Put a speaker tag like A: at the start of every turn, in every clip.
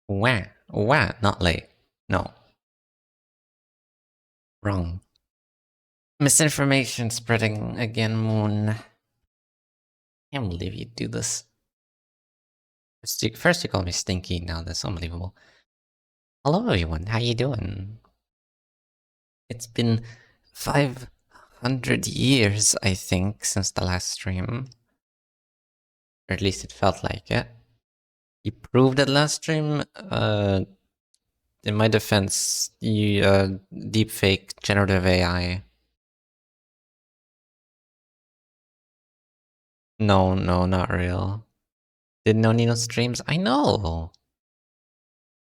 A: Wah, not late. No. Wrong. Misinformation spreading again, Moon. Can't believe you do this. First you call me stinky, now that's unbelievable. Hello everyone, how you doing? It's been 500 years, I think, since the last stream. Or at least it felt like it. You proved it last stream. In my defense, you deepfake generative AI. No, not real. Didn't know Nino streams? I know!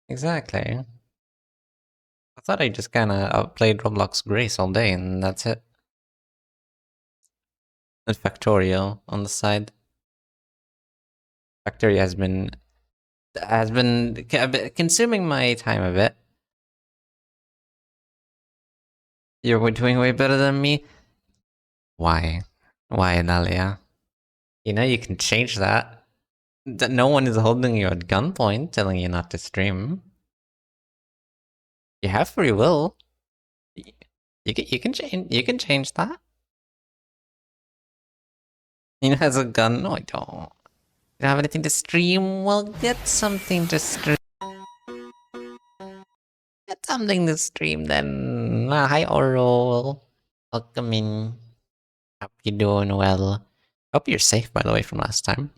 A: Exactly. I thought I just kinda played Roblox Grace all day and that's it. And Factorio on the side. Factorio has been consuming my time a bit. You're doing way better than me? Why? Why, Dalia? You know you can change that. No one is holding you at gunpoint telling you not to stream. You have free will. You can change that. Nina has a gun. No, I don't. You don't have anything to stream? Well, get something to stream. Get something to stream then. Hi, Oral. Welcome in. Hope you're doing well. Hope you're safe, by the way, from last time.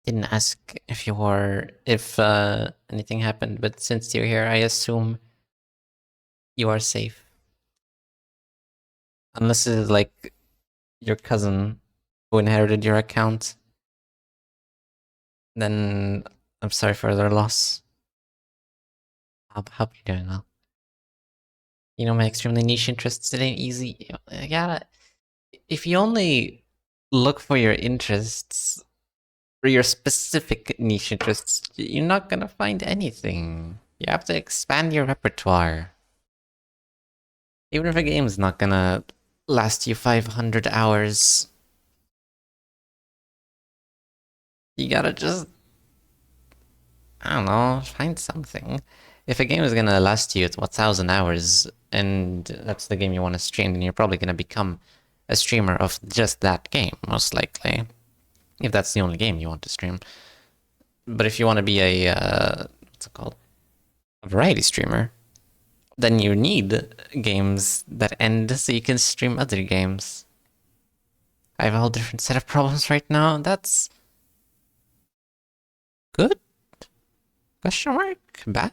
A: Didn't ask if you were, if anything happened, but since you're here, I assume you are safe. Unless it's like your cousin who inherited your account, then I'm sorry for their loss. Hope you're doing well. You know, my extremely niche interests, it ain't easy. You gotta, if you only look for your interests, for your specific niche interests, you're not gonna find anything. You have to expand your repertoire. Even if a game's not gonna last you 500 hours, you gotta just, I don't know, find something. If a game is gonna last you 1,000 hours, and that's the game you want to stream, then you're probably gonna become a streamer of just that game, most likely. If that's the only game you want to stream. But if you want to be a, what's it called? A variety streamer, then you need games that end so you can stream other games. I have a whole different set of problems right now. That's good? Question mark? Bad?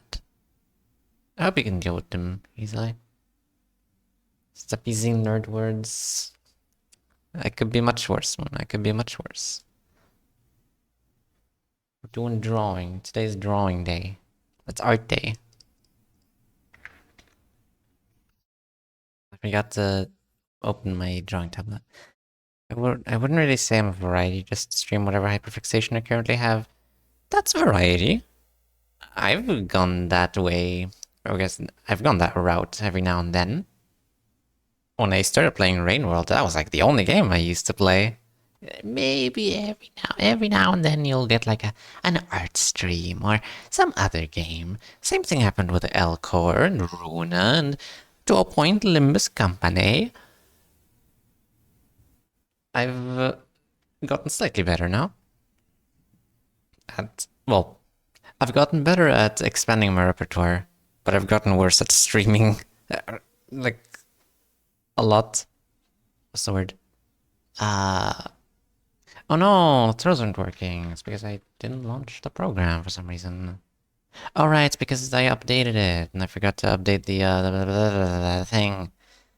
A: I hope you can deal with them easily. Stop using nerd words. I could be much worse, man. I could be much worse. We're doing drawing. Today's drawing day. It's art day. I forgot to open my drawing tablet. I wouldn't really say I'm a variety, just stream whatever hyperfixation I currently have. That's variety. I've gone that way. I guess I've gone that route every now and then. When I started playing Rain World, that was like the only game I used to play. Maybe every now and then you'll get like an art stream or some other game. Same thing happened with Elcor and Runa and to a point Limbus Company. I've gotten slightly better now. Well, I've gotten better at expanding my repertoire, but I've gotten worse at streaming. Like, a lot. What's the word? Oh no, throws aren't working. It's because I didn't launch the program for some reason. Oh right, it's because I updated it, and I forgot to update the thing.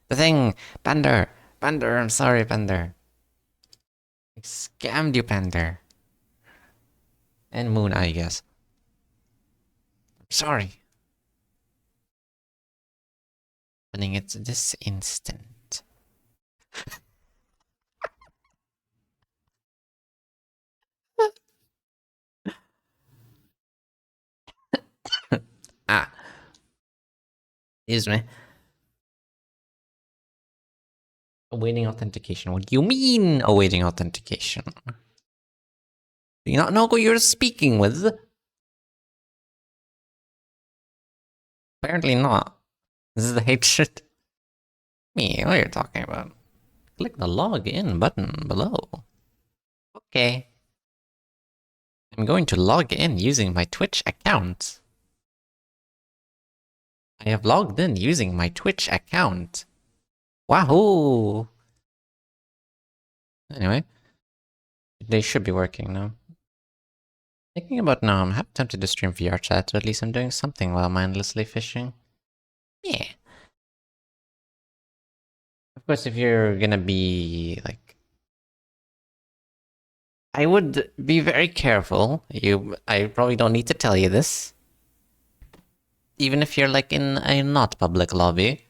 A: The thing! Pander! Pander, I'm sorry, Pander. I scammed you, Pander. And Moon, I guess. I'm sorry. Opening it this instant. Ah. Excuse me. Awaiting authentication. What do you mean awaiting authentication? Do you not know who you're speaking with? Apparently not. This is the hatred. Me, what are you talking about? Click the login button below. Okay. I'm going to log in using my Twitch account. I have logged in using my Twitch account. Wahoo! Anyway, they should be working now. Thinking about now, I'm half tempted to stream VR chat, so at least I'm doing something while mindlessly fishing. Yeah. Of course, if you're gonna be like, I would be very careful. I probably don't need to tell you this. Even if you're like in a not public lobby,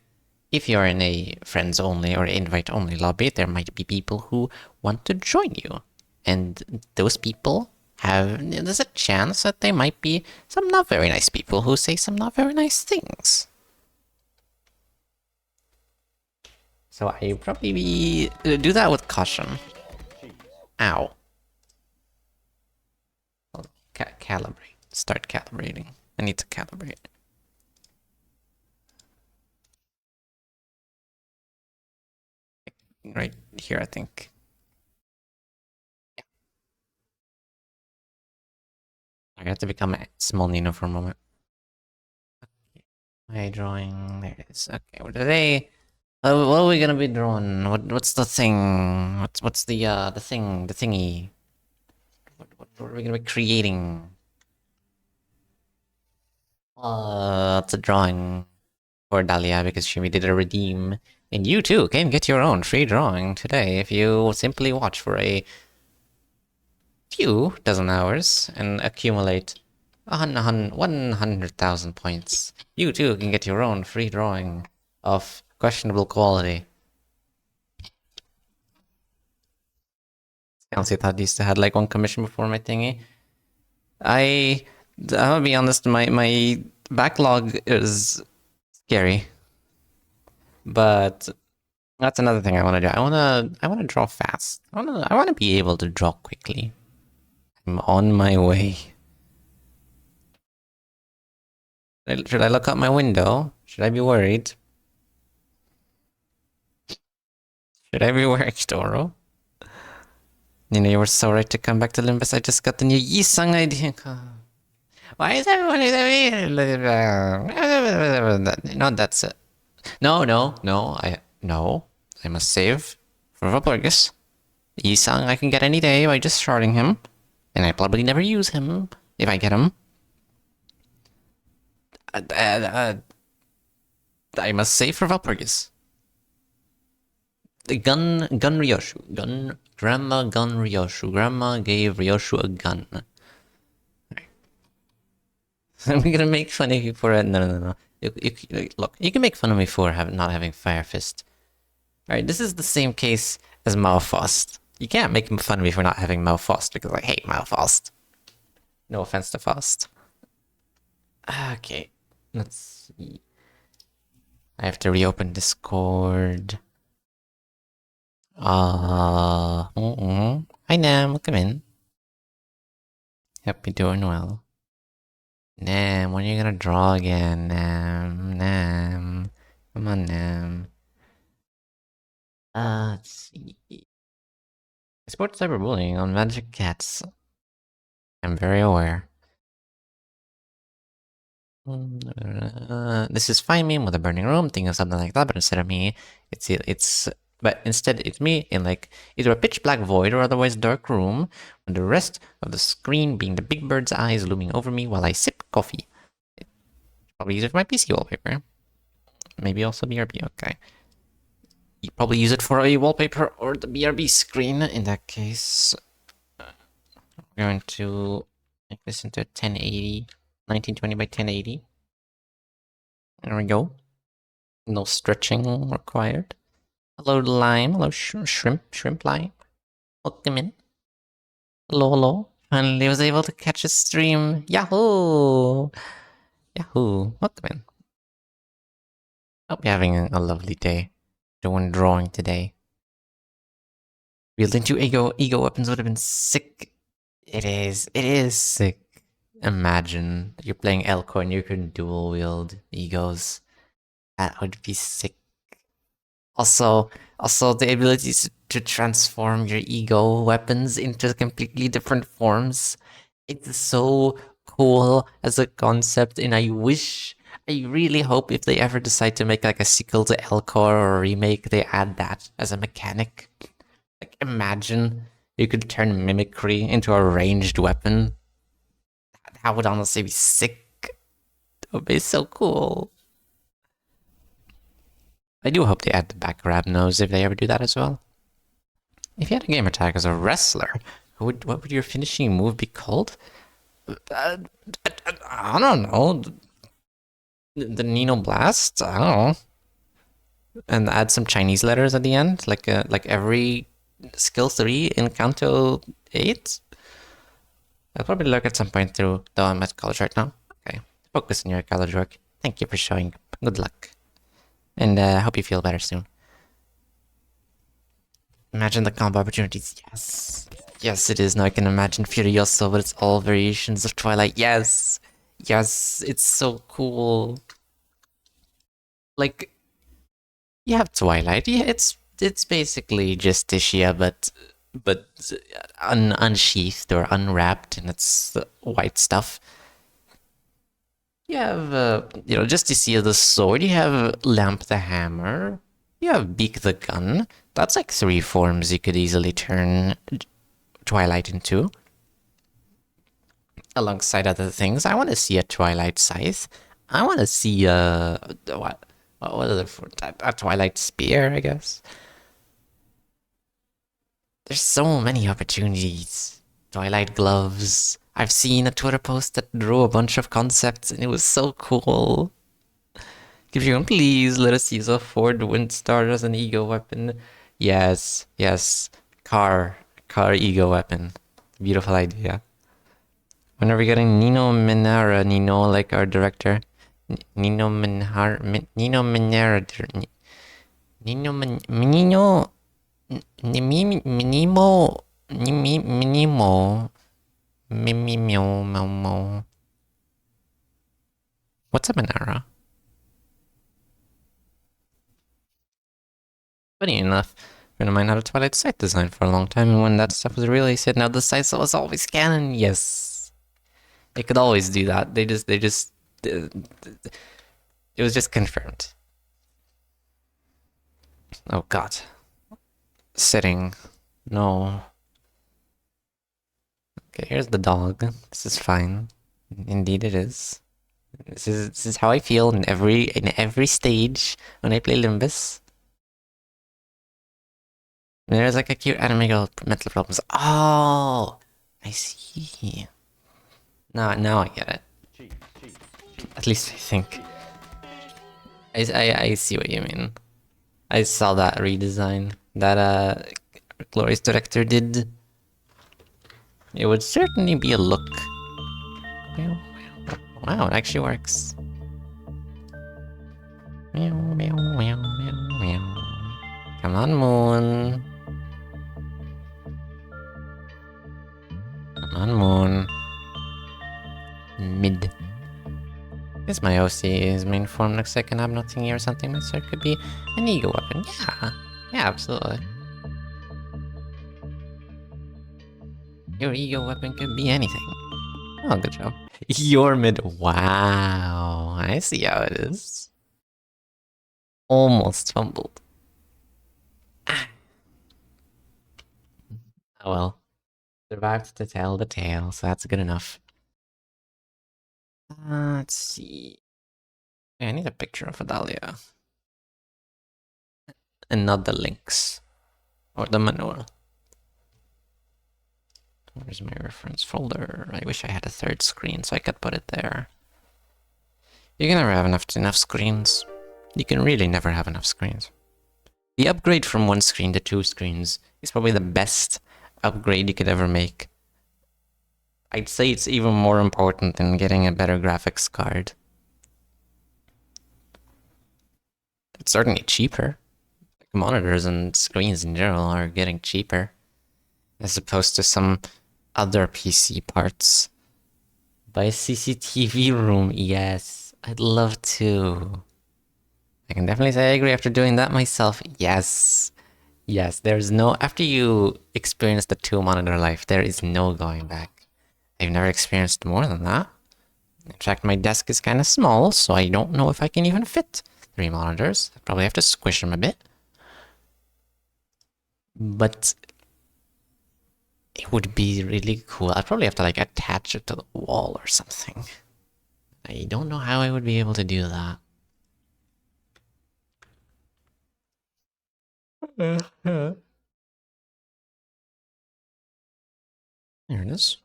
A: if you're in a friends only or invite only lobby, there might be people who want to join you. And those people there's a chance that they might be some not very nice people who say some not very nice things. So I probably do that with caution. Ow. I'll calibrate. Start calibrating. I need to calibrate. Right here, I think. I have to become a small Nino for a moment. Okay. Drawing. There it is. Okay, what are they? What are we gonna be drawing? What's the thing? What's the thing? The thingy? What are we gonna be creating? It's a drawing for Dahlia because she did a redeem. And you too can get your own free drawing today if you simply watch for a few dozen hours and accumulate 100,000 points. You too can get your own free drawing of questionable quality. I honestly thought I used to had like one commission before my thingy. I'm gonna be honest, my backlog is scary. But that's another thing I want to do. I want to draw fast. I want to be able to draw quickly. I'm on my way. Should I look out my window? Should I be worried? Should I be worried, Toro? Nino, you were so right to come back to Limbus. I just got the new Yisung idea. Why is everyone... No, that's it. No. I must save for Valpurgis. Yisung I can get any day by just sharding him. And I probably never use him if I get him. I must save for Valpurgis. Grandma gun Ryoshu. Grandma gave Ryoshu a gun. I'm gonna make fun of you for it. No. Look, you can make fun of me for not having Fire Fist. Alright, this is the same case as Malfast. You can't make fun of me for not having Malfast because I hate Malfast. No offense to Faust. Okay, let's see. I have to reopen Discord. Hi Nam, welcome in. Hope you're doing well. Nam, when are you gonna draw again, Nam? Come on, Nam. Let's see. I support cyberbullying on Magic Cats. I'm very aware. This is Find Me with a burning room, think of something like that, but instead of me, instead it's me in like either a pitch black void or otherwise dark room, with the rest of the screen being the big bird's eyes looming over me while I sip coffee. Probably use it for my PC wallpaper. Maybe also BRB, okay. You probably use it for a wallpaper or the BRB screen. In that case, we're going to make this into 1080, 1920 by 1080. There we go. No stretching required. Hello, Lime. Hello, Shrimp Lime. Welcome in. Hello. Finally was able to catch a stream. Yahoo! Welcome in. Hope you're having a lovely day. Doing drawing today. Wielding two ego weapons would have been sick. It is sick. Imagine you're playing Elcor and you can dual wield egos. That would be sick. Also, also the ability to transform your ego weapons into completely different forms. It's so cool as a concept, and I really hope if they ever decide to make like a sequel to Elcor or a remake, they add that as a mechanic. Like, imagine you could turn mimicry into a ranged weapon. That would honestly be sick. It would be so cool. I do hope they add the back grab nose if they ever do that as well. If you had a gamer tag as a wrestler, what would your finishing move be called? Uh, I don't know. The Nino Blast? I don't know. And add some Chinese letters at the end, like every skill 3 in Kanto 8? I'll probably look at some point through, though I'm at college right now. Okay. Focus on your college work. Thank you for showing. Good luck. And I hope you feel better soon. Imagine the combo opportunities. Yes. Yes, it is. Now I can imagine Furioso, but it's all variations of Twilight. Yes. Yes, it's so cool. Like, you have Twilight. Yeah, it's basically just Tishia, but unsheathed or unwrapped, and it's white stuff. You have, just to see the sword. You have Lamp the hammer. You have Beak the gun. That's like 3 forms you could easily turn Twilight into. Alongside other things, I want to see a Twilight scythe. I want to see what other a Twilight spear, I guess. There's so many opportunities. Twilight gloves. I've seen a Twitter post that drew a bunch of concepts and it was so cool. If you can please let us use a Ford Windstar as an ego weapon. Yes, yes. Car ego weapon. Beautiful idea. When are we getting Nino Minara? Nino, like our director. Nino Minara. Nino Minara. Nino Nino Minimo Minimo Mimimo. What's a Minara? Funny enough, a friend of mine had a Twilight site design for a long time, and when that stuff was released, now the site was always canon. Yes, they could always do that. It was just confirmed. Oh God, sitting. No. Okay, here's the dog. This is fine. Indeed, it is. This is how I feel in every stage when I play Limbus. There's like a cute anime girl with mental problems. Oh, I see. Now I get it. At least I think. I see what you mean. I saw that redesign that Glorious director did. It would certainly be a look. Wow, it actually works. Come on, Moon. Come on, Moon. Mid. Is my OC his main form looks like an abno thingy or something? My sword could be an ego weapon. Yeah. Yeah, absolutely. Your ego weapon could be anything. Oh, good job. Your mid. Wow. I see how it is. Almost fumbled. Ah. Oh well. Survived to tell the tale, so that's good enough. Let's see. Yeah, I need a picture of Adalia. And not the links. Or the manual. Where's my reference folder? I wish I had a third screen so I could put it there. You can never have enough screens. You can really never have enough screens. The upgrade from 1 screen to 2 screens is probably the best upgrade you could ever make. I'd say it's even more important than getting a better graphics card. It's certainly cheaper. Monitors and screens in general are getting cheaper. As opposed to some other PC parts. Buy a CCTV room, yes. I'd love to. I can definitely say I agree after doing that myself. Yes. Yes, there's no. After you experience the two monitor life, there is no going back. I've never experienced more than that. In fact, my desk is kind of small, so I don't know if I can even fit three monitors. I probably have to squish them a bit. But it would be really cool. I'd probably have to like attach it to the wall or something. I don't know how I would be able to do that. There it is.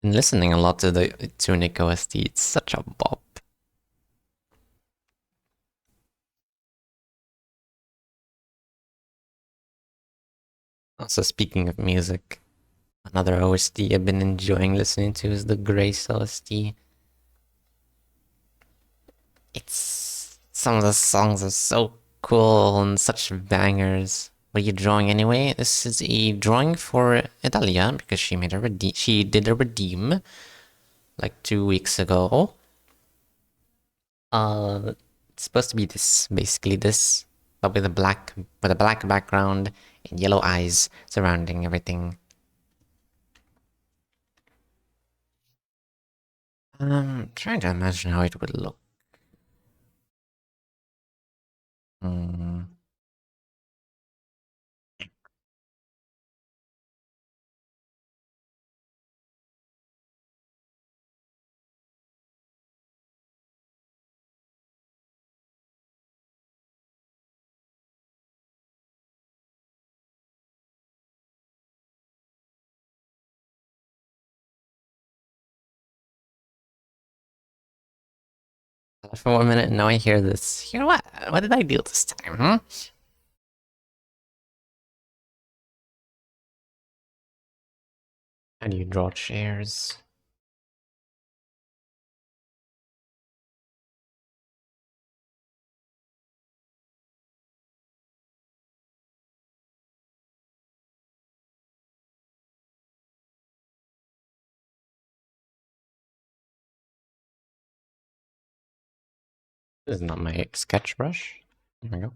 A: Been listening a lot to the Tunic OST. It's such a bop. Also, speaking of music, another OST I've been enjoying listening to is the Grace OST. It's some of the songs are so cool and such bangers. What are you drawing anyway? This is a drawing for Italia because she made a she did a redeem like 2 weeks ago. It's supposed to be this, basically this, but with a black background and yellow eyes surrounding everything. Trying to imagine how it would look. Hmm. For 1 minute, now I hear this. You know what? What did I do this time, huh? How do you draw chairs? This is not my sketch brush. There we go.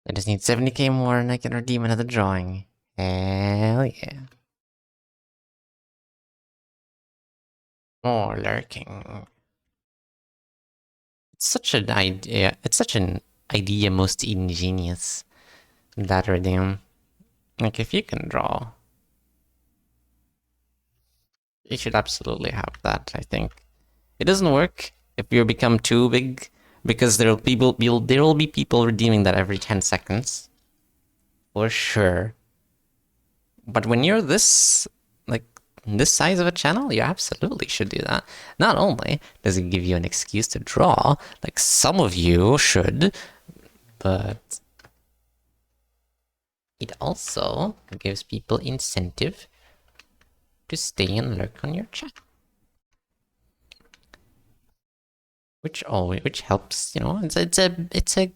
A: I just need 70k more and I can redeem another drawing. Hell yeah. More lurking. It's such an idea. It's such an idea most ingenious. That redeem. Like, if you can draw, you should absolutely have that, I think. It doesn't work if you become too big, because there will be people redeeming that every 10 seconds. For sure. But when you're like, this size of a channel, you absolutely should do that. Not only does it give you an excuse to draw, like some of you should, but it also gives people incentive to stay and lurk on your chat. Which helps, you know, it's a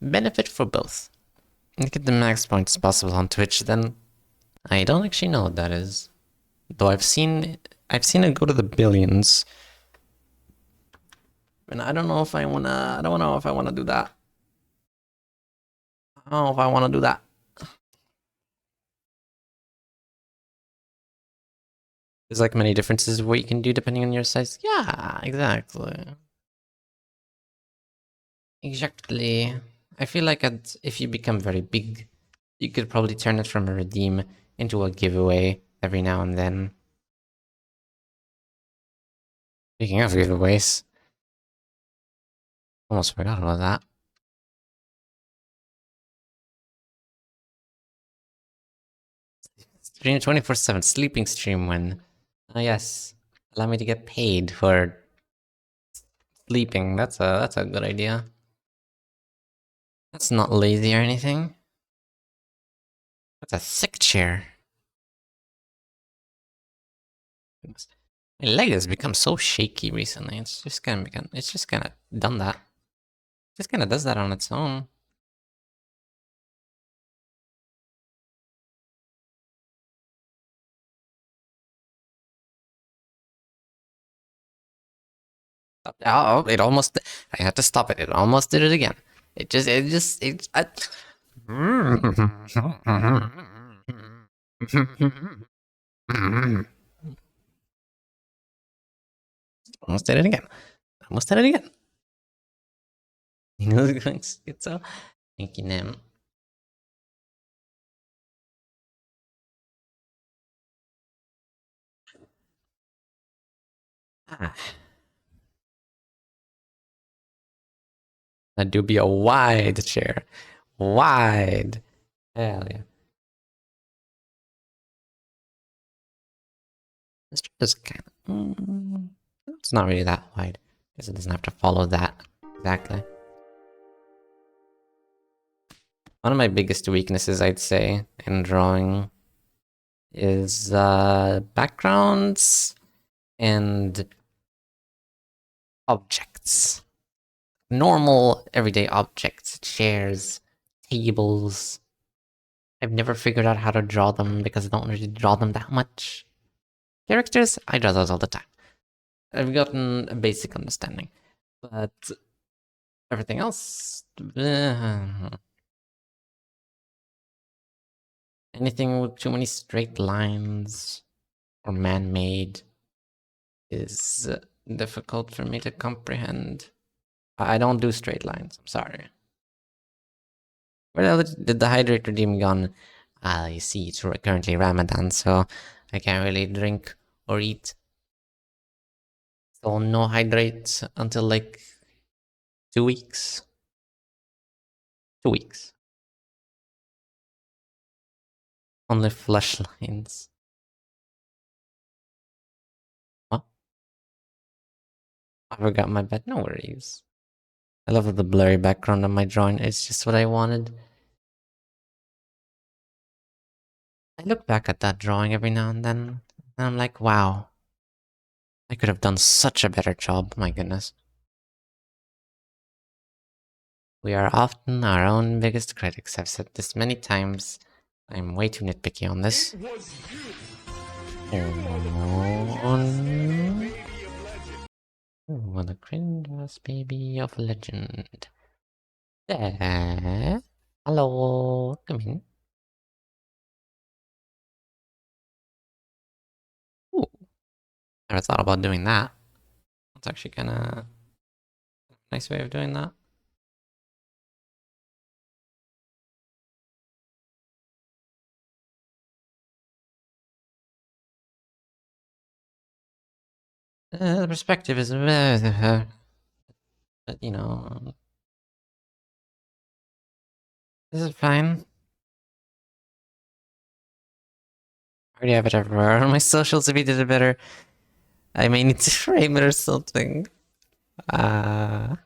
A: benefit for both. You get the max points possible on Twitch, then I don't actually know what that is. Though I've seen it go to the billions. And I don't know if I don't know if I wanna do that. I don't know if I wanna do that. There's like many differences of what you can do depending on your size. Yeah, exactly. Exactly. I feel like if you become very big, you could probably turn it from a redeem into a giveaway every now and then. Speaking of giveaways, almost forgot about that. Stream 24/7 sleeping stream when. Ah yes, allow me to get paid for sleeping. That's a good idea. That's not lazy or anything. That's a thick chair. My leg has become so shaky recently. It's just kind of done that. It just kind of does that on its own. Oh, it almost. I had to stop it. It almost did it again. It. Almost did it again. Almost did it again. Nino's going schizo. Thank you, Nim. Ah, that do be a wide chair. Wide. Hell yeah. This chair is kind of. It's not really that wide. Because it doesn't have to follow that exactly. One of my biggest weaknesses, I'd say, in drawing is backgrounds and objects. Normal, everyday objects, chairs, tables. I've never figured out how to draw them because I don't really draw them that much. Characters, I draw those all the time. I've gotten a basic understanding. But everything else... anything with too many straight lines or man-made is difficult for me to comprehend. I don't do straight lines, I'm sorry. Where else did the hydrate redeem gone? You see, it's currently Ramadan, so I can't really drink or eat. So no hydrate until like 2 weeks. 2 weeks. Only flush lines. What? I forgot my bed. No worries. I love the blurry background on my drawing. It's just what I wanted. I look back at that drawing every now and then, and I'm like, wow. I could have done such a better job, my goodness. We are often our own biggest critics. I've said this many times. I'm way too nitpicky on this. Oh, the cringe baby of legend. There. Hello, come in. Ooh, never thought about doing that. That's actually kind of nice way of doing that. The perspective is, but you know, this is fine. I already have it everywhere on my socials. If you did it better, I may need to frame it or something. I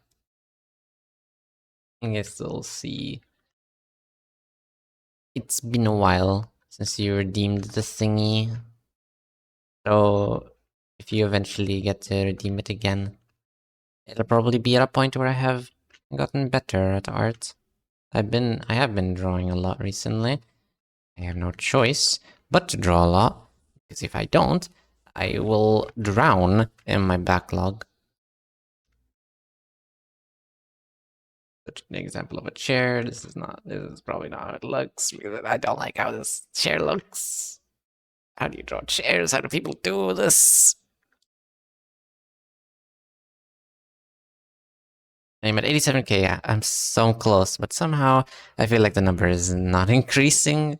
A: guess we'll see. It's been a while since you redeemed the thingy. So if you eventually get to redeem it again, it'll probably be at a point where I have gotten better at art. I have been drawing a lot recently. I have no choice but to draw a lot, because if I don't, I will drown in my backlog. Such an example of a chair. This is probably not how it looks, because I don't like how this chair looks. How do you draw chairs? How do people do this? I'm at 87k. I'm so close, but somehow I feel like the number is not increasing.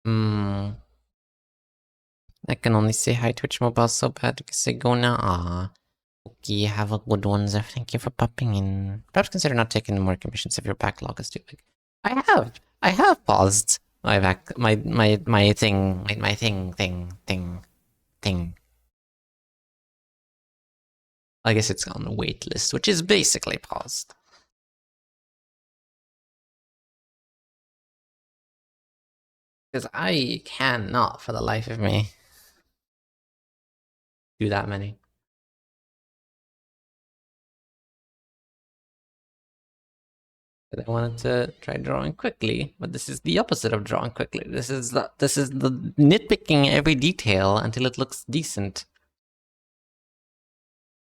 A: I can only say hi Twitch Mobile so bad because I go now. Ah, okay, have a good one, Zeph. Thank you for popping in. Perhaps consider not taking more commissions if your backlog is too big. I have paused my thing. I guess it's on the wait list, which is basically paused. Because I cannot, for the life of me, do that many. But I wanted to try drawing quickly, but this is the opposite of drawing quickly. This is the nitpicking every detail until it looks decent.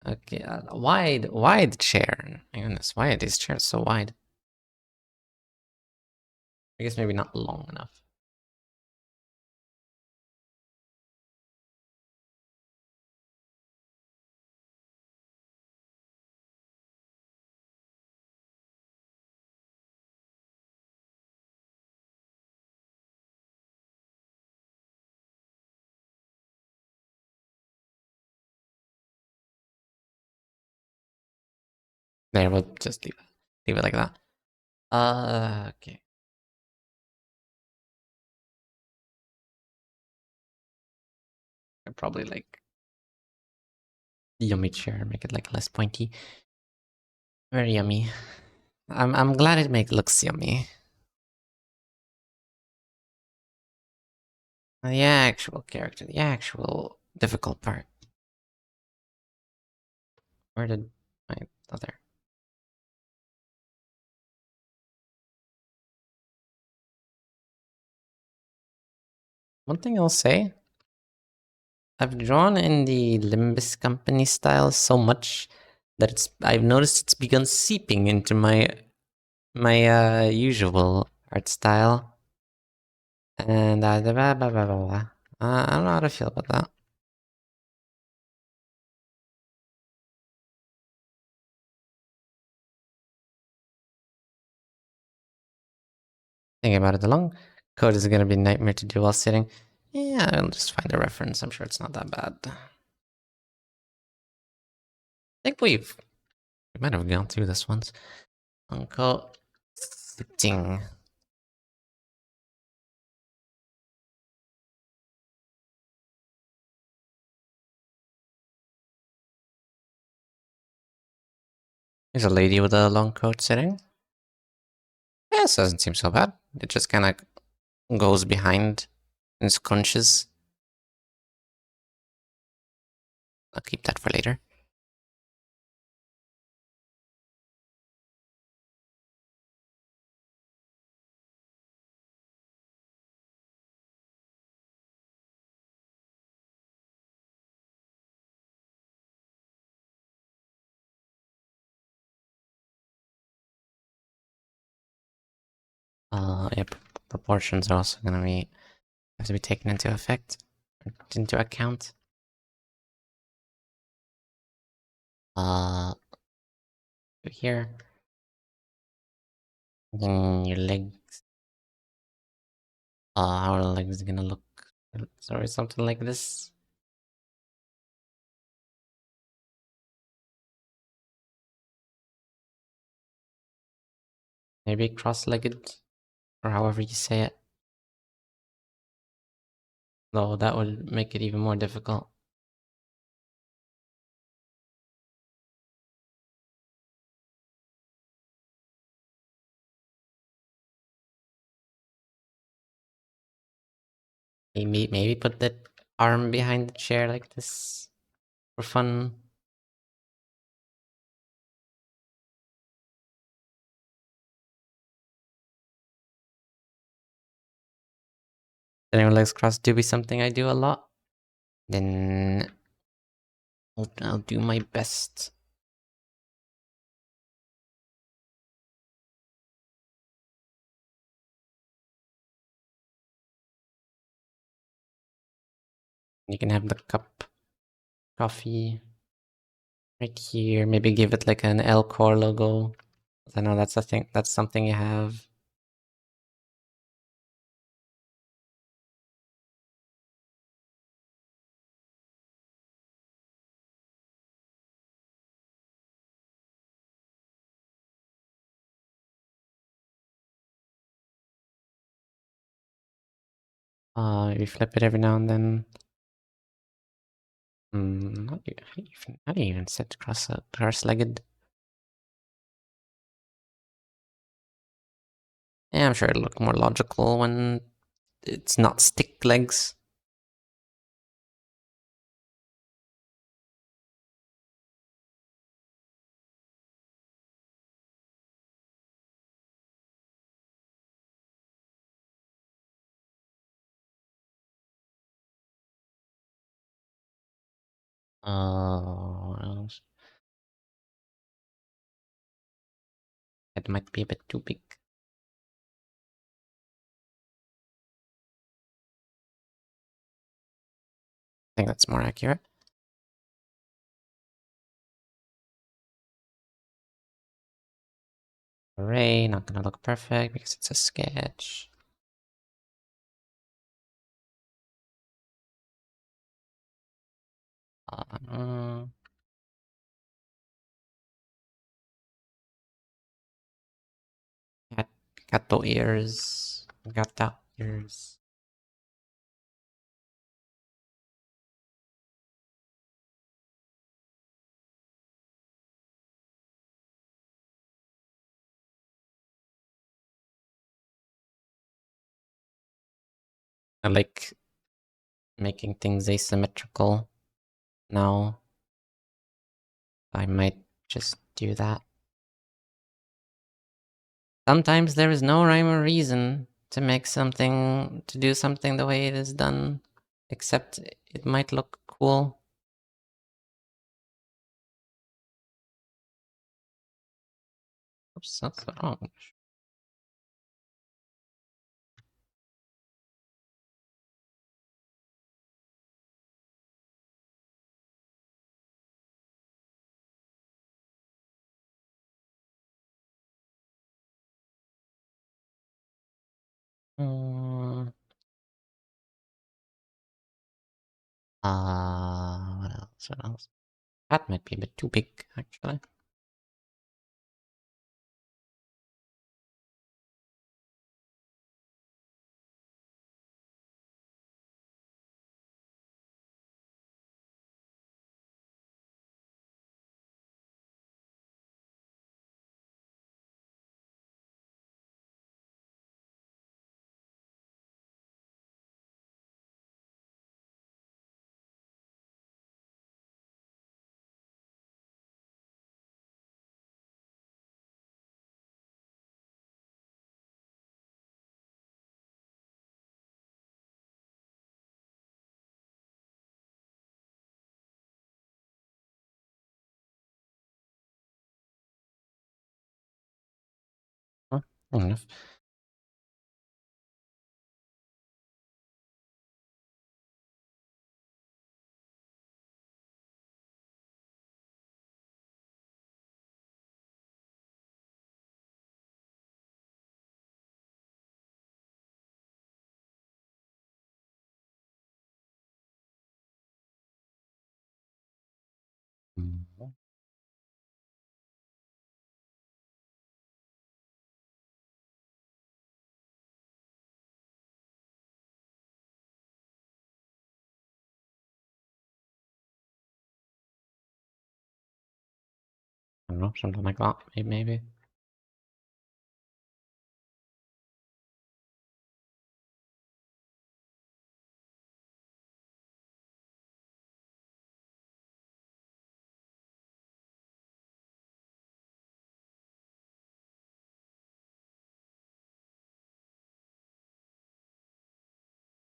A: Okay, wide chair. My goodness, why are these chairs so wide? I guess maybe not long enough. There, we'll just leave it like that. Okay. I probably like yummy chair, make it like less pointy. Very yummy. I'm glad it looks yummy. The actual character, the actual difficult part. Where did my other? One thing I'll say, I've drawn in the Limbus company style so much that I've noticed it's begun seeping into my usual art style. And I don't know how to feel about that. Thinking about it, the long code is gonna be a nightmare to do while sitting. Yeah, I'll just find a reference. I'm sure it's not that bad. I think we might have gone through this once. Uncle sitting. There's a lady with a long coat sitting. Yeah, this doesn't seem so bad. It just kind of goes behind and scrunches. I'll keep that for later. Yep. Proportions are also gonna have to be taken into account. Here. Then your legs. How are the legs gonna look? Sorry, something like this. Maybe cross-legged, or however you say it. Though that would make it even more difficult. Maybe put the arm behind the chair like this for fun. Sitting legs crossed do be something I do a lot. Then I'll do my best. You can have the cup coffee right here. Maybe give it like an L Core logo. I know that's a thing. That's something you have. You flip it every now and then. How do you even sit cross-legged? Yeah, I'm sure it'll look more logical when it's not stick legs. What else? It might be a bit too big. I think that's more accurate. Array, not gonna look perfect because it's a sketch. Uh, cat, gato ears. Gata ears. I like making things asymmetrical now. I might just do that. Sometimes there is no rhyme or reason to make something, to do something the way it is done, except it might look cool. Oops, that's wrong. What else? What else? That might be a bit too big, actually. Huh? Enough. I don't know, something like that, maybe.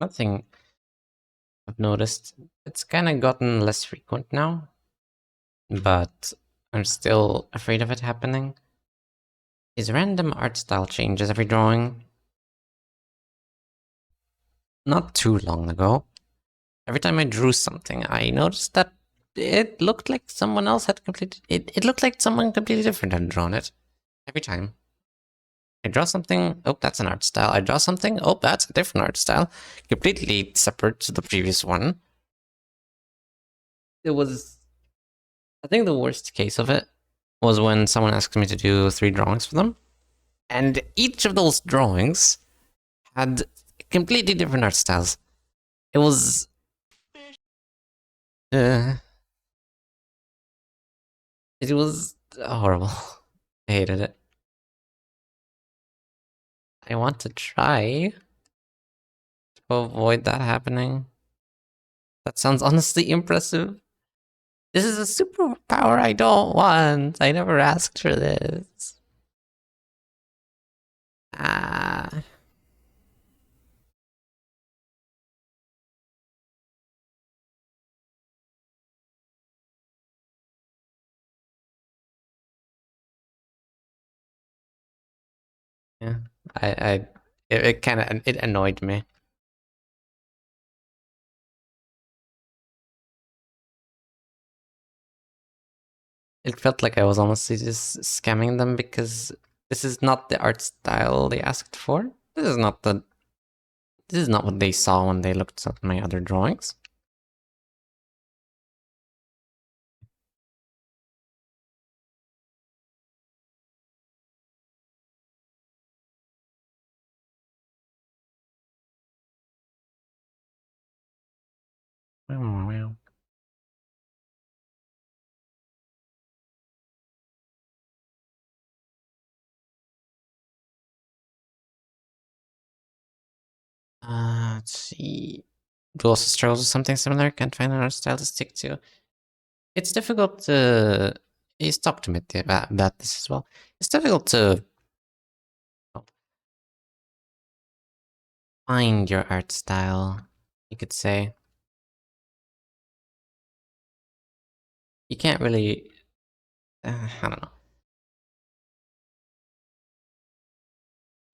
A: Nothing I've noticed. It's kind of gotten less frequent now, but I'm still afraid of it happening. Is random art style changes every drawing. Not too long ago, every time I drew something, I noticed that it looked like someone else had completed it. It looked like someone completely different had drawn it. Every time. I draw something, oh, that's an art style. I draw something, oh, that's a different art style. Completely separate to the previous one. It was, I think the worst case of it was when someone asked me to do 3 drawings for them. And each of those drawings had completely different art styles. It was, uh, it was horrible. I hated it. I want to try avoid that happening. That sounds honestly impressive. This is a superpower I don't want. I never asked for this. Ah. Yeah. I it kind of it annoyed me. It felt like I was honestly just scamming them because this is not the art style they asked for. This is not what they saw when they looked at my other drawings. Let's see. Do also struggles with something similar? Can't find another style to stick to. It's difficult to. He's talked to me about this as well. It's difficult to find your art style. You could say you can't really. I don't know.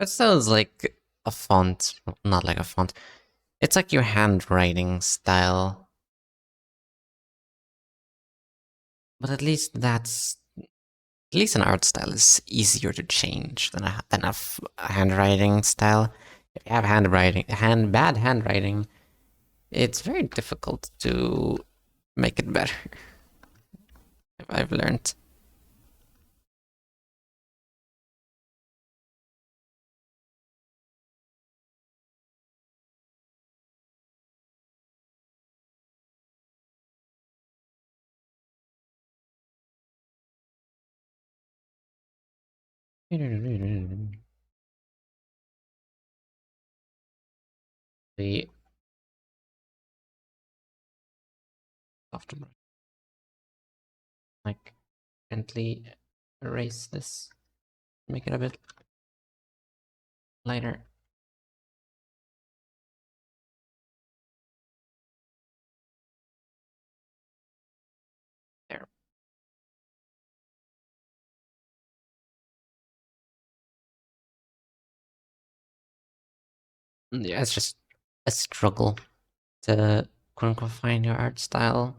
A: It sounds like a font, not like a font. It's like your handwriting style, but at least an art style is easier to change than a handwriting style. If you have bad handwriting, it's very difficult to make it better. If I've learned. The soft brush, like gently erase this, make it a bit lighter. There. Yeah, it's just a struggle to quote unquote find your art style.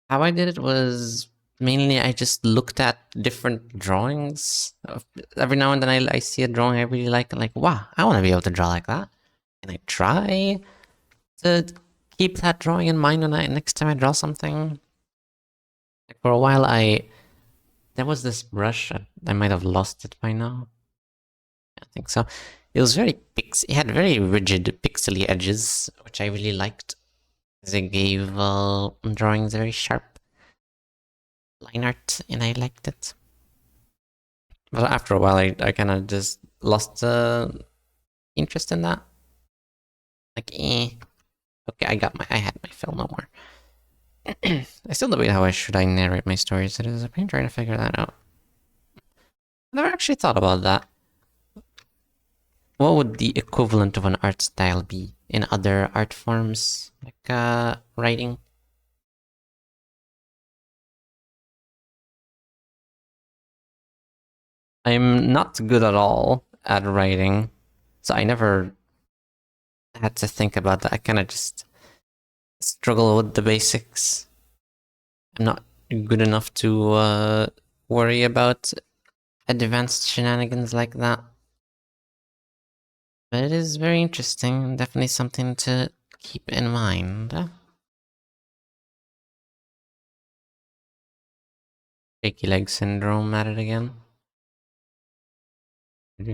A: How I did it was mainly I just looked at different drawings. Every now and then I see a drawing I really like, wow, I want to be able to draw like that. And I try to keep that drawing in mind when next time I draw something. Like for a while, there was this brush. I might have lost it by now. I think so. It was it had very rigid pixely edges, which I really liked. They gave drawings very sharp line art, and I liked it. But after a while, I kind of just lost interest in that. Like, okay, I had my fill, no more. I still debate how I narrate my stories. It is a pain trying to figure that out. I never actually thought about that. What would the equivalent of an art style be in other art forms, like writing? I'm not good at all at writing, so I never had to think about that. I kind of just struggle with the basics. I'm not good enough to worry about advanced shenanigans like that. But it is very interesting, definitely something to keep in mind. Shaky leg syndrome at it again. Does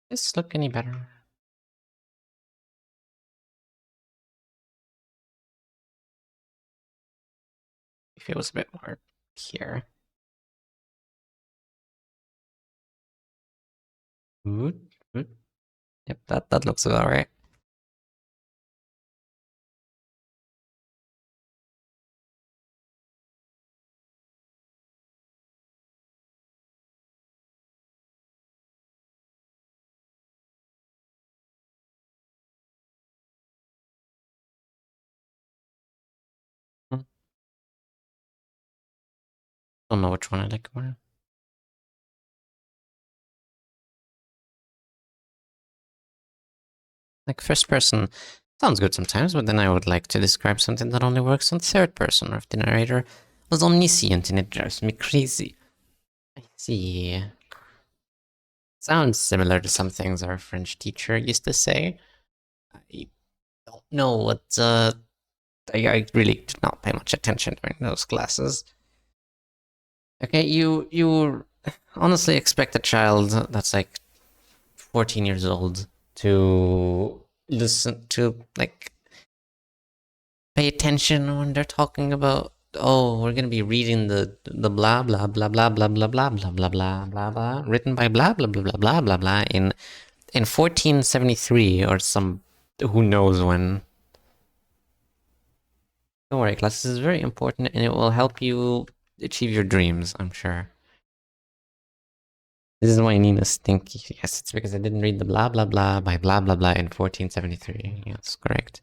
A: this look any better? if it was a bit more here. Good, good. Yep, that looks about right. Hmm. Don't know which one I like more. Like first person sounds good sometimes, but then I would like to describe something that only works on third person, or if the narrator was omniscient and it drives me crazy. I see. Sounds similar to some things our French teacher used to say. I don't know what. I really did not pay much attention during those classes. Okay, you honestly expect a child that's like 14 years old to listen to like pay attention when they're talking about, oh, we're gonna be reading the blah blah blah blah blah blah blah blah blah blah blah blah written by blah blah blah blah blah blah blah in 1473 or some who knows when. Don't worry, class. This is very important and it will help you achieve your dreams, I'm sure. This is why Nina's stinky. Yes, it's because I didn't read the blah blah blah by blah blah blah in 1473. Yes, correct.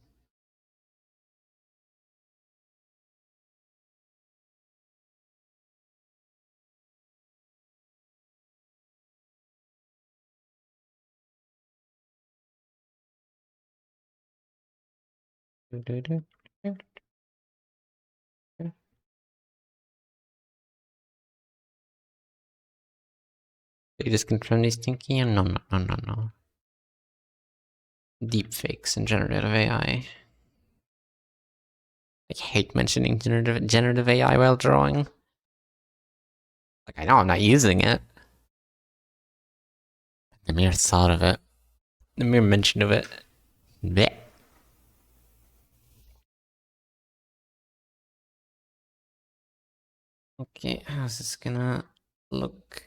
A: You just confirm these stinky? No, no, no, no, no. Deep fakes and generative AI. I hate mentioning generative AI while drawing. Like, I know I'm not using it. The mere thought of it, the mere mention of it. Blech. Okay, how's this gonna look?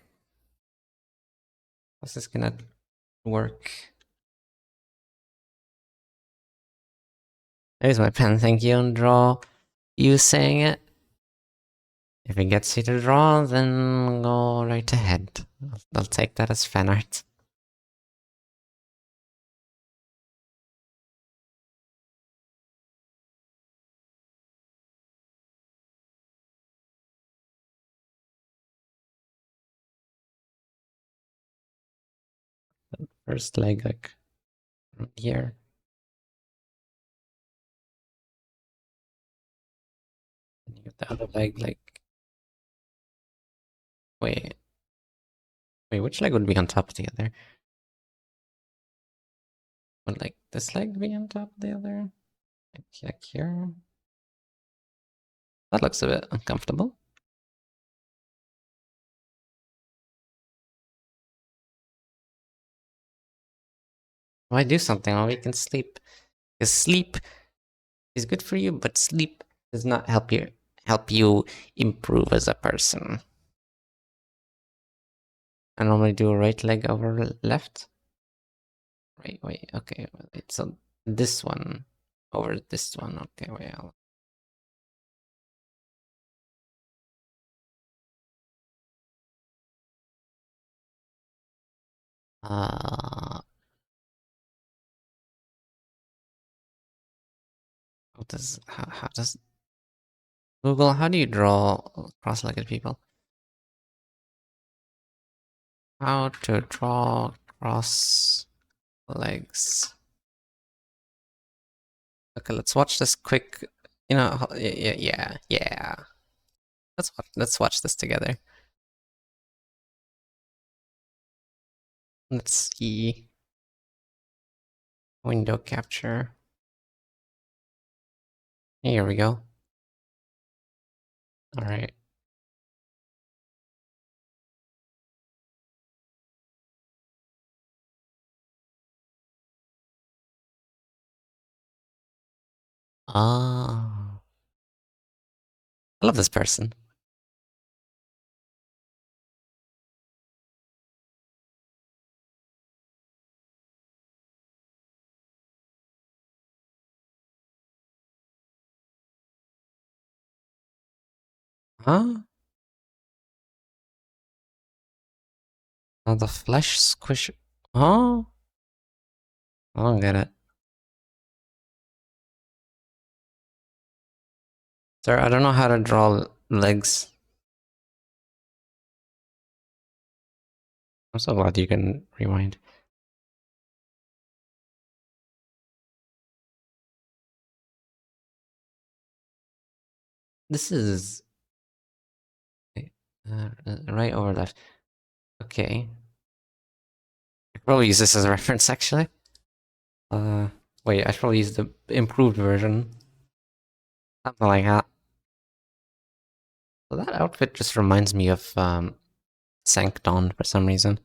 A: How's this gonna work? There's my pen, thank you, and draw you saying it. If it gets you to draw, then go right ahead. I'll take that as fan art. First leg, like, from here. And you get the other leg, like, wait. Wait, which leg would be on top of the other? Would, like, this leg be on top of the other? Like here? That looks a bit uncomfortable. Why do something while we can sleep? Because sleep is good for you, but sleep does not help you improve as a person. I normally do a right leg over left. Wait, okay. Wait, so this one over this one. Okay, wait. Uh, how does Google? How do you draw cross-legged people? How to draw cross legs? Okay, let's watch this quick. You know, yeah. Let's watch this together. Let's see. Window capture. Here we go. All right. Ah. I love this person. Huh? Oh, the flesh squish. Huh? I don't get it. Sir, I don't know how to draw legs. I'm so glad you can rewind. This is right over left. Okay. I could probably use this as a reference, actually. Uh, wait, I should probably use the improved version. Something like that. So that outfit just reminds me of Sancton for some reason.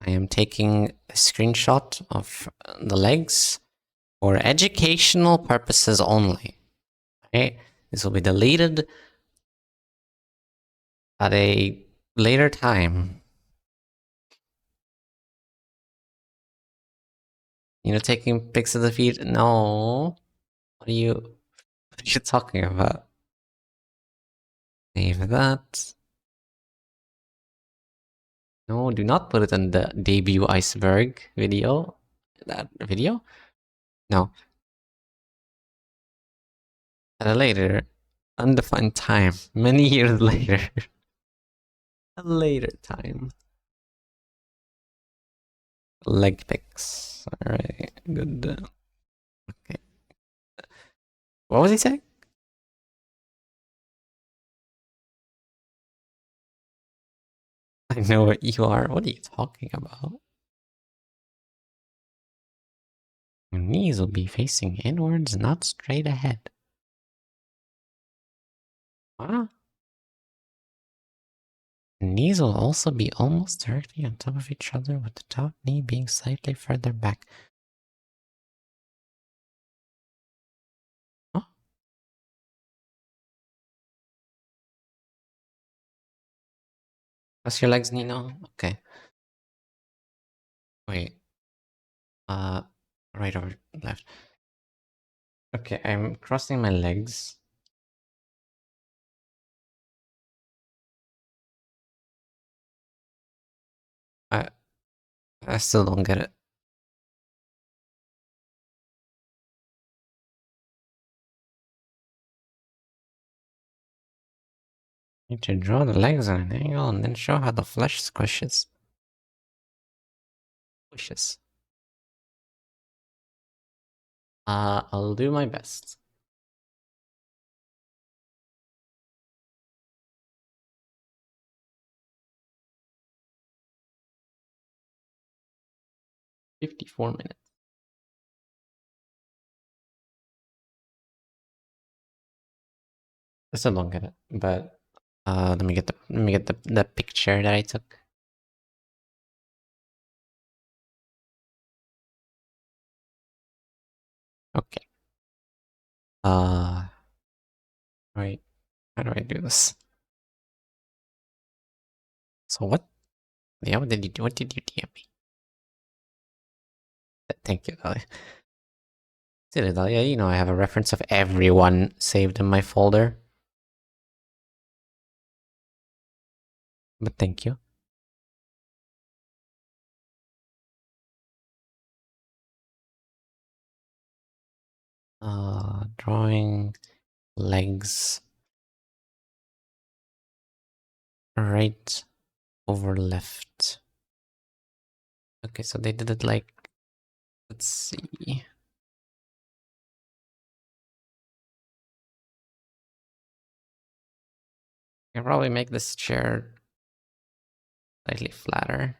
A: I am taking a screenshot of the legs for educational purposes only. Okay, this will be deleted at a later time. You know, taking pics of the feet? No. What are you talking about? Save that. No, do not put it in the debut iceberg video. That video? No. At a later, undefined time. Many years later. A later time. Leg pics. Alright, good. Okay. What was he saying? I know what you are. What are you talking about? Your knees will be facing inwards, not straight ahead. Huh? Knees will also be almost directly on top of each other, with the top knee being slightly further back. Huh? Cross your legs, Nino. Okay. Wait. Uh, right or left? Okay, I'm crossing my legs. I I still don't get it. Need to draw the legs on an angle and then show how the flesh squishes. Squishes. I'll do my best. $54. I still don't get it, but let me get the picture that I took. Okay. Right. How do I do this? So what? Yeah, what did you do? What did you DM me? Thank you, Dahlia. Silly Dahlia, you know I have a reference of everyone saved in my folder. But thank you. Drawing legs right over left. Okay, so they did it like, let's see. I can probably make this chair slightly flatter.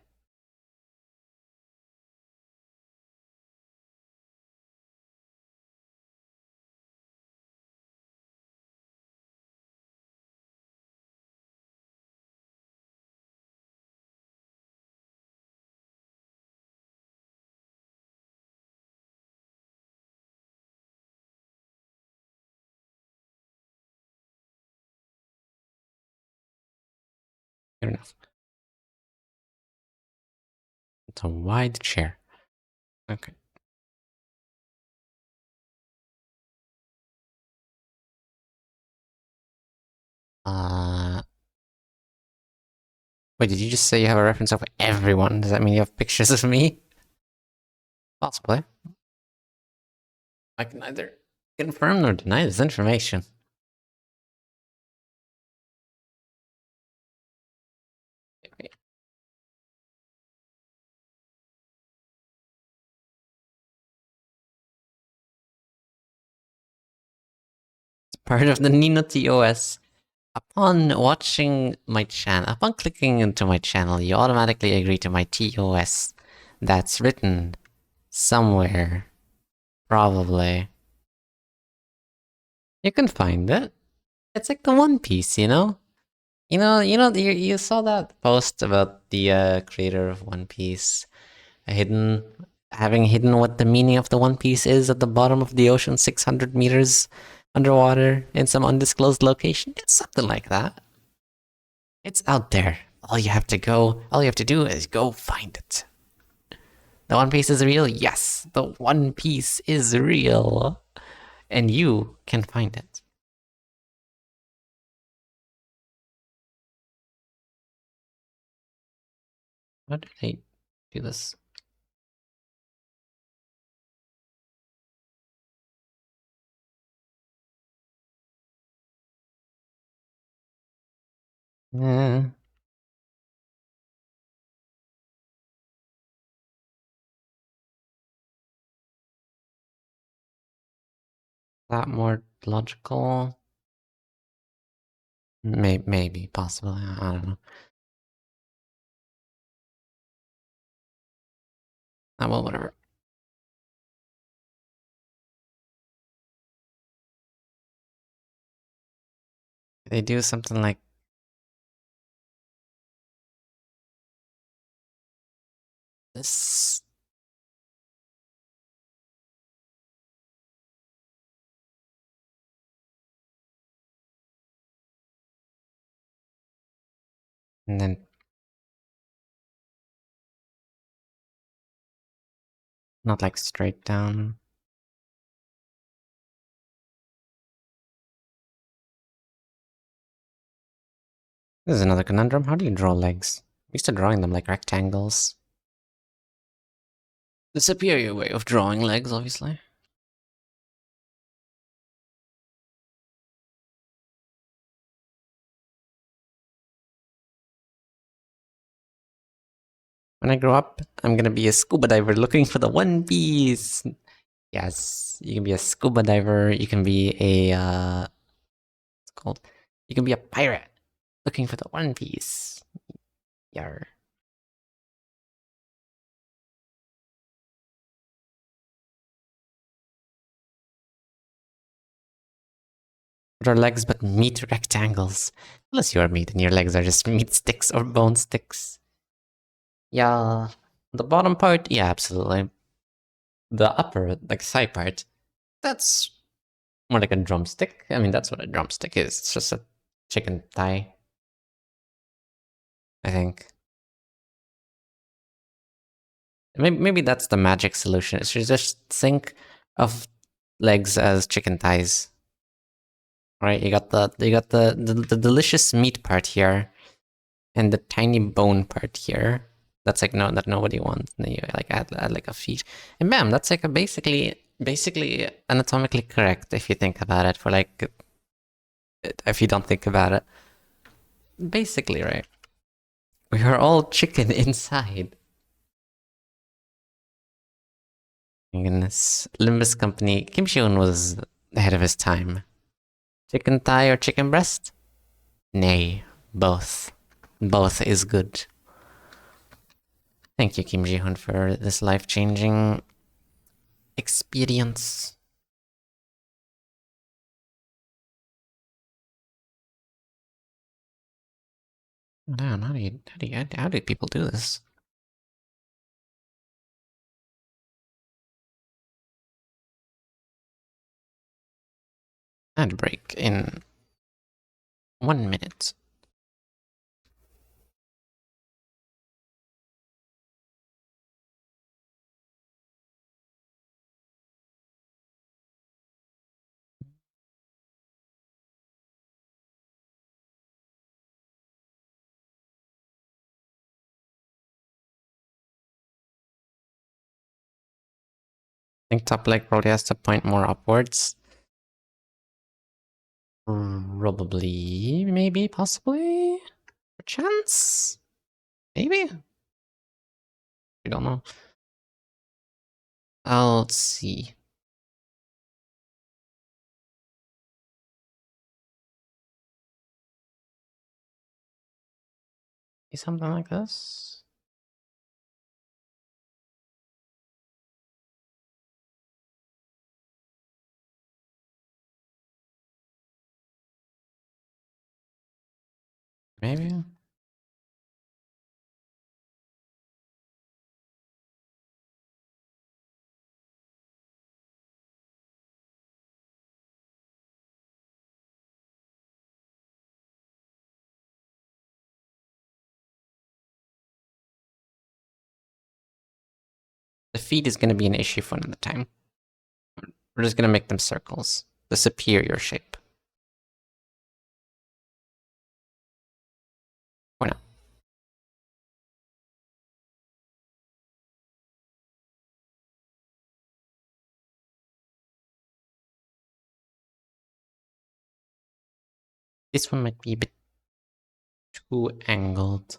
A: Good enough. It's a wide chair. Okay. Uh, Wait, did you just say you have a reference of everyone? Does that mean you have pictures of me? Possibly. I can neither confirm nor deny this information. Part of the Nino TOS. Upon watching my channel, upon clicking into my channel, you automatically agree to my TOS. That's written somewhere. Probably. You can find it. It's like the One Piece, you know? You saw that post about the creator of One Piece hidden, having hidden what the meaning of the One Piece is at the bottom of the ocean, 600 meters underwater in some undisclosed location. It's something like that. It's out there. All you have to do is go find it. The One Piece is real? Yes, the One Piece is real. And you can find it. How did I do this? A lot more logical. Maybe, possibly. I don't know. Well, whatever. They do something like this. And then not like straight down. This is another conundrum. How do you draw legs? I'm used to drawing them like rectangles. The superior way of drawing legs, obviously. When I grow up, I'm gonna be a scuba diver looking for the One Piece. Yes, you can be a scuba diver. You can be a what's it called? You can be a pirate looking for the One Piece. Yar. What are legs but meat rectangles? Unless you are meat and your legs are just meat sticks or bone sticks. Yeah. The bottom part, yeah, absolutely. The upper, like side part, that's more like a drumstick. I mean, that's what a drumstick is. It's just a chicken thigh, I think. Maybe that's the magic solution. It should just think of legs as chicken thighs. Right? You got the delicious meat part here, and the tiny bone part here. That's like no that nobody wants. And then you like add like a feet, and bam, that's like a basically anatomically correct if you think about it. For like if you don't think about it, basically right. We are all chicken inside. My goodness, Limbus Company. Kim Shi-un was ahead of his time. Chicken thigh or chicken breast? Nay, both. Both is good. Thank you, Kim Ji-hoon, for this life-changing experience. Damn, how do people do this? Ad break in 1 minute. think top leg probably has to point more upwards. Probably, maybe, possibly, chance, maybe. I don't know. Let's see. Something like this. Maybe. The feet is going to be an issue for another time. We're just going to make them circles. The superior shape. For now. This one might be a bit too angled.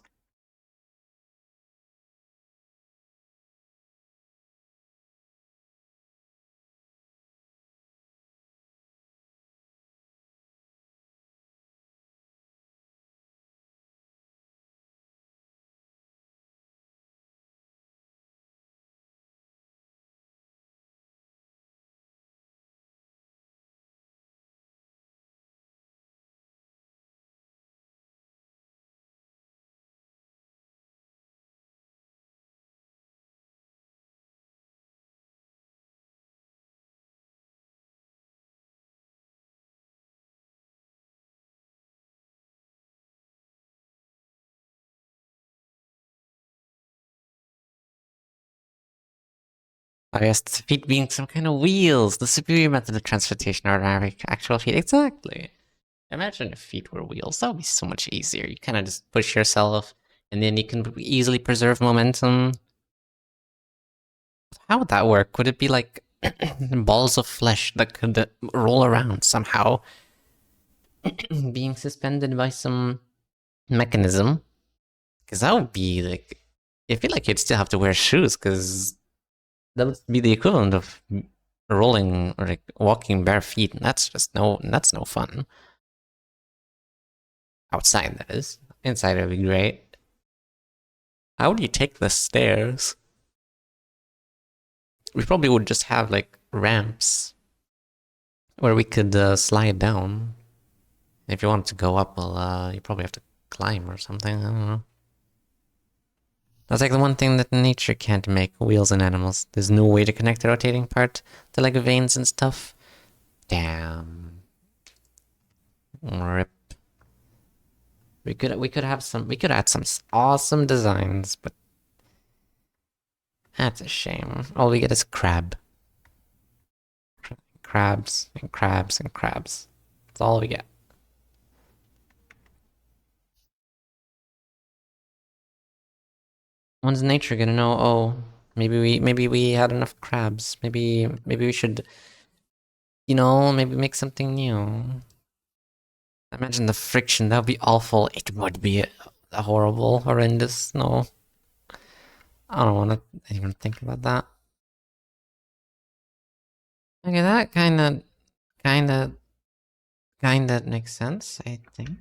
A: I guess the feet being some kind of wheels. The superior method of transportation are actual feet. Exactly. Imagine if feet were wheels. That would be so much easier. You kind of just push yourself, and then you can easily preserve momentum. How would that work? Would it be like balls of flesh that could roll around somehow, being suspended by some mechanism? Because that would be like, I feel like you'd still have to wear shoes, because that would be the equivalent of rolling or like walking bare feet, and that's no fun. Outside, that is. Inside, it'd be great. How would you take the stairs? We probably would just have like ramps where we could slide down. If you want to go up, well, you probably have to climb or something. I don't know. That's like the one thing that nature can't make, wheels in animals. There's no way to connect the rotating part to like veins and stuff. Damn. Rip. We could add some awesome designs, but that's a shame. All we get is crab. Crabs and crabs and crabs. That's all we get. When's nature gonna know? Oh, maybe we had enough crabs. Maybe we should, maybe make something new. Imagine the friction. That would be awful. It would be horrible, horrendous. No, I don't want to even think about that. Okay, that kind of, makes sense. I think.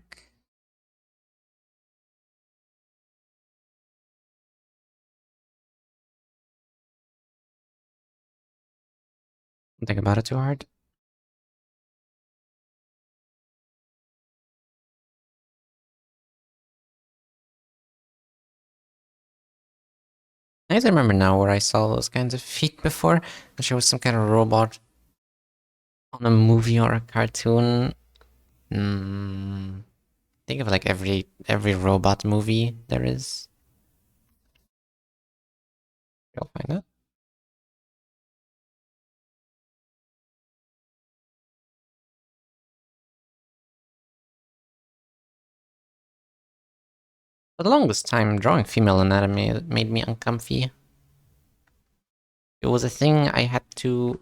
A: Don't think about it too hard. I don't remember now where I saw those kinds of feet before. And she was some kind of robot on a movie or a cartoon. Think of like every robot movie there is. You'll find it. For the longest time, drawing female anatomy made me uncomfy. It was a thing I had to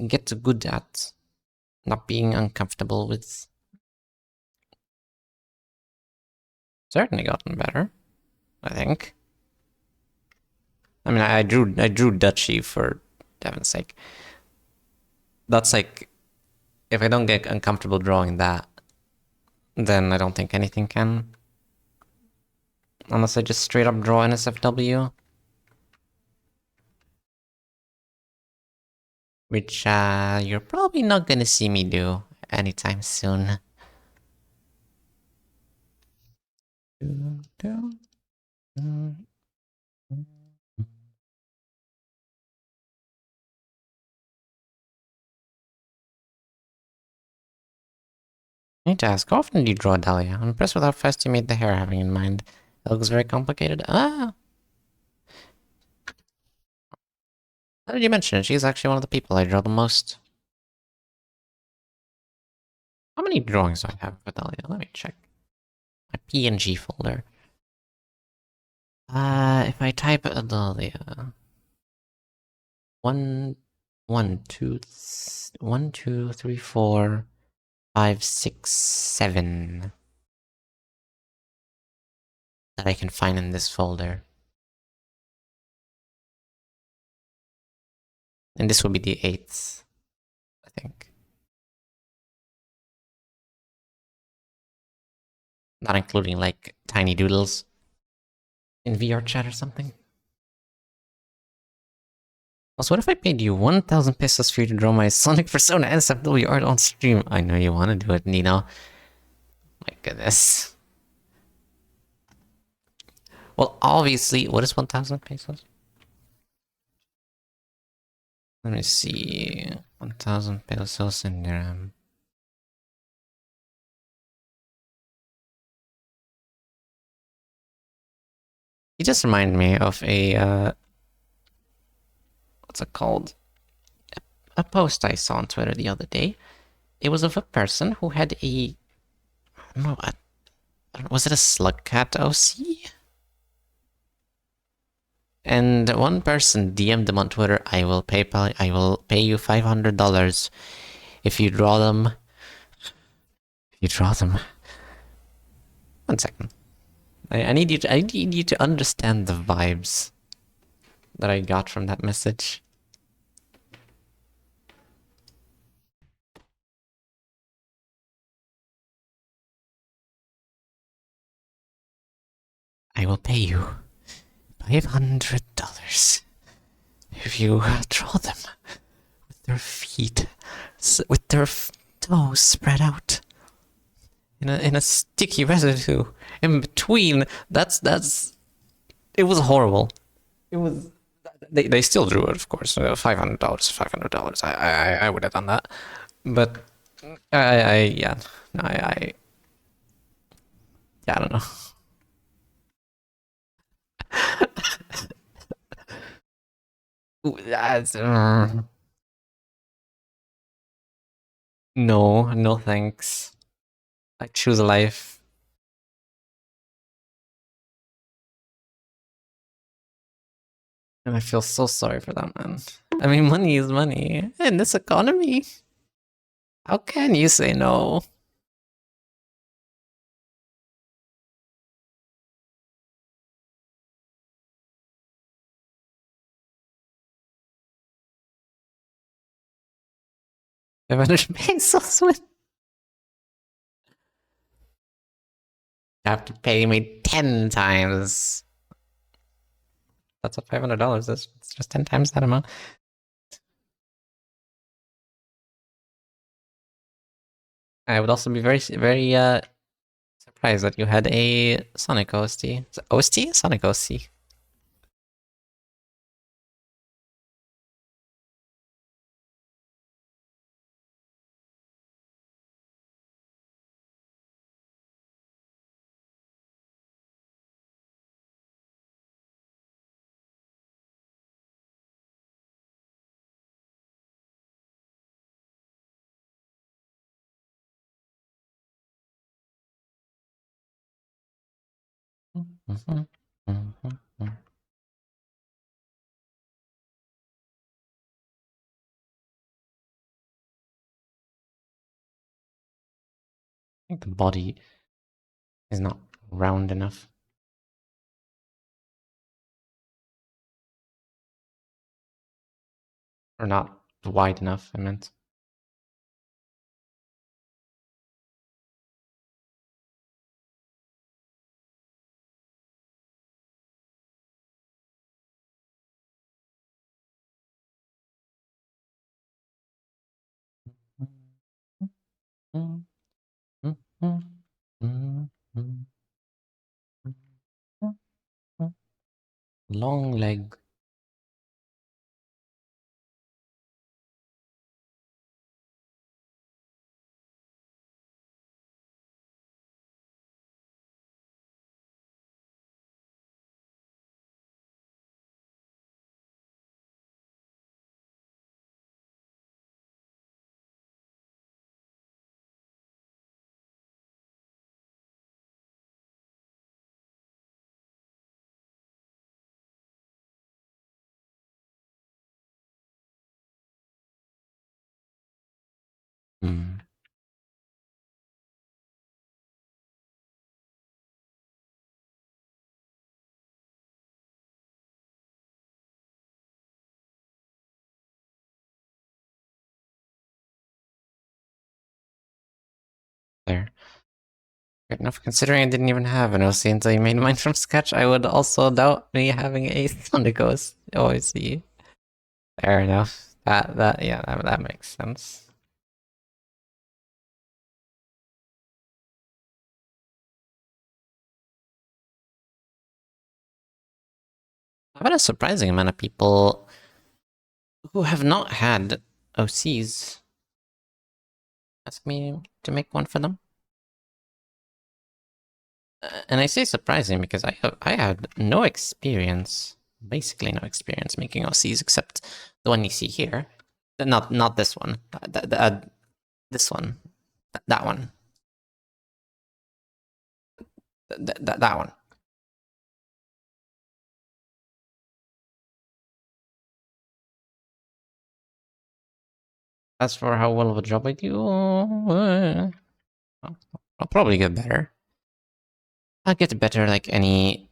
A: get good at, not being uncomfortable with. Certainly gotten better, I think. I mean, I drew Dutchy for heaven's sake. That's like, if I don't get uncomfortable drawing that, then I don't think anything can. Unless I just straight up draw NSFW. Which, you're probably not gonna see me do anytime soon. I need to ask, how often do you draw Dahlia? I'm impressed with how fast you made the hair, having in mind. It looks very complicated. Ah! How did you mention it? She's actually one of the people I draw the most. How many drawings do I have for Dahlia? Let me check. My PNG folder. If I type Dahlia... One, one, two, 3, 4, 5, 6, 7 that I can find in this folder. And this will be the 8th, I think. Not including, like, tiny doodles in VR chat or something. Also, what if I paid you 1,000 pesos for you to draw my Sonic Persona NSFW art on stream? I know you want to do it, Nino. My goodness. Well, obviously, what is 1,000 pesos? Let me see. 1,000 pesos in dirham. He just reminded me of a, what's it called? A post I saw on Twitter the other day. It was of a person who had a, I don't know, was it a Slugcat OC? And one person DM'd them on Twitter, I will pay you $500 if you draw them. If you draw them. 1 second. I need you to understand the vibes that I got from that message. I will pay you $500 if you draw them with their feet, with their toes spread out in a sticky residue in between. That's it was horrible. It was. They still drew it, of course. $500, $500. I would have done that, but I yeah, no, yeah, I don't know. That's, no, no thanks. I choose life. And I feel so sorry for that man. I mean, money is money. In this economy, how can you say no? $500 pesos. You have to pay me 10 times. That's what $500 is. It's just 10 times that amount. I would also be very surprised that you had a Sonic OST. OST? Sonic OST. think the body is not round enough. Or not wide enough, I meant. Long leg. Hmm. There. Good enough, considering I didn't even have an OC until you made mine from scratch, I would also doubt me having a Thunderghost OC. Fair enough. That makes sense. I've had a surprising amount of people who have not had OCs ask me to make one for them. And I say surprising because I had no experience, basically no experience making OCs except the one you see here. Not this one. This one. That one. That one. As for how well of a job I do, I'll probably get better. I'll get better like any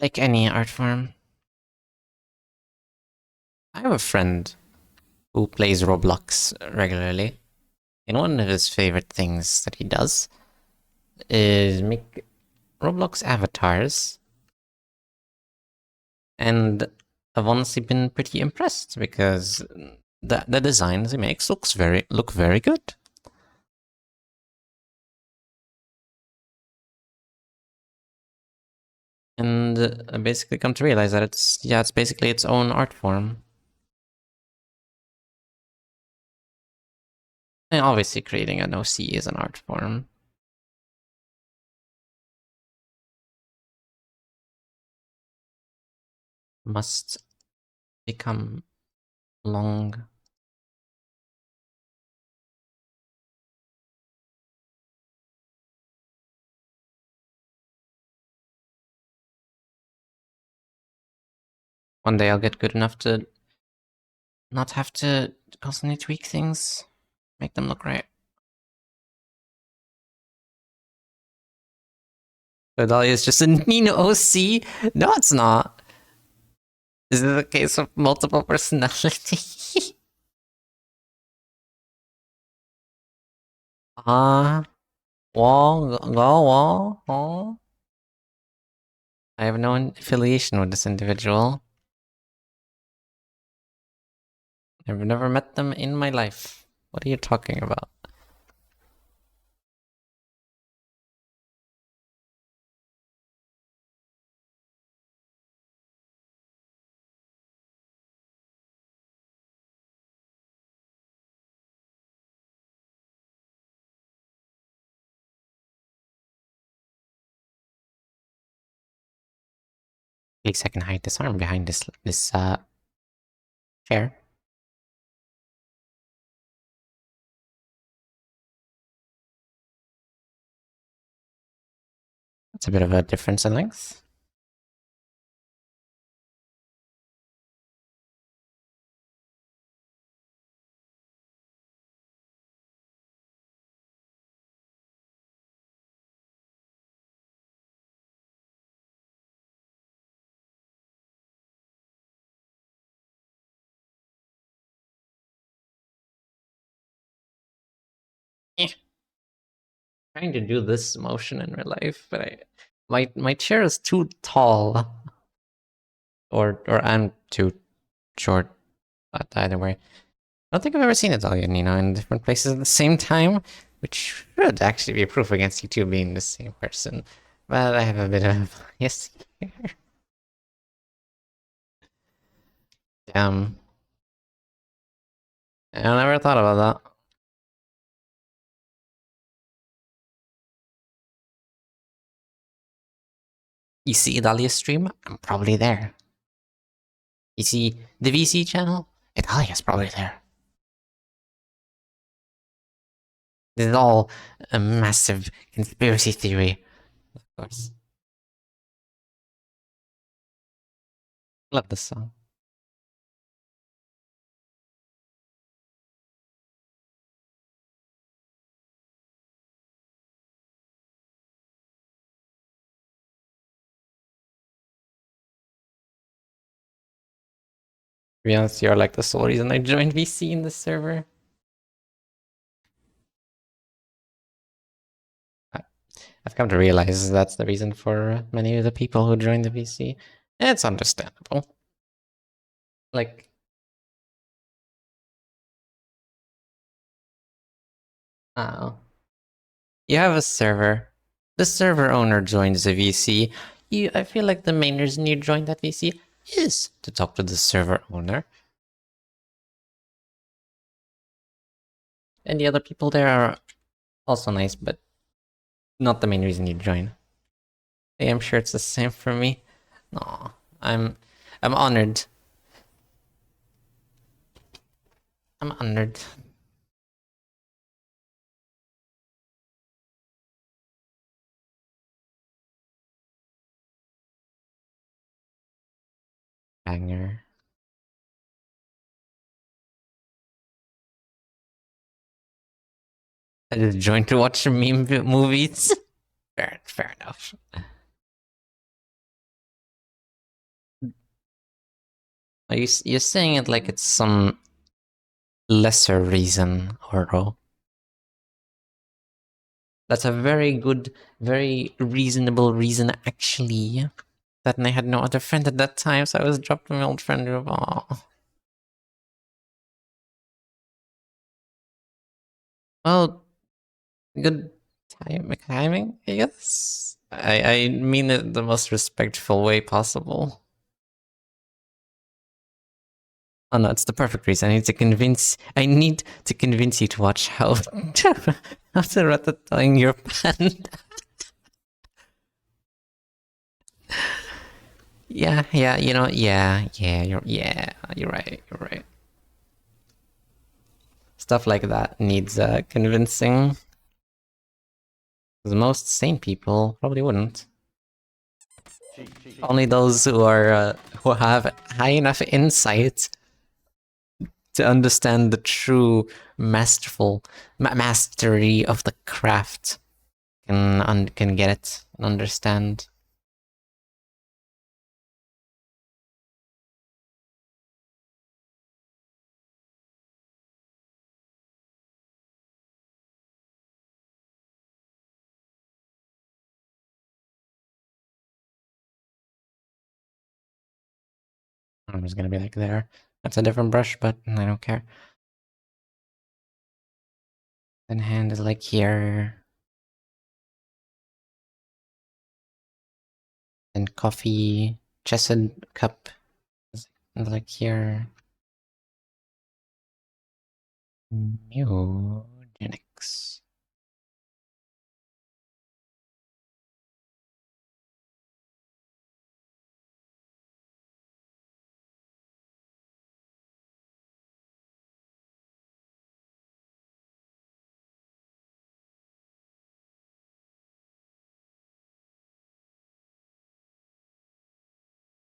A: art form. I have a friend who plays Roblox regularly, and one of his favorite things that he does is make Roblox avatars, and I've honestly been pretty impressed because the designs he makes look very good. And I basically come to realize that it's basically its own art form. And obviously creating an OC is an art form. Must become long. One day I'll get good enough to not have to constantly tweak things, make them look right. Vidalia is just a Nino OC? No, it's not. Is it a case of multiple personality? Wall, go, wall, wall. I have no affiliation with this individual. I've never met them in my life. What are you talking about? At least I can hide this arm behind this chair. That's a bit of a difference in length. Trying to do this motion in real life, but my chair is too tall, or I'm too short. But either way, I don't think I've ever seen Italia and Nino in different places at the same time, which should actually be proof against you two being the same person. But I have a bit of yes. Damn, I never thought about that. You see Idalia's stream? I'm probably there. You see the VC channel? Idalia's probably there. This is all a massive conspiracy theory, of course. Love this song. To be honest, you're like the sole reason I joined VC in this server. I've come to realize that's the reason for many of the people who join the VC. It's understandable. Like, oh, you have a server. The server owner joins the VC. I feel like the main reason you joined that VC is to talk to the server owner. And the other people there are also nice, but not the main reason you join. I'm sure it's the same for me. Aw, I'm honored. I'm honored. Banger. I just joined to watch meme movies. Fair enough. You're saying it like it's some lesser reason, Oro. That's a very good, very reasonable reason, actually. That and I had no other friend at that time, so I was dropped from my old friend group. Aww. Well, good timing, I guess. I mean it the most respectful way possible. Oh no, it's the perfect reason. I need to convince you to watch how to ratatouille your panda. Yeah, you know, you're right. Stuff like that needs convincing. Because most sane people probably wouldn't. Only those who are who have high enough insight to understand the true mastery of the craft can get it and understand. I'm just gonna be like there. That's a different brush, but I don't care. Then hand is like here. Then coffee, chesed cup is like here. Mutinics.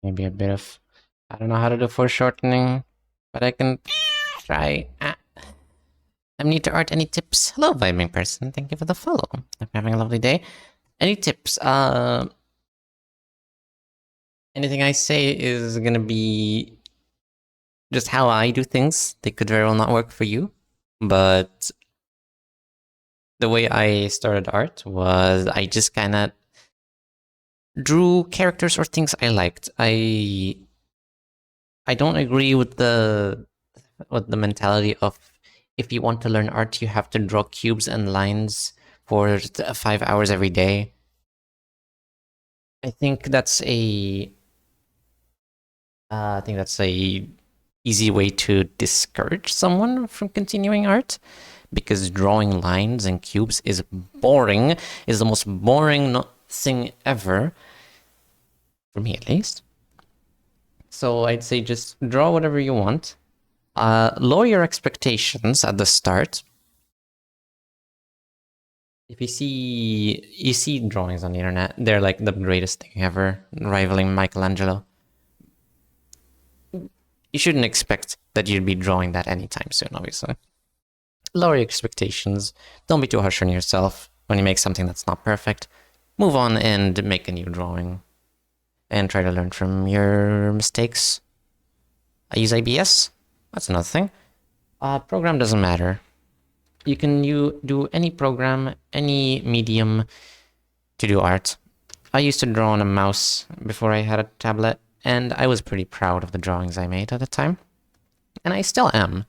A: Maybe a bit of, I don't know how to do foreshortening, but I can try. I'm new to art. Any tips? Hello, vibing person. Thank you for the follow. Hope you're having a lovely day. Any tips? Anything I say is gonna be just how I do things. They could very well not work for you, but The way I started art was I just kind of drew characters or things I liked. I don't agree with the mentality of if you want to learn art, you have to draw cubes and lines for 5 hours every day. I think that's a I think that's a easy way to discourage someone from continuing art because drawing lines and cubes is boring, is the most boring thing ever, for me at least. So I'd say just draw whatever you want. Lower your expectations at the start. If you see drawings on the internet, they're like the greatest thing ever, rivaling Michelangelo. You shouldn't expect that you'd be drawing that anytime soon, obviously. Lower your expectations. Don't be too harsh on yourself when you make something that's not perfect. Move on and make a new drawing. And try to learn from your mistakes. I use ABS. That's another thing. Program doesn't matter. You can do any program, any medium to do art. I used to draw on a mouse before I had a tablet, and I was pretty proud of the drawings I made at the time. And I still am.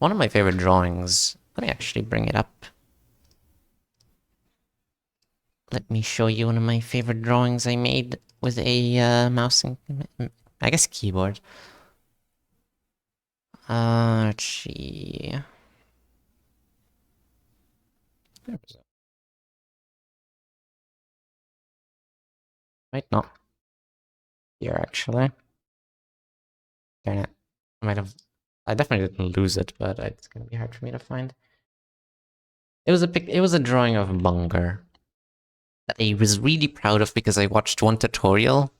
A: One of my favorite drawings, let me actually bring it up. Let me show you one of my favorite drawings I made with a mouse and, I guess, keyboard. Let's see. Might not here, actually. Darn it. I definitely didn't lose it, but it's gonna be hard for me to find. It was a drawing of Bunger that I was really proud of because I watched one tutorial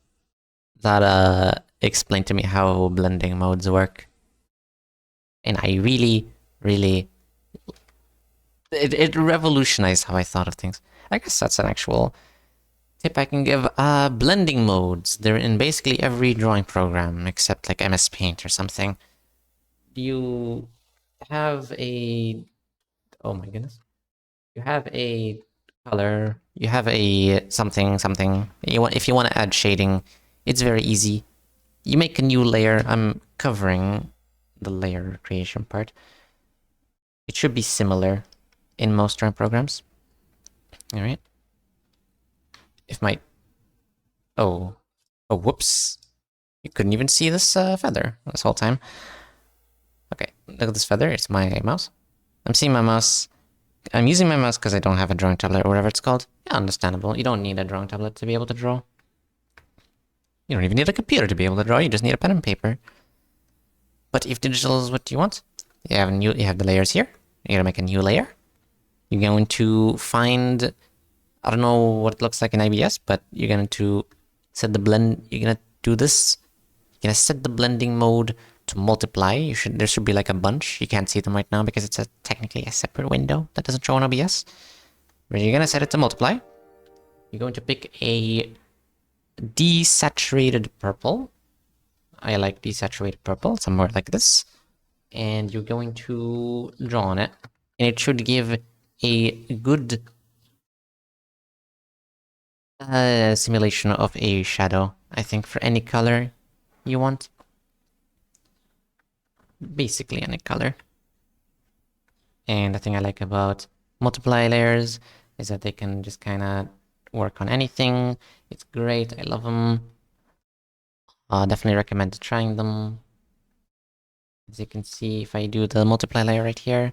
A: that explained to me how blending modes work. And I really, really it revolutionized how I thought of things. I guess that's an actual tip I can give. Blending modes. They're in basically every drawing program except like MS Paint or something. You have a oh my goodness. You have a color, you have a something, something. If you want to add shading, it's very easy. You make a new layer. I'm covering the layer creation part. It should be similar in most drawing programs. All right. If my oh whoops, you couldn't even see this feather this whole time. Okay, look at this feather. It's my mouse. I'm seeing my mouse. I'm using my mouse because I don't have a drawing tablet or whatever it's called. Yeah, understandable. You don't need a drawing tablet to be able to draw. You don't even need a computer to be able to draw. You just need a pen and paper. But if digital is what you want, you have the layers here. You're gonna make a new layer. You're going to find, I don't know what it looks like in IBS, but you're going to set the blend. You're gonna do this. You're gonna set the blending mode to multiply. There should be like a bunch. You can't see them right now because it's technically a separate window that doesn't show on OBS. But you're gonna set it to multiply. You're going to pick a desaturated purple. I like desaturated purple, somewhere like this. And you're going to draw on it. And it should give a good simulation of a shadow, I think, for any color you want. Basically any color. And the thing I like about multiply layers is that they can just kind of work on anything. It's great. I love them. Definitely recommend trying them. As you can see, if I do the multiply layer right here,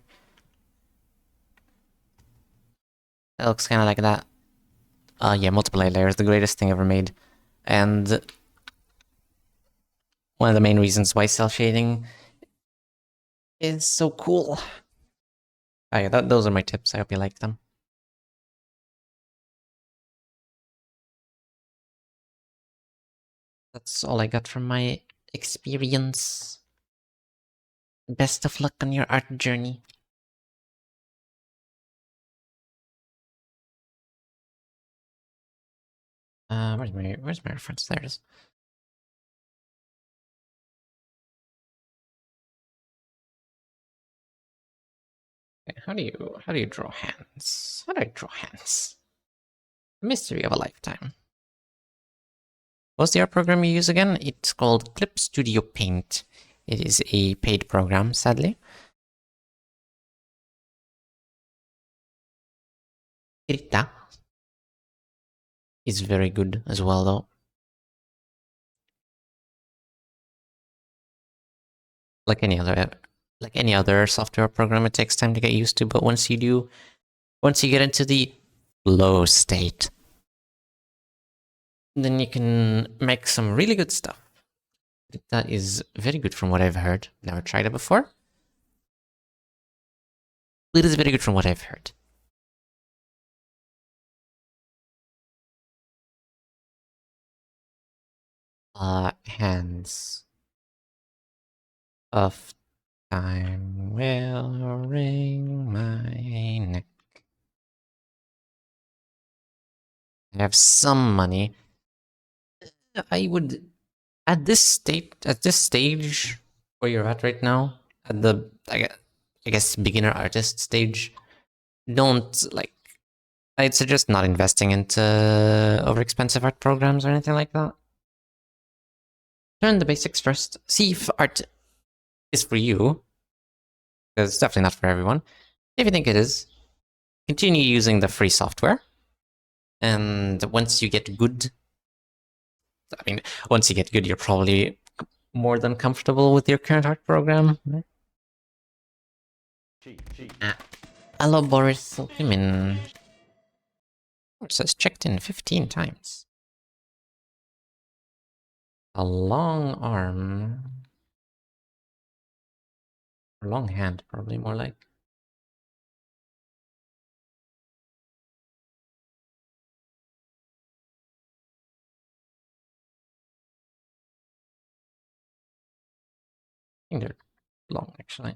A: it looks kind of like that. Yeah, multiply layer is the greatest thing ever made. And one of the main reasons why cell shading is so cool. Oh, yeah, those are my tips. I hope you like them. That's all I got from my experience. Best of luck on your art journey. Where's my reference? There it is. how do you draw hands? How do I draw hands? Mystery of a lifetime. What's the art program you use again? It's called Clip Studio Paint. It is a paid program, sadly. Irita is very good as well, though. Like any other software program, it takes time to get used to. But once you get into the flow state, then you can make some really good stuff. That is very good from what I've heard. Never tried it before. It is very good from what I've heard. Hands of time will wring my neck. I have some money. I would at this stage where you're at right now, at the I guess beginner artist stage, don't like. I'd suggest not investing into overexpensive art programs or anything like that. Learn the basics first. See if art is for you, because it's definitely not for everyone. If you think it is, continue using the free software. And once you get good, you're probably more than comfortable with your current art program. Hello, Boris. Welcome in. It says checked in 15 times. A long arm. Or long hand, probably more like. I think they're long, actually.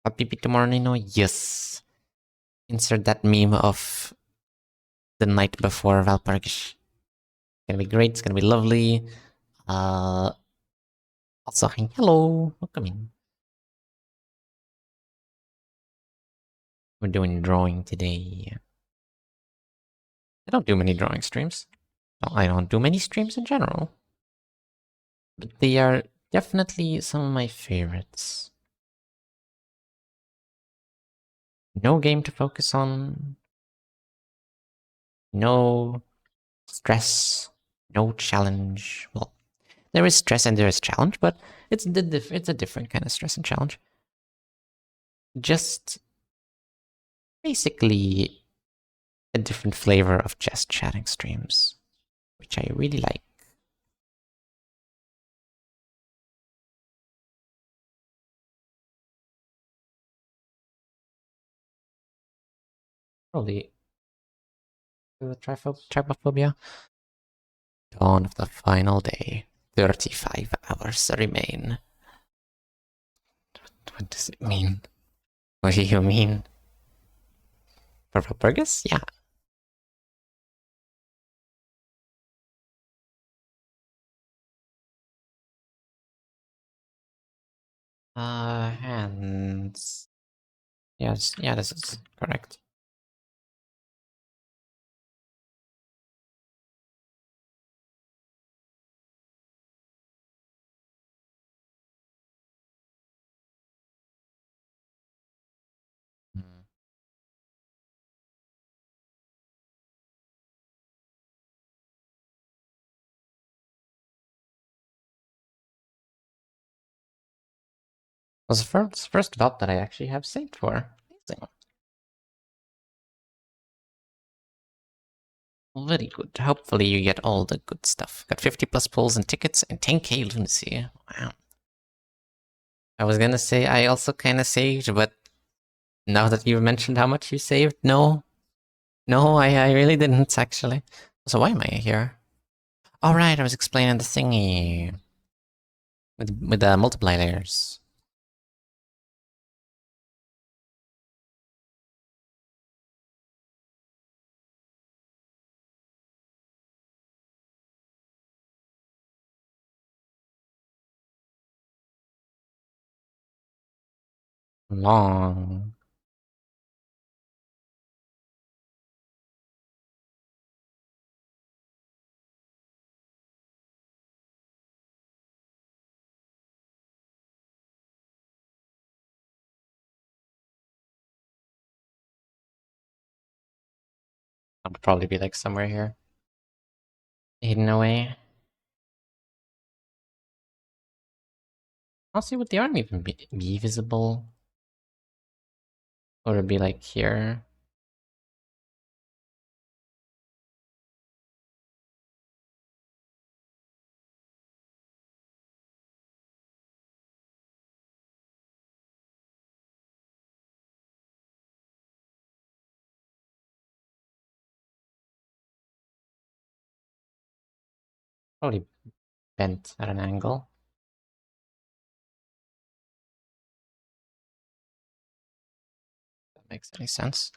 A: Happy tomorrow, Nino? Yes. Insert that meme of the night before Valpurgis. It's gonna be great. It's gonna be lovely. Also, hello. Welcome in. We're doing drawing today. I don't do many drawing streams. Well, I don't do many streams in general. But they are definitely some of my favorites. No game to focus on. No stress. No challenge. Well, there is stress and there is challenge, but it's a different kind of stress and challenge. Just basically a different flavor of just chatting streams, which I really like. Probably trypophobia. Dawn of the final day. 35 hours remain. What does it mean? What do you mean? For Valpurgis? Yeah. Hands. Yes, yeah, this is correct. Hmm. Was the first VOD that I actually have saved for. Amazing. Very good. Hopefully you get all the good stuff. Got 50 plus pulls and tickets and 10k lunacy. Wow. I was gonna say I also kind of saved, but now that you've mentioned how much you saved, no. No, I really didn't actually. So why am I here? All right, I was explaining the thingy with the multiply layers. Long. I'll probably be like somewhere here. Hidden away. I'll see, would the arm even be visible? Or would it be like here? Probably bent at an angle. That makes any sense.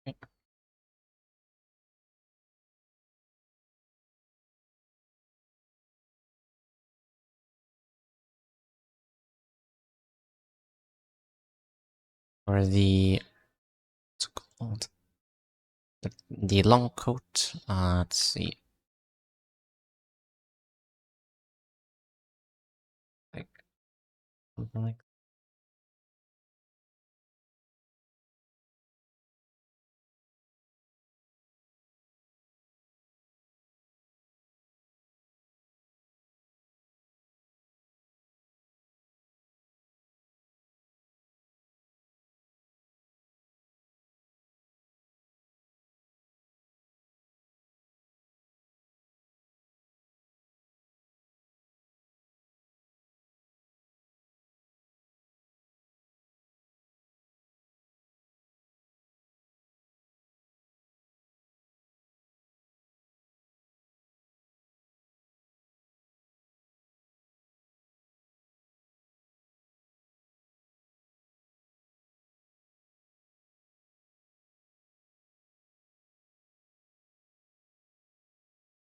A: Okay. Or what's it called? The long coat. Let's see. Like something like.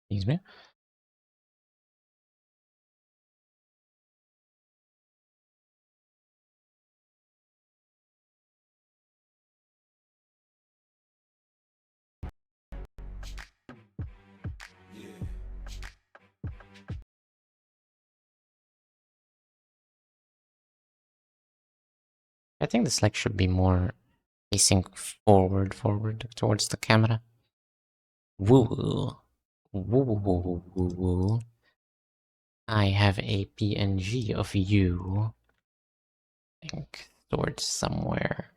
A: Excuse me. I think this like should be more facing forward towards the camera. Woo. Woo woo woo woo woo woo. I have a PNG of you. I think stored somewhere.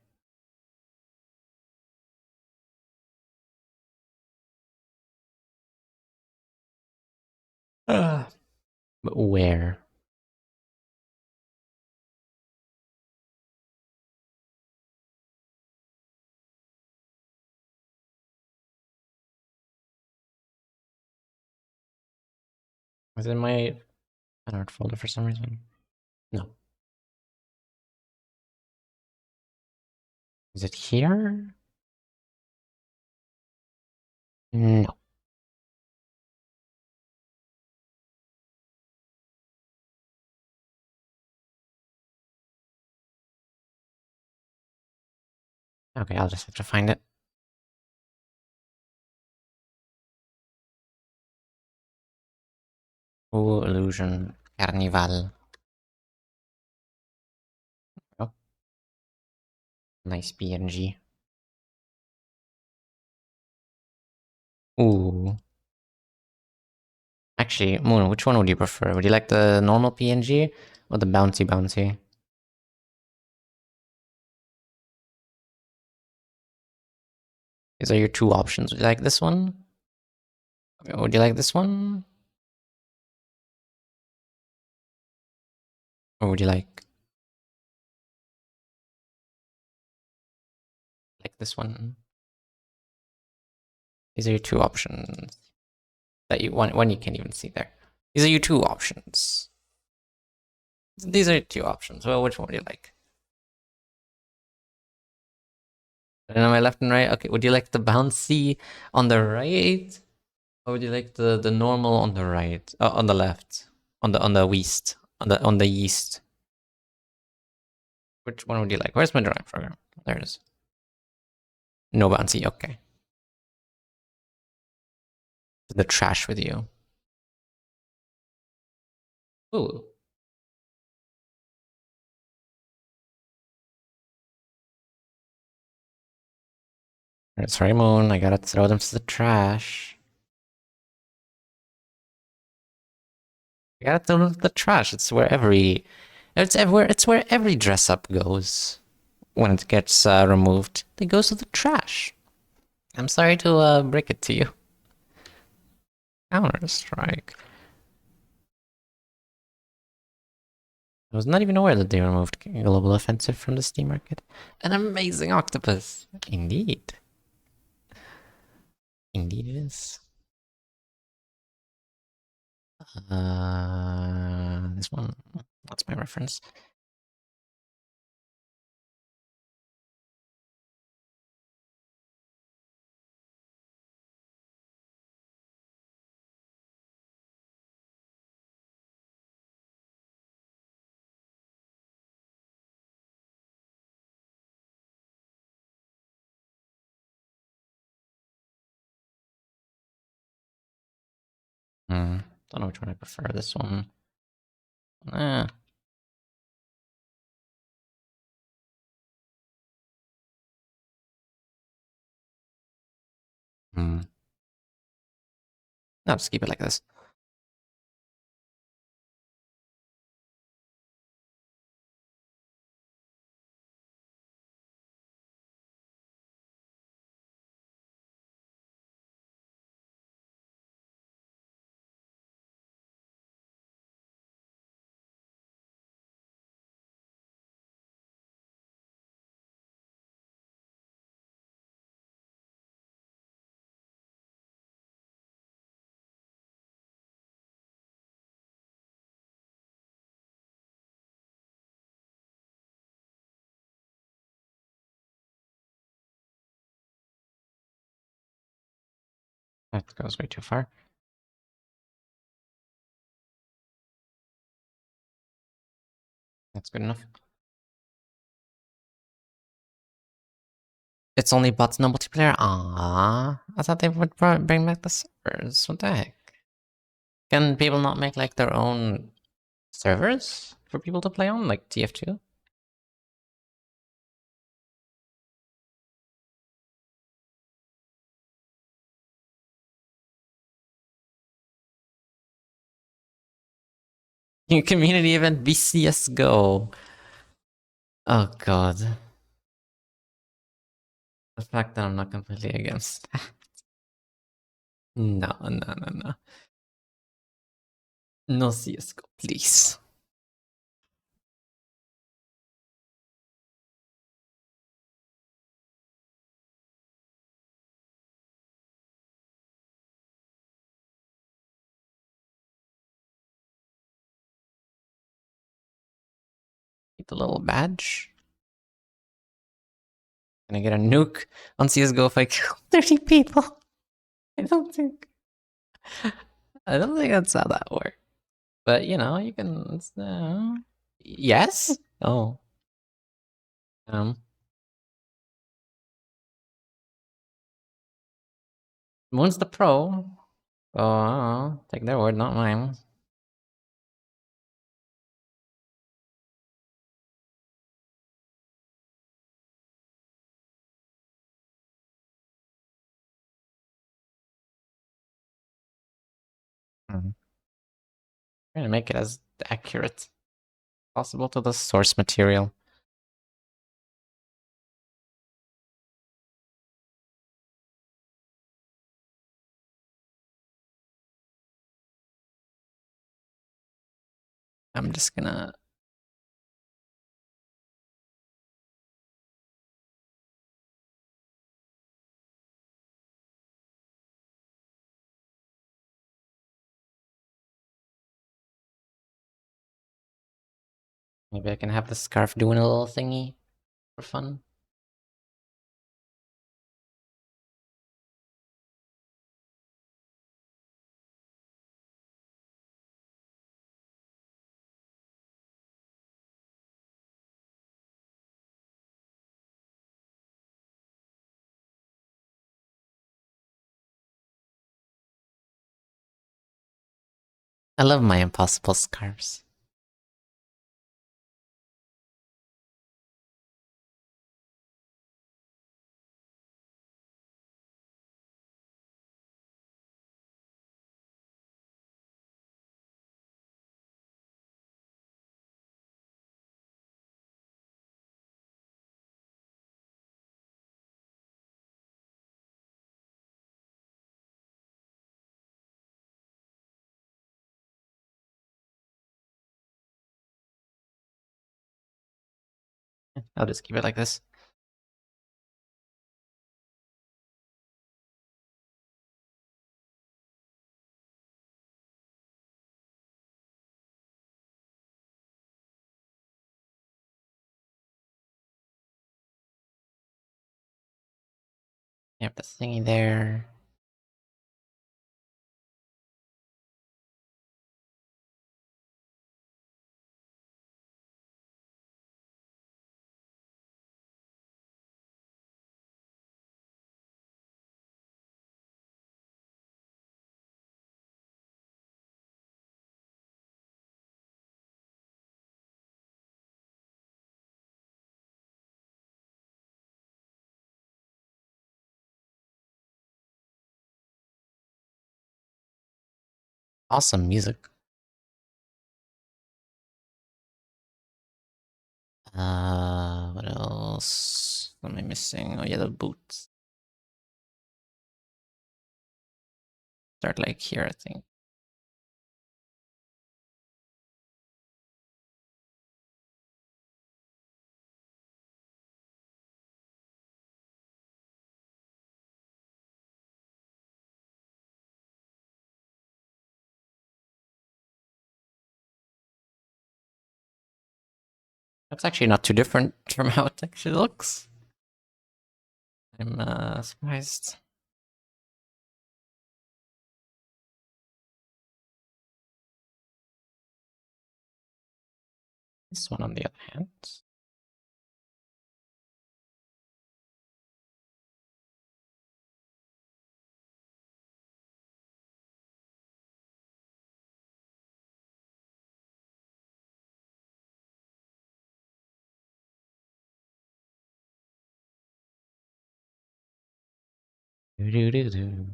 A: But where? Was it in my art folder for some reason? No. Is it here? No. Okay, I'll just have to find it. Oh, illusion. Carnival. Oh, nice PNG. Ooh. Actually, Moon, which one would you prefer? Would you like the normal PNG or the bouncy? These are your two options. Would you like this one? Would you like this one? Or would you like this one? These are your two options. That you one you can't even see there. These are your two options. These are your two options. Well, which one would you like? And on my left and right. Okay, would you like the bouncy on the right? Or would you like the normal on the right? On the left. On the west. On the east. Which one would you like? Where's my drawing program? There it is. No bouncy, okay. The trash with you. Ooh. Sorry, Moon. I gotta throw them to the trash. I gotta throw them to the trash. It's where every dress up goes when it gets removed. It goes to the trash. I'm sorry to break it to you. Counter Strike. I was not even aware that they removed Global Offensive from the Steam market. An amazing octopus. Indeed. Indeed it is. This one. What's my reference? Don't know which one I prefer. This one. Eh. No, just keep it like this. That goes way too far. That's good enough. It's only bots, no multiplayer. Ah, I thought they would bring back the servers. What the heck? Can people not make like their own servers for people to play on, like TF2? Community event BCSGO. Oh god. The fact that I'm not completely against that. No, no, no, no. No CSGO, please. Get the little badge. Can I get a nuke on CSGO if I kill 30 people? I don't think. I don't think that's how that works. But you know, you can. Yes. Oh. Um. Moon's the pro. Oh, take their word, not mine. Hmm. Trying to make it as accurate as possible to the source material. I'm just gonna. Maybe I can have the scarf doing a little thingy for fun. I love my impossible scarves. I'll just keep it like this. Yep, the thingy there. Awesome music. What else? What am I missing? Oh yeah, the boots. Start like here, I think. That's actually not too different from how it actually looks. I'm surprised. This one, on the other hand, doo-doo-doo-doo.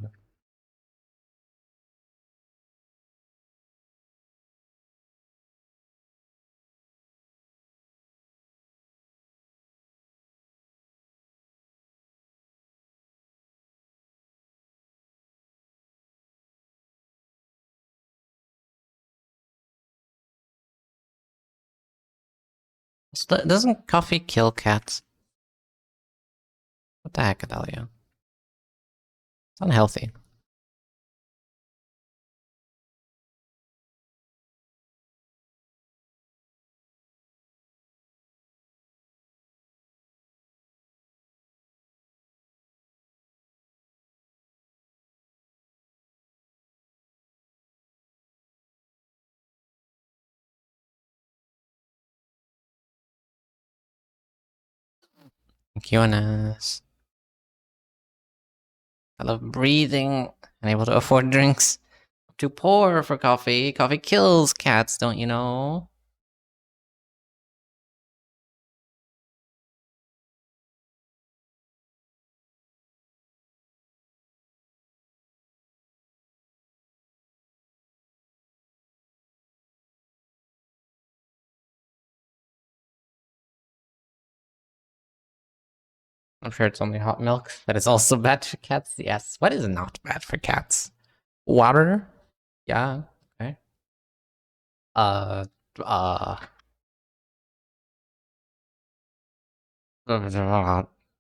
A: Doesn't coffee kill cats? What the heck, Adalia? It's unhealthy. QNS. I love breathing. Unable to afford drinks. Too poor for coffee. Coffee kills cats, don't you know? I'm sure it's only hot milk that is also bad for cats. Yes. What is not bad for cats? Water? Yeah. Okay. Uh. Uh.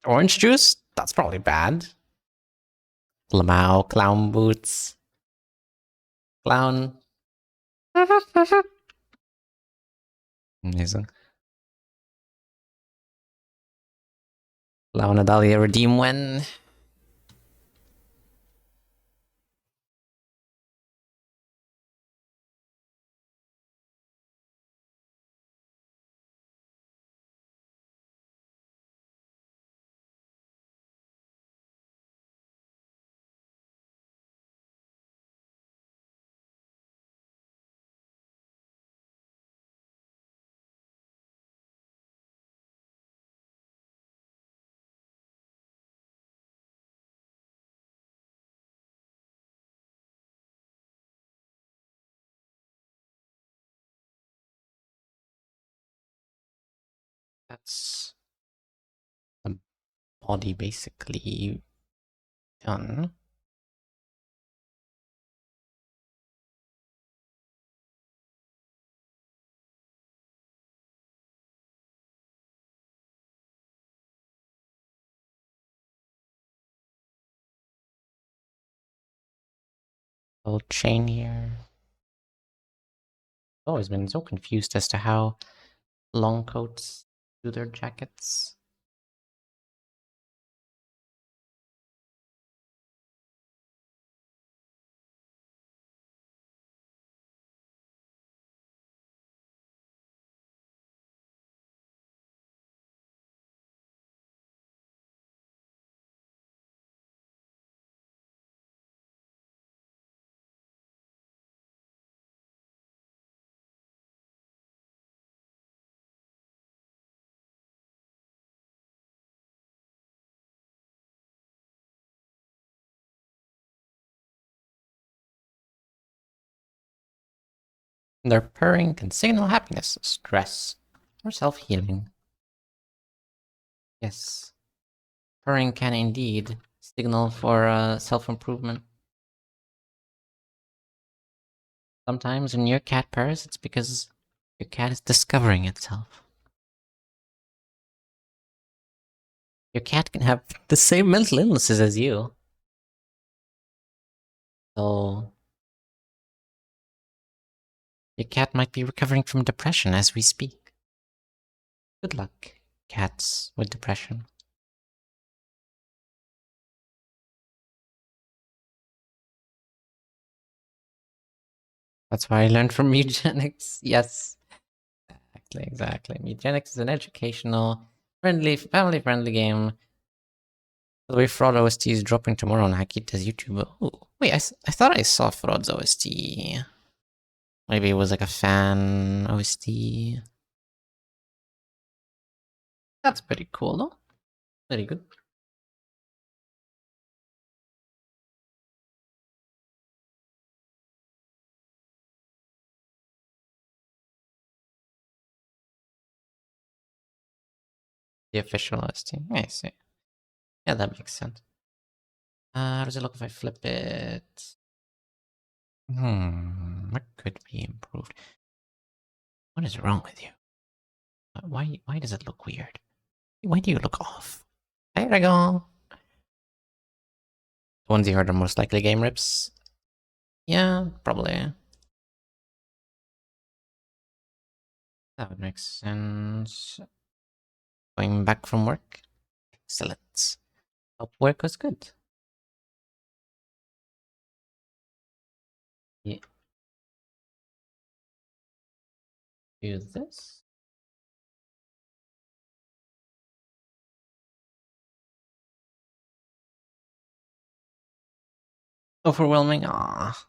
A: Orange juice? That's probably bad. Lamau, clown boots, clown. Amazing. Clown Adalia redeem when? That's the body basically done. Little chain here. I've always been so confused as to how long coats do their jackets. Their purring can signal happiness, stress, or self-healing. Yes, purring can indeed signal for self-improvement. Sometimes when your cat purrs, it's because your cat is discovering itself. Your cat can have the same mental illnesses as you. So your cat might be recovering from depression as we speak. Good luck, cats with depression. That's why I learned from eugenics. Yes, exactly. Eugenics is an educational, friendly, family-friendly game. By the way, Fraud OST is dropping tomorrow on Hakita's YouTube. Oh, wait, I thought I saw Fraud's OST. Maybe it was like a fan OST. That's pretty cool, though. Very good. The official OST. I see. Yeah, that makes sense. How does it look if I flip it? What could be improved? What is wrong with you? Why does it look weird? Why do you look off? There we go. The ones you heard are most likely game rips. Yeah, probably. That would make sense. Going back from work. Excellent. Hope work was good. Yeah. Use this. Overwhelming. Ah,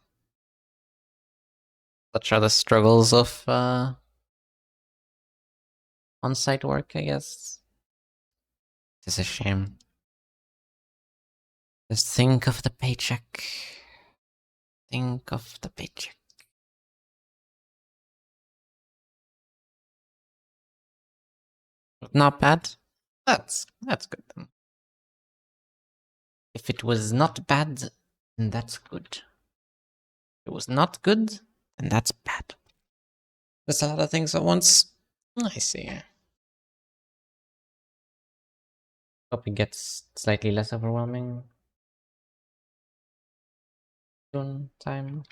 A: such are the struggles of on-site work, I guess. It's a shame. Just think of the paycheck. Think of the paycheck. Not bad. That's good then. If it was not bad, then that's good. If it was not good, then that's bad. That's a lot of things at once. I see. Hope it gets slightly less overwhelming soon time.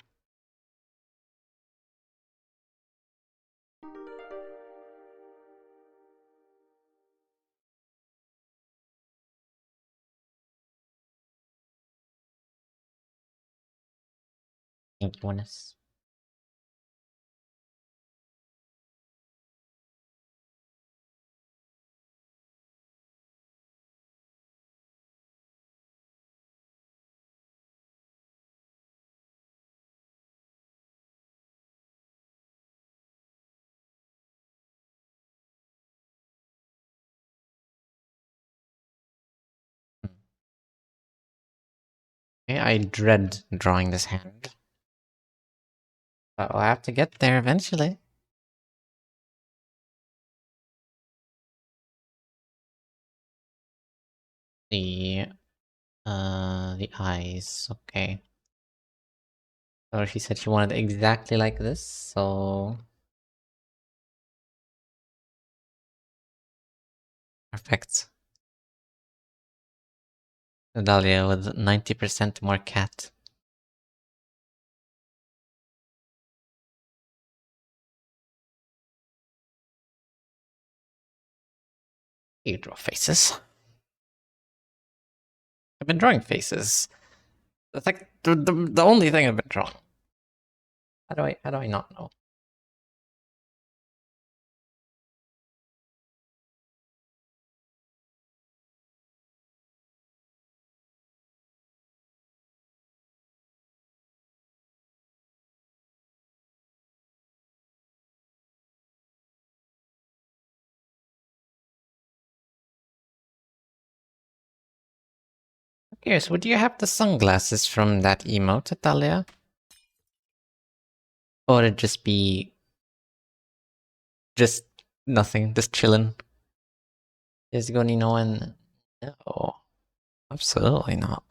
A: Thank goodness. Okay, I dread drawing this hand. But I'll have to get there eventually. The eyes. Okay. So she said she wanted exactly like this, so perfect. Dahlia with 90% more cat. You draw faces. I've been drawing faces. That's like the only thing I've been drawing. How do I not know? I'm curious, would you have the sunglasses from that emote, Dahlia? Or would it just be just nothing, just chilling? Is go Nino and no, absolutely not.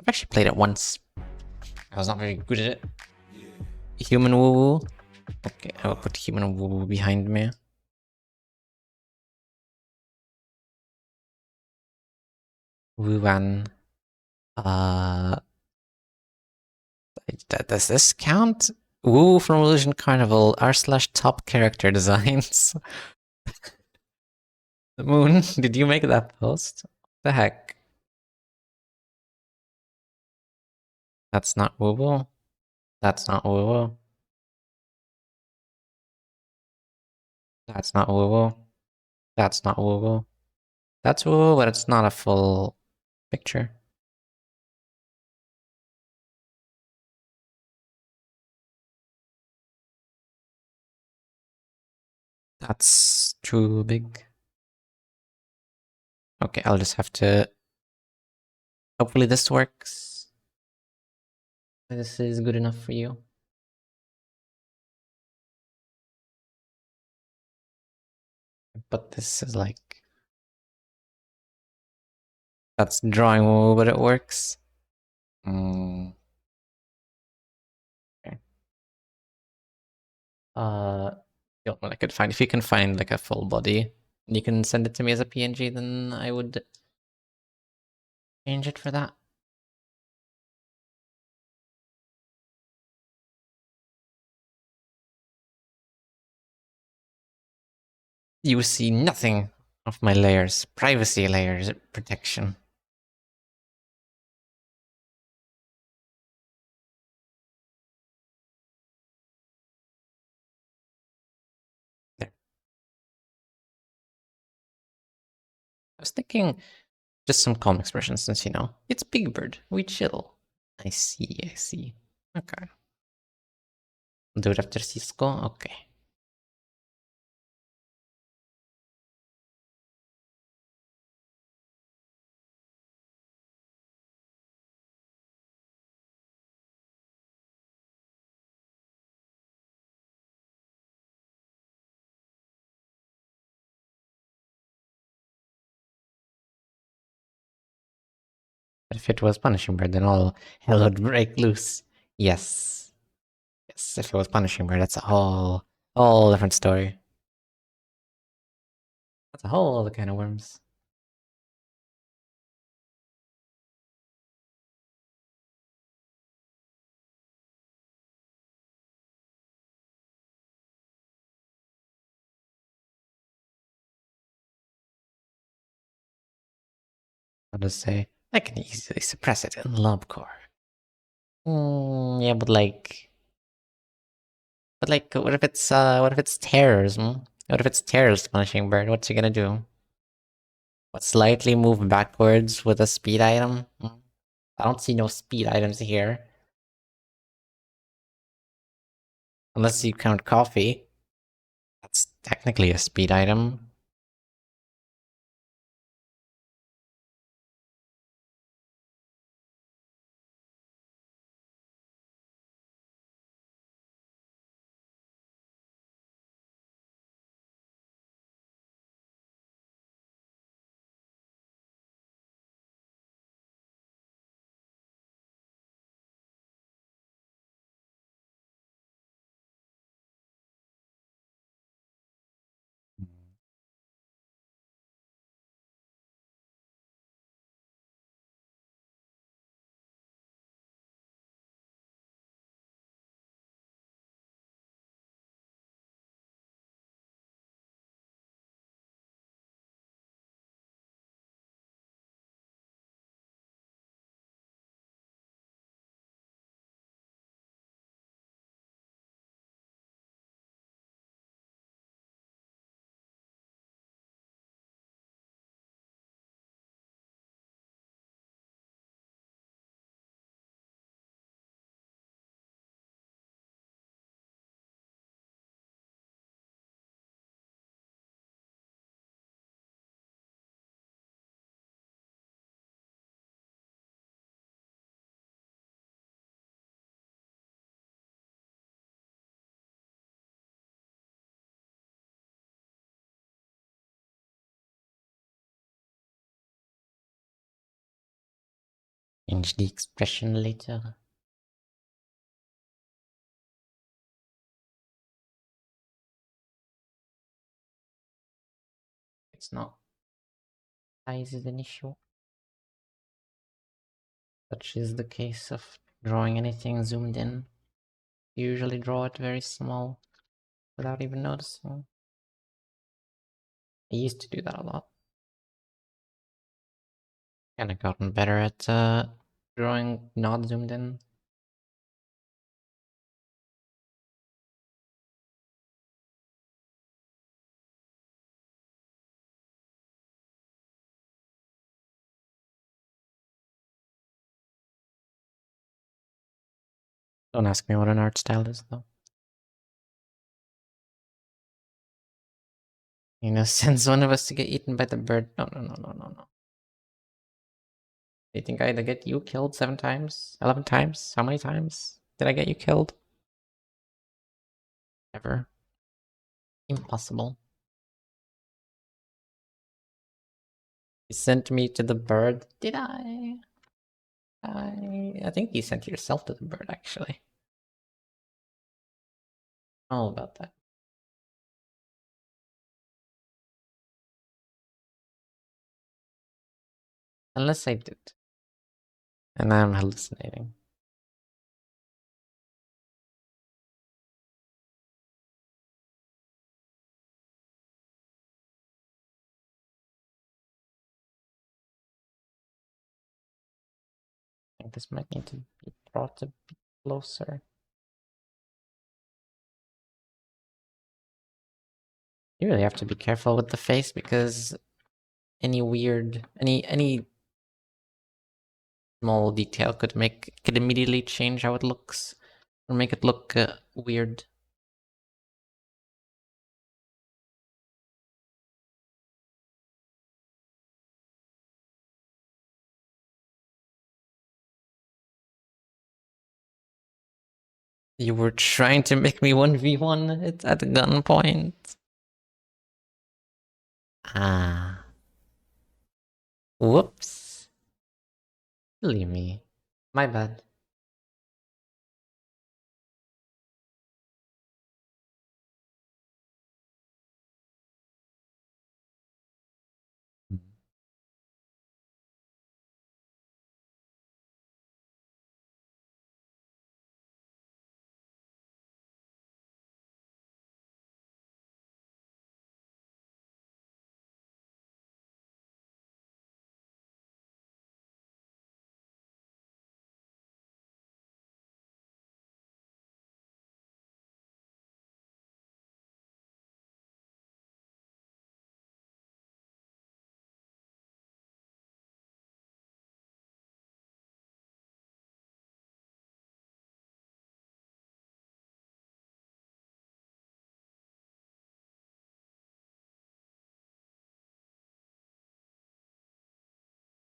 A: I've actually played it once. I was not very good at it. Human woo woo. Okay, I will put human woo woo behind me. Woo Wan. Uh, does this count? Woo from Illusion Carnival r/top character designs. The moon. Did you make that post? What the heck? That's not woo woo. That's not woo woo. That's not woo woo. That's not woo woo. That's woo woo, but it's not a full picture. That's too big. Okay, I'll just have to. Hopefully, this works. This is good enough for you. But this is like. That's drawing woo, but it works. Okay. What I could find. If you can find like a full body, you can send it to me as a PNG, then I would change it for that. You see nothing of my layers. Privacy layers protection. There. I was thinking just some calm expressions since it's Big Bird. We chill. I see, I see. Okay. Do it after Cisco? Okay. But if it was Punishing Bird, then all hell would break loose. Yes. Yes, if it was Punishing Bird, that's a whole different story. That's a whole other kind of worms. I'll just say, I can easily suppress it in Lobcore. Yeah, but what if it's terrorism? What if it's terrorist Punishing Bird? What's he gonna do? What, slightly move backwards with a speed item? I don't see no speed items here. Unless you count coffee. That's technically a speed item. change the expression later. It's not size is an issue. Such is the case of drawing anything zoomed in. You usually draw it very small without even noticing. I used to do that a lot. Kinda gotten better at drawing not zoomed in. Don't ask me what an art style is, though. You know, sends one of us to get eaten by the bird. No, no, no, no, no, no. You think I'd get you killed 7 times? 11 times? How many times did I get you killed? Ever. Impossible. You sent me to the bird. Did I? I think you sent yourself to the bird, actually. All about that. Unless I did. And I'm hallucinating. I think this might need to be brought a bit closer. You really have to be careful with the face because any small detail could immediately change how it looks or make it look weird. You were trying to make me 1v1 it at gunpoint. Ah. Whoops. Leave me. My bad.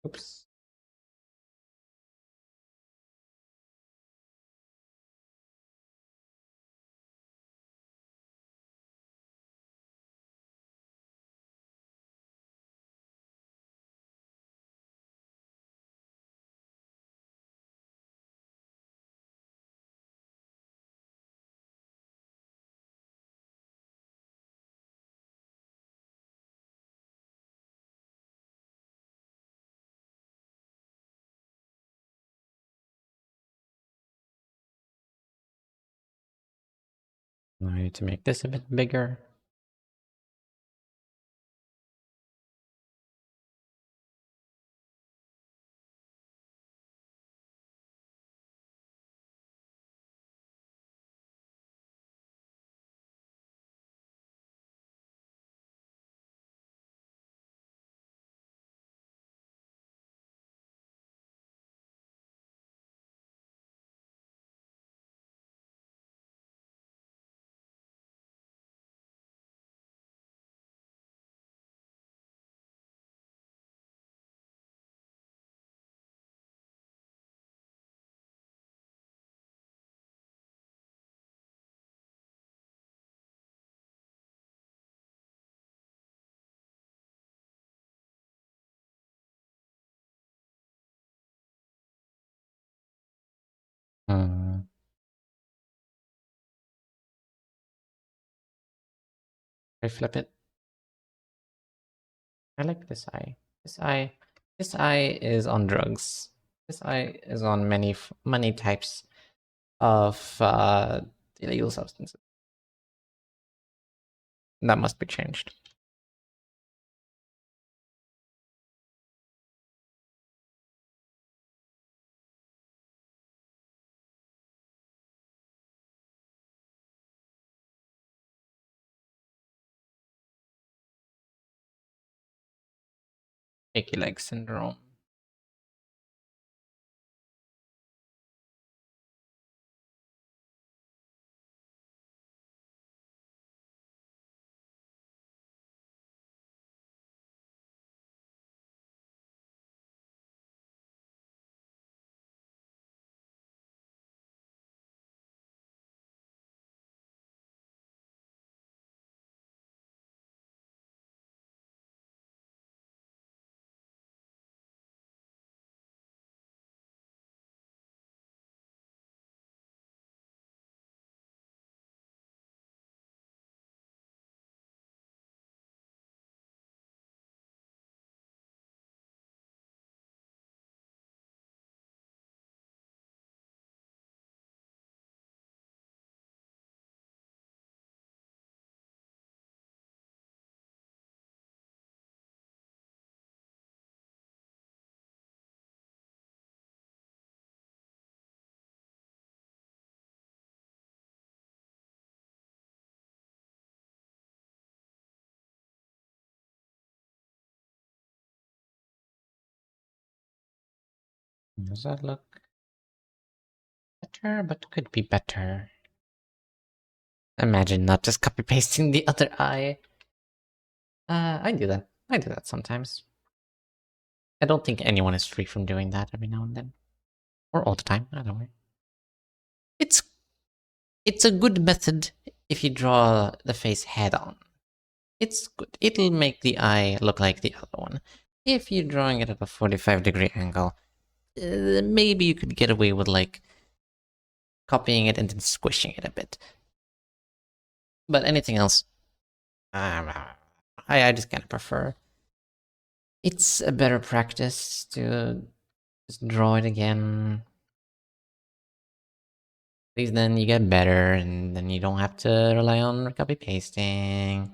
A: Oops. I need to make this a bit bigger. Hmm. I flip it. I like this eye. This eye. This eye is on drugs. This eye is on many types of illegal substances. That must be changed. Achy leg syndrome. Does that look better? But could be better. Imagine not just copy pasting the other eye. I do that. I do that sometimes. I don't think anyone is free from doing that every now and then. Or all the time, either way. It's it's a good method if you draw the face head on. It's good. It'll make the eye look like the other one. If you're drawing it at a 45-degree angle, maybe you could get away with like copying it and then squishing it a bit. But anything else, I just kind of prefer. It's a better practice to just draw it again. At least then you get better, and then you don't have to rely on copy pasting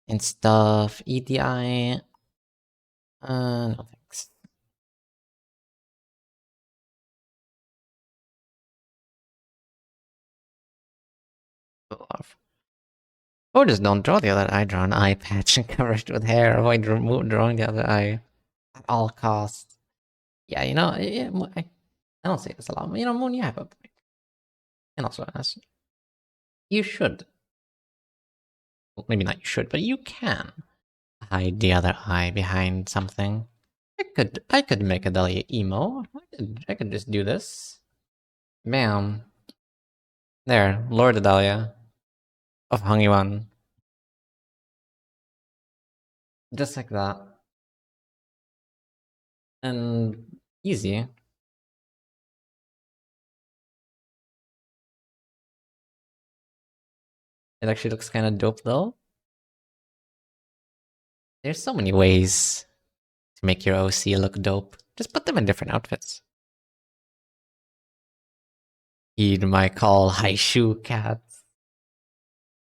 A: and stuff. Eat the eye. No thanks. Love. Or just don't draw the other eye. Draw an eye patch and cover it with hair. Avoid drawing the other eye at all costs. Yeah, I don't say this a lot, but Moon, you have a point. And also, you should. Well, maybe not you should, but you can hide the other eye behind something. I could make a Dahlia emo. I could just do this. Bam. There, Lord Dahlia of Hongyuan. Just like that. And easy. It actually looks kind of dope though. There's so many ways to make your OC look dope. Just put them in different outfits. Heed my call, high shoe cats.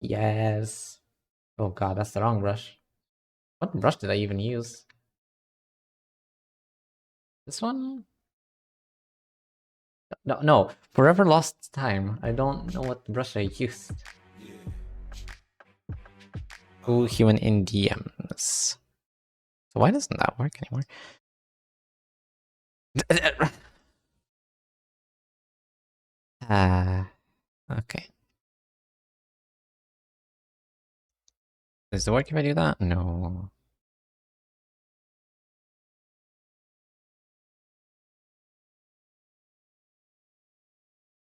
A: Yes. Oh god, that's the wrong brush. What brush did I even use? This one? No, no. Forever lost time. I don't know what brush I used. Ooh, human in DMs. So why doesn't that work anymore? Okay. Does it work if I do that? No.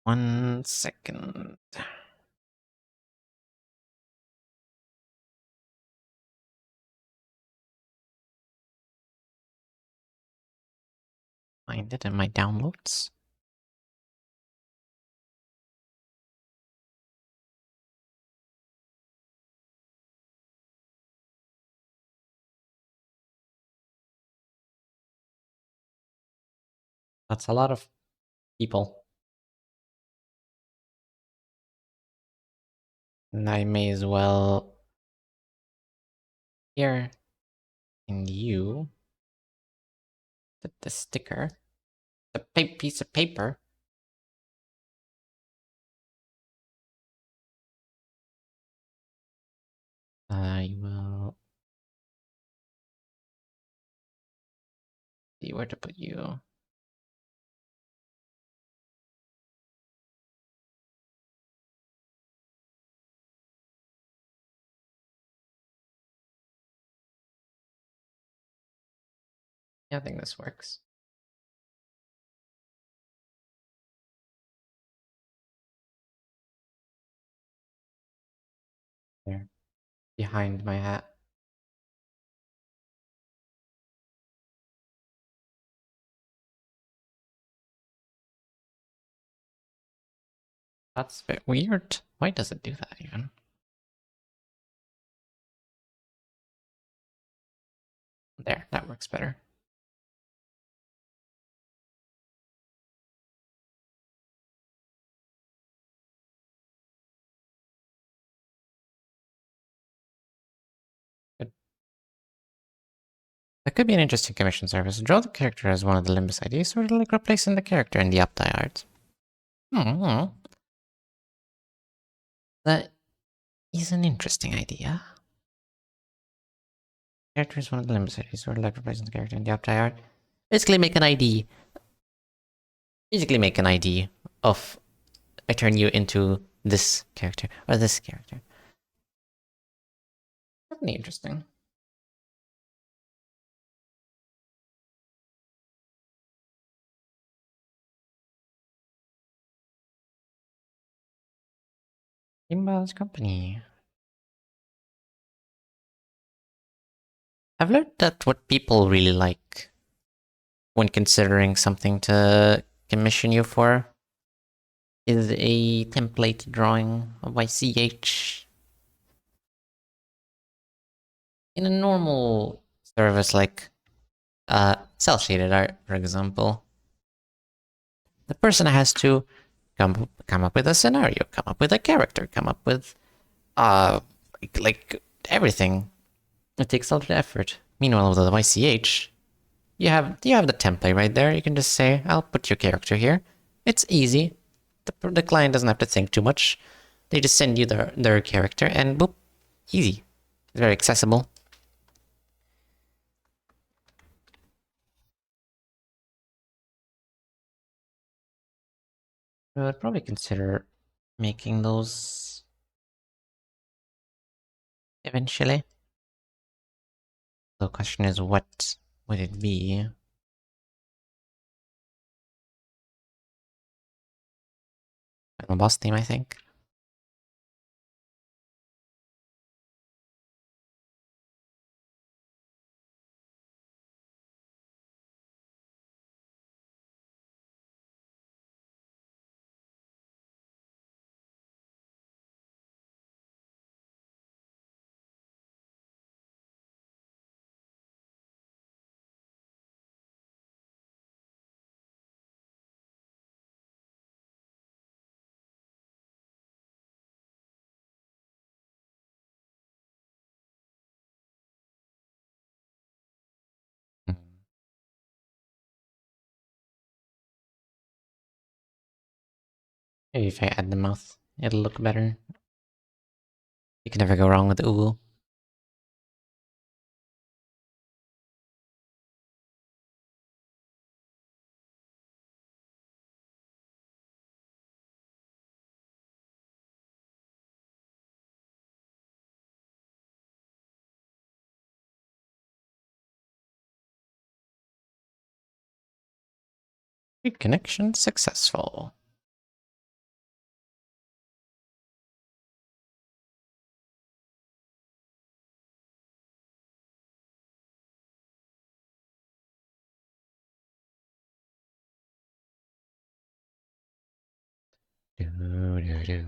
A: One second. Find it in my downloads. That's a lot of people. And I may as well here in you put the sticker, the piece of paper. I will see where to put you. Yeah, I think this works. There, behind my hat. That's a bit weird. Why does it do that even? There, that works better. Good. That could be an interesting commission service. Draw the character as one of the Limbus IDs, sort of like replacing the character in the update art. Hmm. That is an interesting idea. Character is one of the Limbus IDs, sort of like replacing the character in the update art. Basically make an ID. Basically make an ID of I turn you into this character or this character. That'd be interesting. Kimbal's company. I've learned that what people really like when considering something to commission you for is a template drawing of YCH. In a normal service like cell shaded art, for example, the person has to come up with a scenario, come up with a character, come up with uh like everything. It takes a lot of effort. Meanwhile, with the YCH, you have the template right there. You can just say, "I'll put your character here." It's easy. The client doesn't have to think too much. They just send you their character, and boop, easy. It's very accessible. I would probably consider making those eventually. The question is, what would it be? A boss theme, I think. Hmm. Maybe if I add the mouth, it'll look better. You can never go wrong with ooh. Reconnection successful. Do, do, do.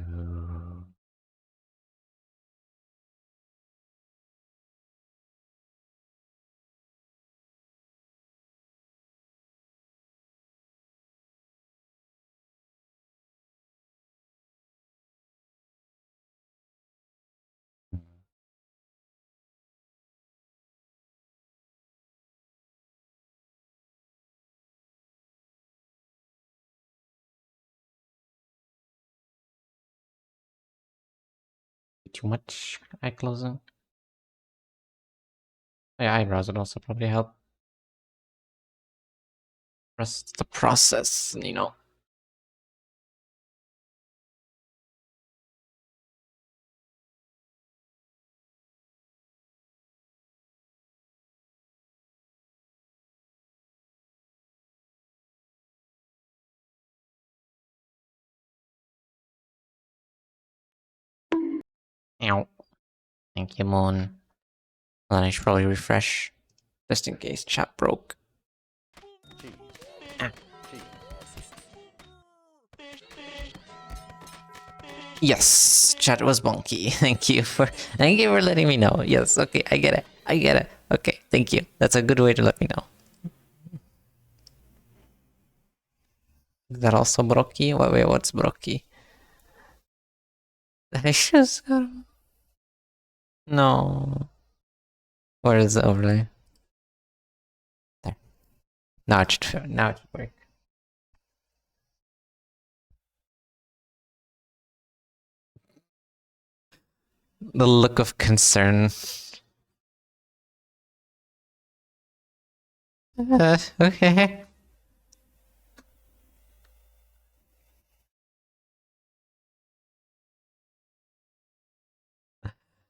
A: Too much eye closing. Yeah, eyebrows would also probably help. Trust the process, you know. Ow. Thank you, Moon. Then I should probably refresh, just in case chat broke. Ah. Yes, chat was bonky. Thank you for letting me know. Yes, okay, I get it. I get it. Okay, thank you. That's a good way to let me know. Is that also Brocky? Wait, what's Brocky? I just got... No. Where is the overlay? There. Now it should work. The look of concern. Okay.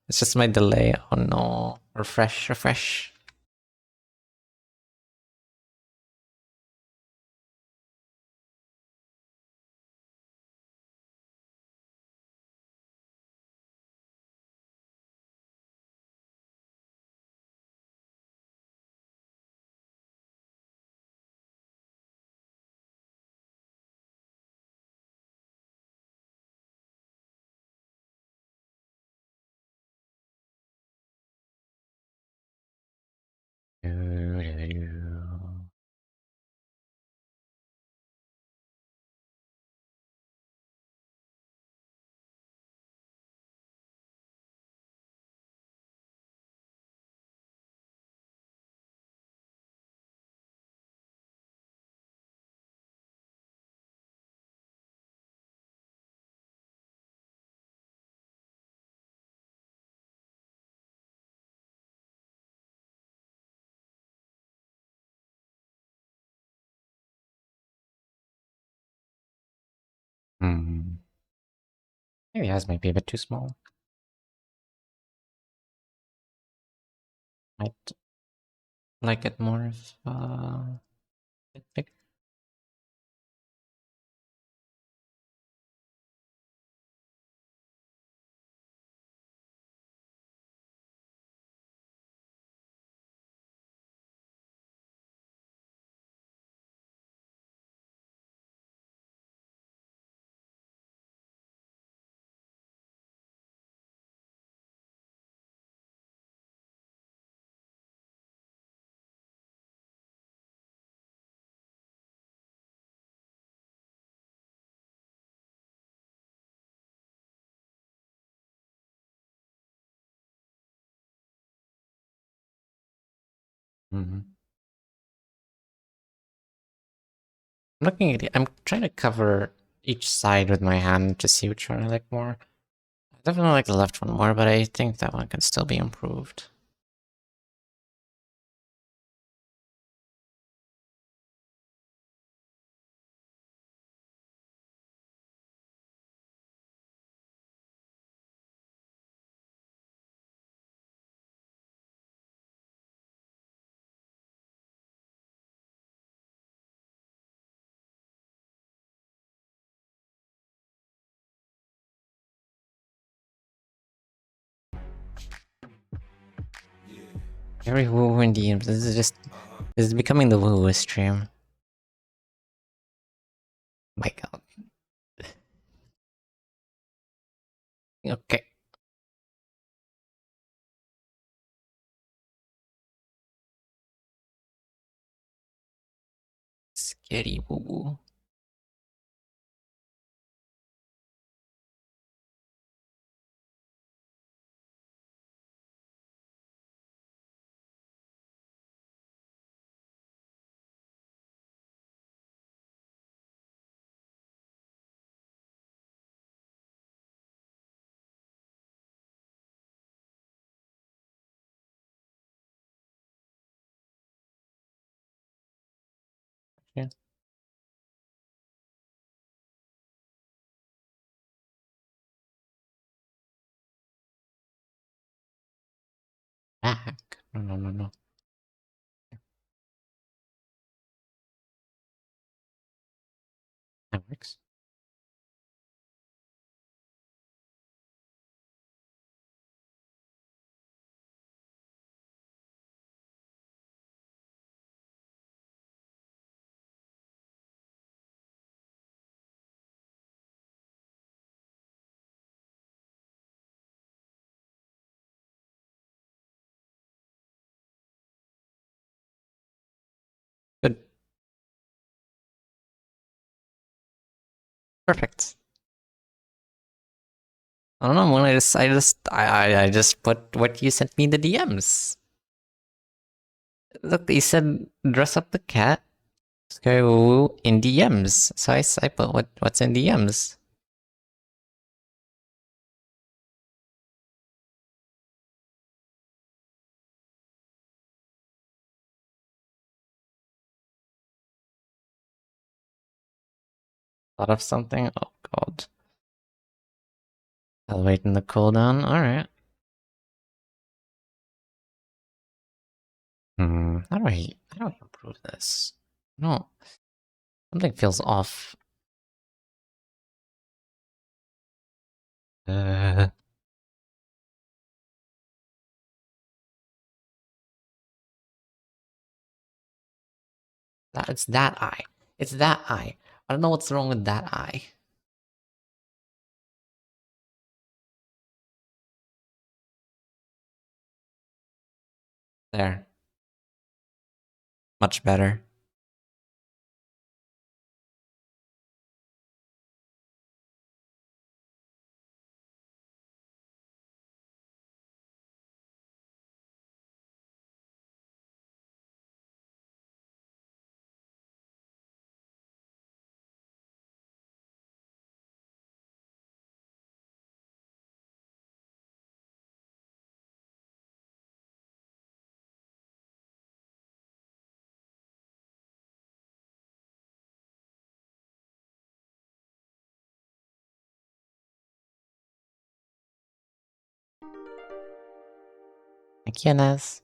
A: It's just my delay. Oh no. Refresh. Hmm. Maybe eyes might be a bit too small. Might like it more if bit bigger. Mm-hmm. I'm looking at it. I'm trying to cover each side with my hand to see which one I like more. I definitely like the left one more, but I think that one can still be improved. Very woo indeed. This is becoming the woo stream. My god. Okay. Scary woo woo. Yeah. Back. No, no, no, no. That works. Good. Perfect. I don't know. When I just put what you sent me in the DMs. Look, you said dress up the cat, scary woo in DMs. So I put what's in DMs. Thought of something. Oh god. I'll wait in the cooldown. All right. How do I improve this? No, something feels off. Uh, it's that eye. It's that eye. I don't know what's wrong with that eye. There. Much better. Thank you, Nez.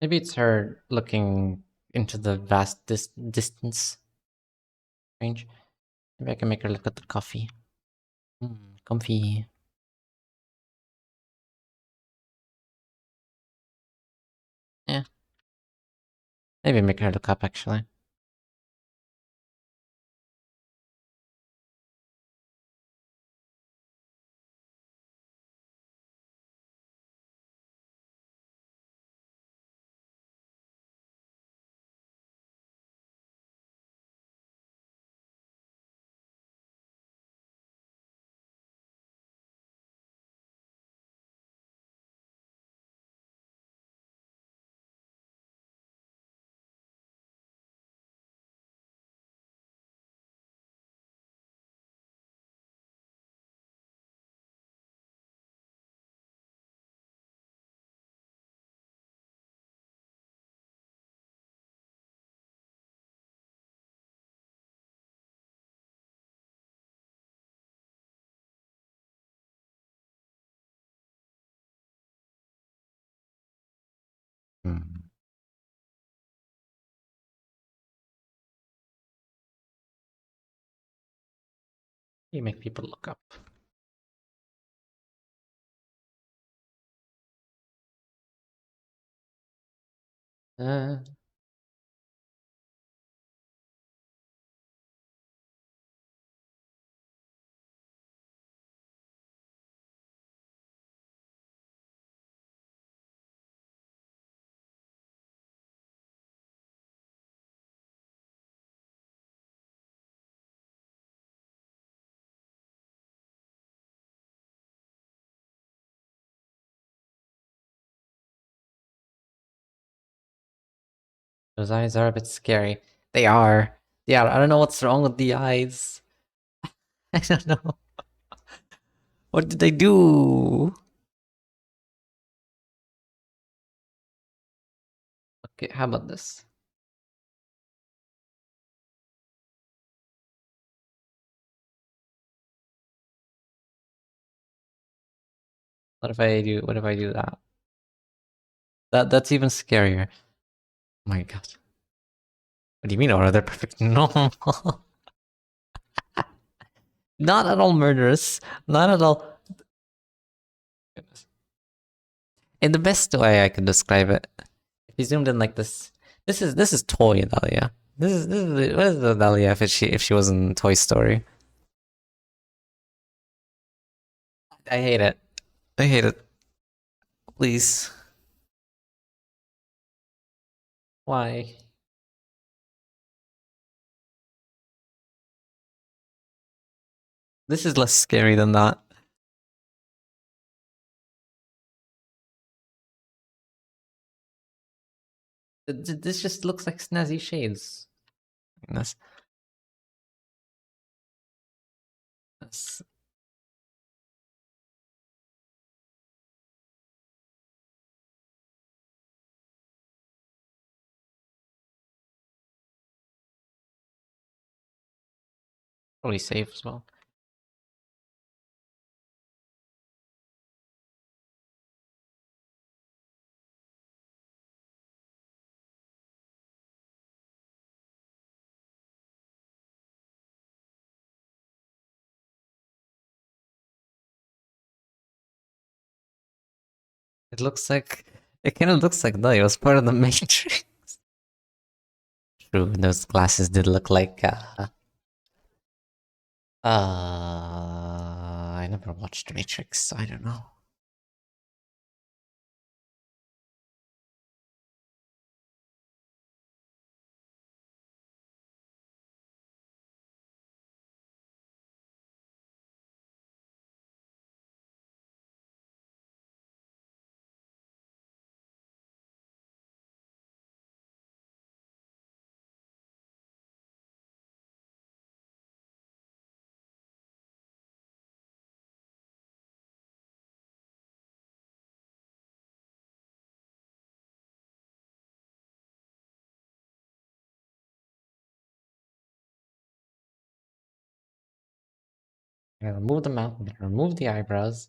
A: Maybe it's her looking into the vast distance range. Maybe I can make her look at the coffee. Comfy. Yeah. Maybe make her look up actually. Hmm. You make people look up. Uh, Those eyes are a bit scary. They are. Yeah, I don't know what's wrong with the eyes. I don't know. What did they do? Okay, how about this? What if I do that? That's even scarier. Oh my god. What do you mean, or are they perfect? No. Not at all murderous. Not at all. Goodness. In the best way I can describe it. If you zoomed in like this, this is toy Dahlia. What is the Dahlia if she was in Toy Story? I hate it. I hate it. Please. Why? This is less scary than that. This just looks like snazzy shades. That's, that's probably safe as well. It looks like it kind of looks like no, it was part of the Matrix. True, those glasses did look like. I never watched Matrix, so I don't know. I'm gonna remove the mouth. I'm gonna remove the eyebrows.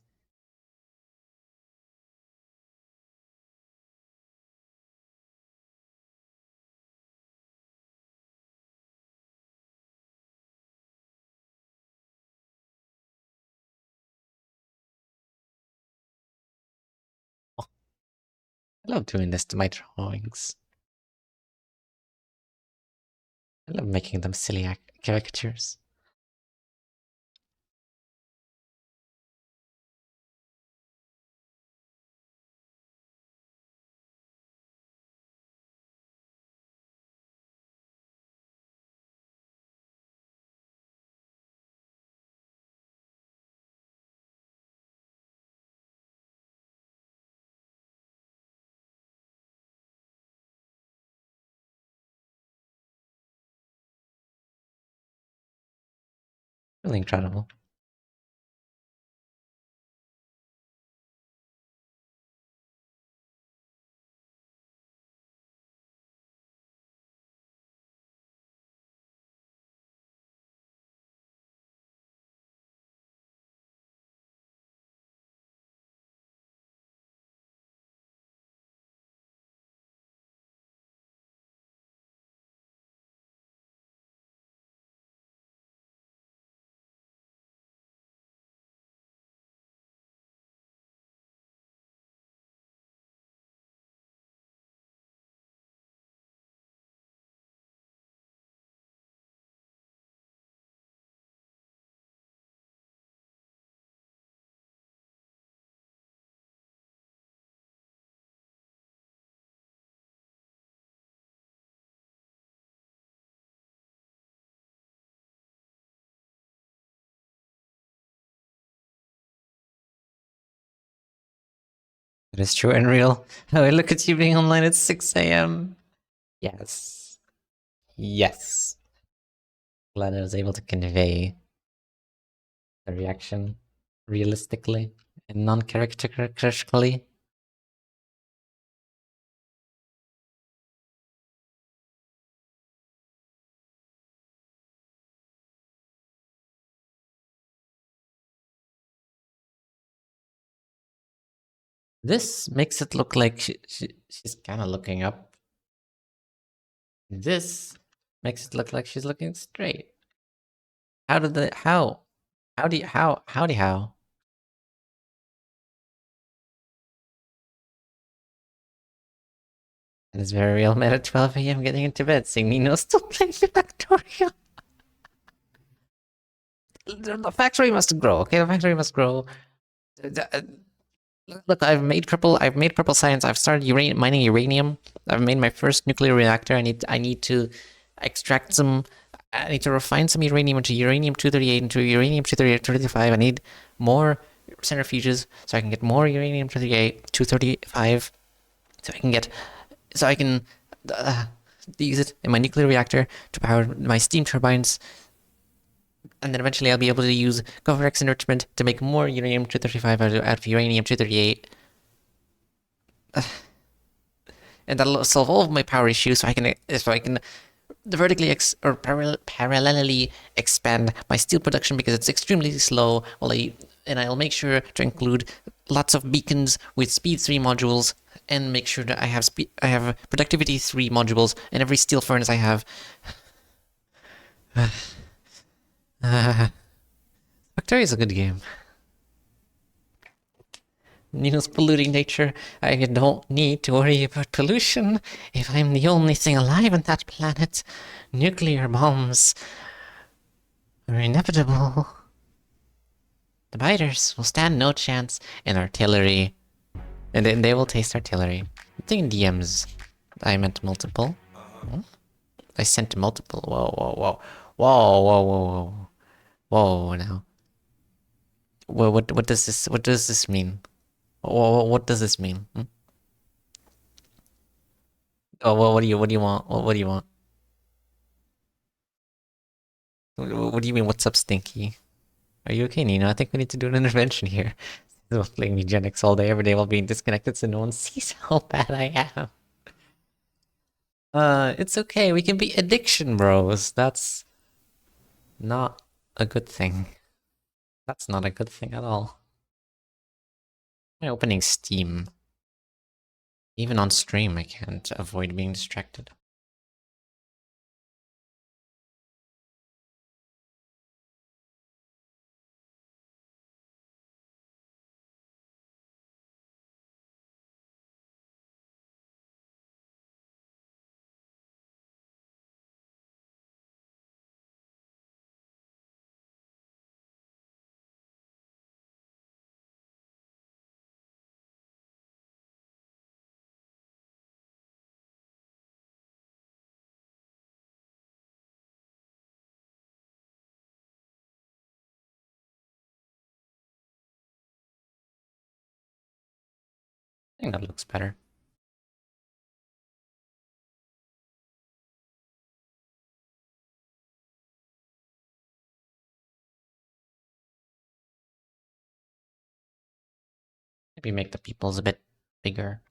A: Oh, I love doing this to my drawings. I love making them silly caricatures. Really incredible. It is true and real. Oh, look at you being online at 6 a.m. Yes. Yes. Glad I was able to convey the reaction realistically and non-caricaturically. This makes it look like she's kind of looking up. This makes it look like she's looking straight. How did the how? How do you how? Howdy how? And it's very real man at 12 a.m. getting into bed, seeing Nino still playing Factorio. The factory must grow, okay? The factory must grow. Look, I've made purple science. I've started mining uranium. I've made my first nuclear reactor. I need to extract some. I need to refine some uranium into uranium 238 into uranium 235. I need more centrifuges so I can get more uranium 235. So I can get so I can use it in my nuclear reactor to power my steam turbines, and then eventually I'll be able to use Govarex enrichment to make more uranium 235 out of uranium 238. And that'll solve all of my power issues, so I can vertically or parallelly expand my steel production because it's extremely slow. And I'll make sure to include lots of beacons with speed 3 modules, and make sure that I have productivity 3 modules in every steel furnace I have. Factorio is a good game. Nino's polluting nature. I don't need to worry about pollution if I'm the only thing alive on that planet. Nuclear bombs are inevitable. The biters will stand no chance in artillery. And then they will taste artillery. I think DMs. I meant multiple. Hmm? I sent multiple. Whoa, whoa, whoa. Whoa, whoa, whoa, whoa. Whoa, now. What does this mean? What does this mean? Hmm? Oh, well, what do you want? What do you want? What do you mean, what's up, Stinky? Are you okay, Nino? I think we need to do an intervention here. This is playing eugenics all day, every day while being disconnected so no one sees how bad I am. It's okay. We can be addiction bros. That's not a good thing. That's not a good thing at all. I'm opening Steam. Even on stream, I can't avoid being distracted. I think that looks better. Maybe make the peoples a bit bigger.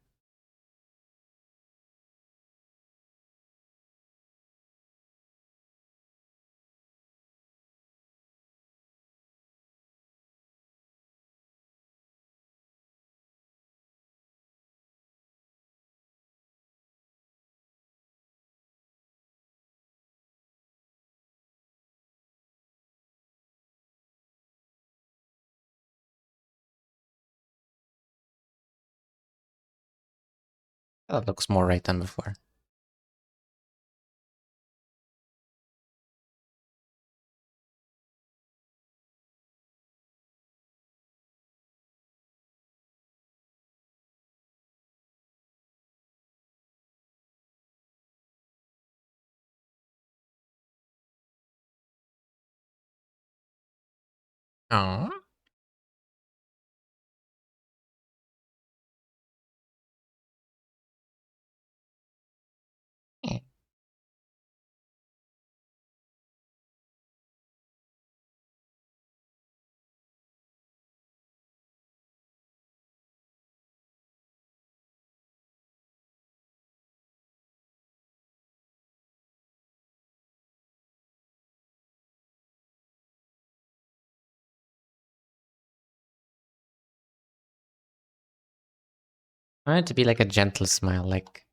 A: That looks more right than before. Oh. I want it to be like a gentle smile, like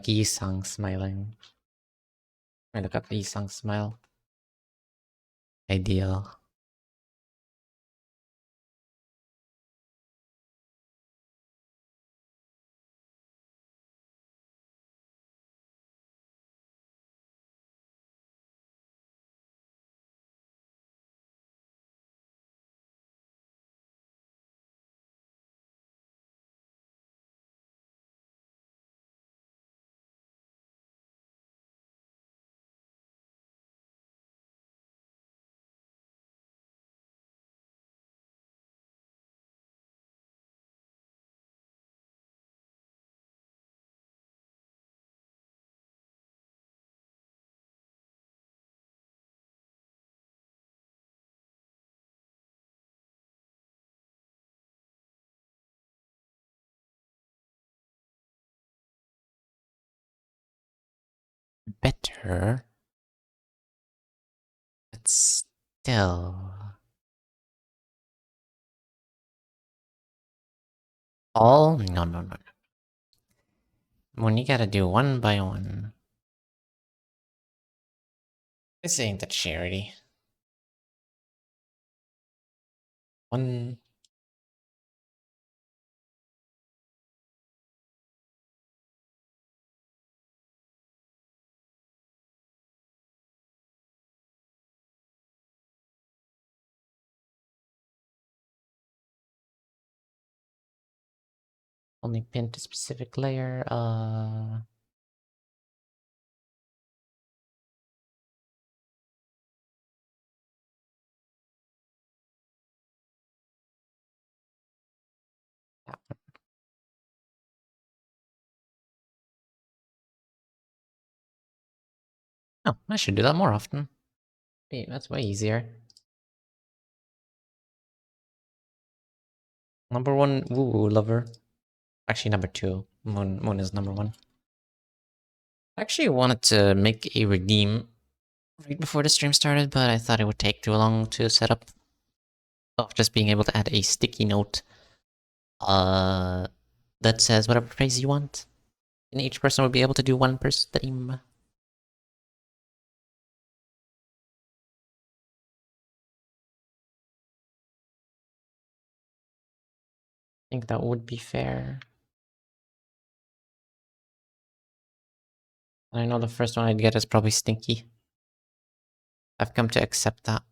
A: Yi-sang smiling. I look up Yi-sang smile. Ideal. Better, but still. All? No, no, no. When you gotta do one by one. This ain't a charity. One. Only pin to specific layer. Oh, I should do that more often. Wait, that's way easier. Number one, woo lover. Actually, number two. Moon is number one. I actually wanted to make a redeem right before the stream started, but I thought it would take too long to set up. Of just being able to add a sticky note that says whatever phrase you want. And each person will be able to do one per stream. I think that would be fair. I know the first one I'd get is probably stinky. I've come to accept that.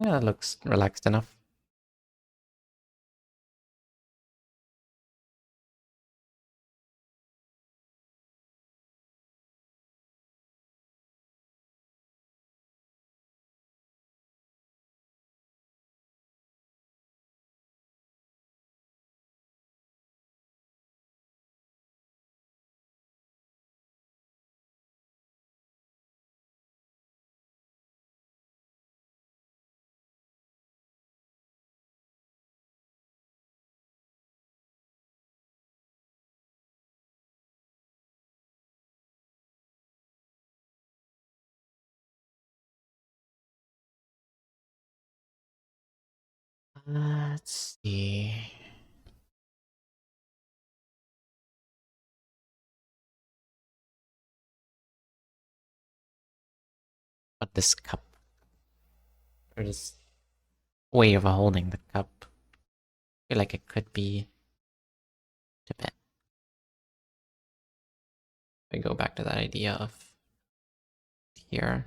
A: Yeah, that looks relaxed enough. Let's see. But this cup, or this way of holding the cup, I feel like it could be to bet. We go back to that idea of here.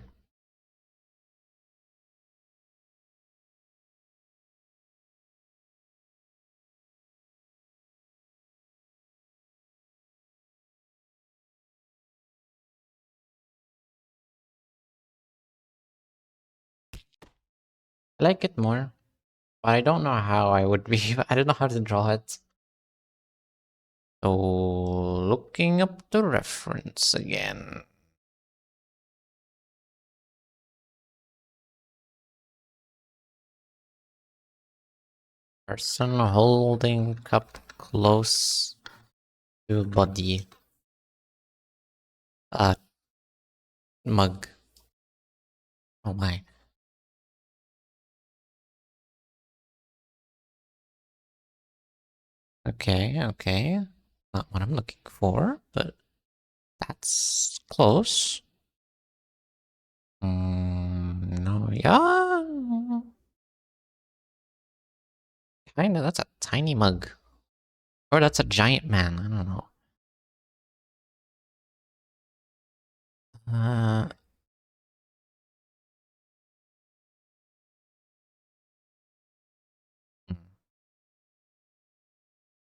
A: I like it more, but I don't know how I would be. I don't know how to draw it. So, looking up the reference again. Person holding cup close to body. Mug. Oh my. Okay, okay. Not what I'm looking for, but that's close. No, yeah. Kinda, that's a tiny mug. Or that's a giant man, I don't know. Uh, hmm,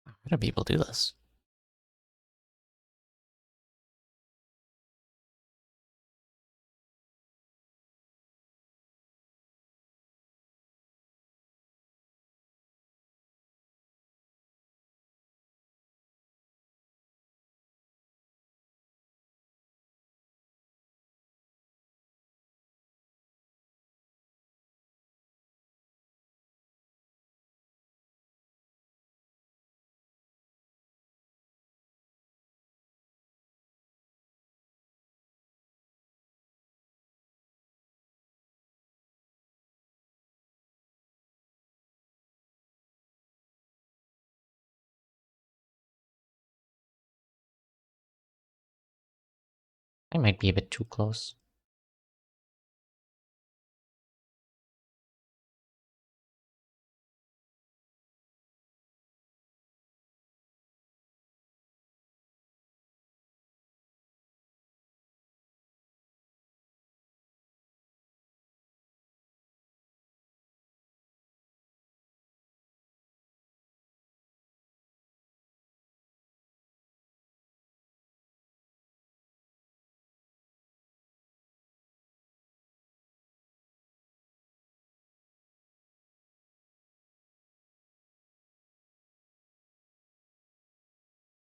A: how do people do this? I might be a bit too close.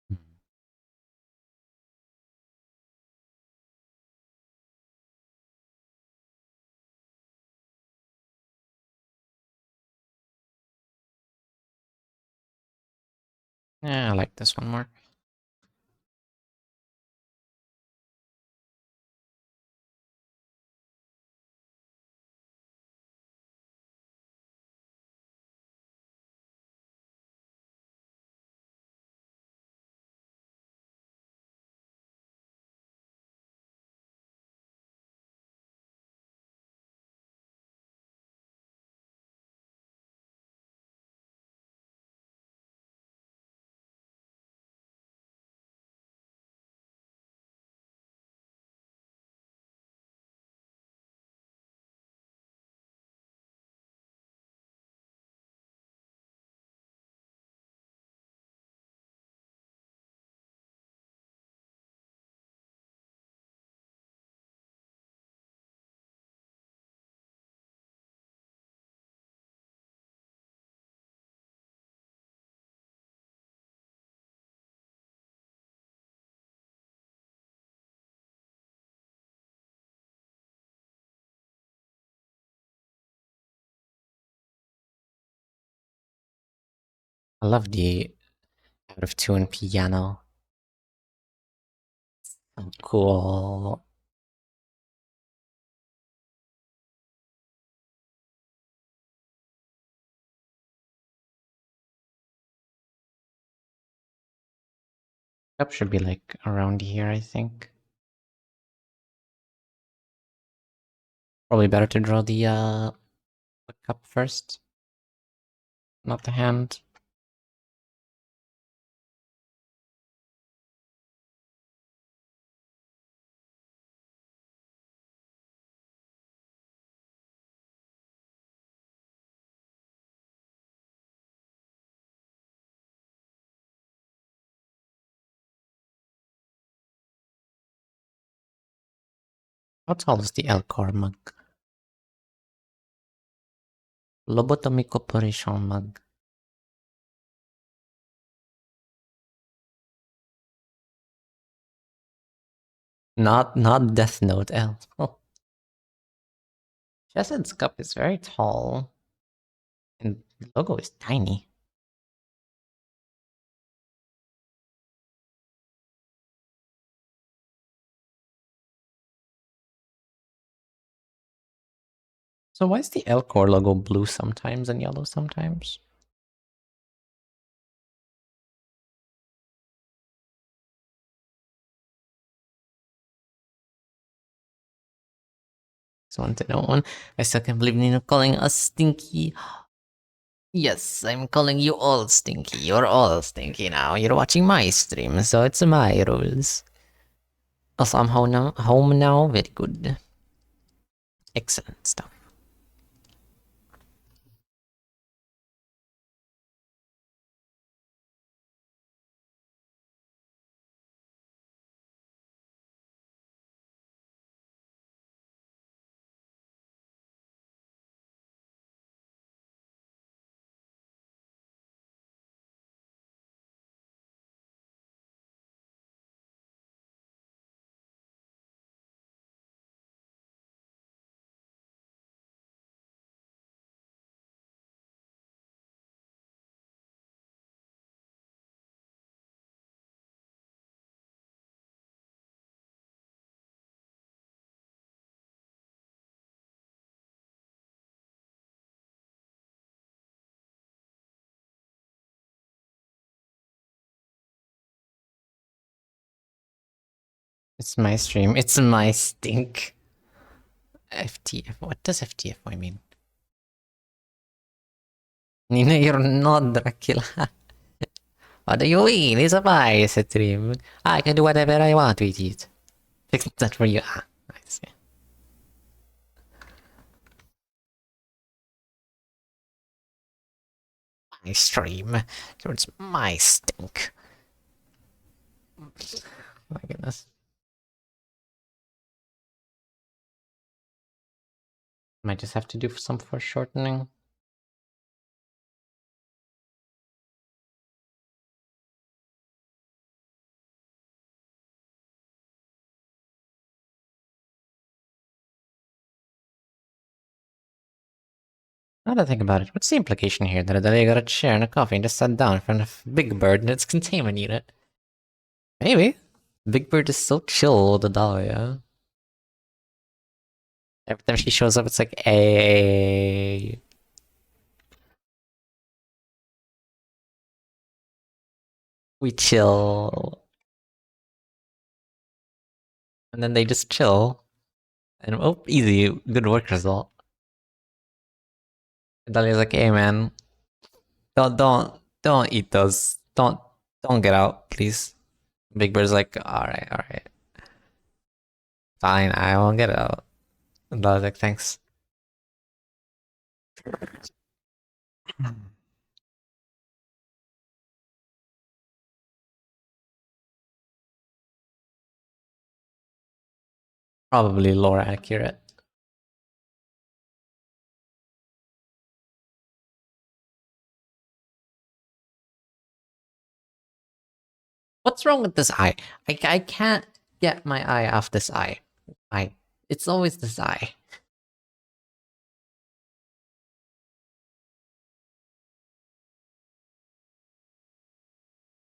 A: Hmm. Yeah, I like this one more. I love the out of tune piano. So cool. Cup should be like around here, I think. Probably better to draw the cup first, not the hand. How tall is the Elcor mug? Lobotomy Corporation mug. Not Death Note L. Oh. Chesed's cup is very tall. And the logo is tiny. So why is the L Core logo blue sometimes and yellow sometimes? Just want to know one. I still can't believe Nino calling us stinky. Yes, I'm calling you all stinky. You're all stinky now. You're watching my stream, so it's my rules. Also, I'm home now. Very good. Excellent stuff. It's my stream. It's my stink. FTF. What does FTF mean? Nino, you're not Dracula. What do you mean? It's my stream. I can do whatever I want with it. Fix that for you. Ah, I see. My stream. So it's my stink. My goodness. Might just have to do some foreshortening. Now that I think about it, what's the implication here that Adalia got a chair and a coffee and just sat down in front of Big Bird and its containment unit? Maybe. Big Bird is so chill with Adalia. Every time she shows up, it's like, hey. We chill. And then they just chill. And oh, easy, good work result. Dahlia's like, hey man, don't eat those. Don't get out, please. Big Bird's like, alright. Fine, I won't get out. And Dahlia's like, thanks. Probably lore accurate. What's wrong with this eye? I can't get my eye off this eye. It's always this eye.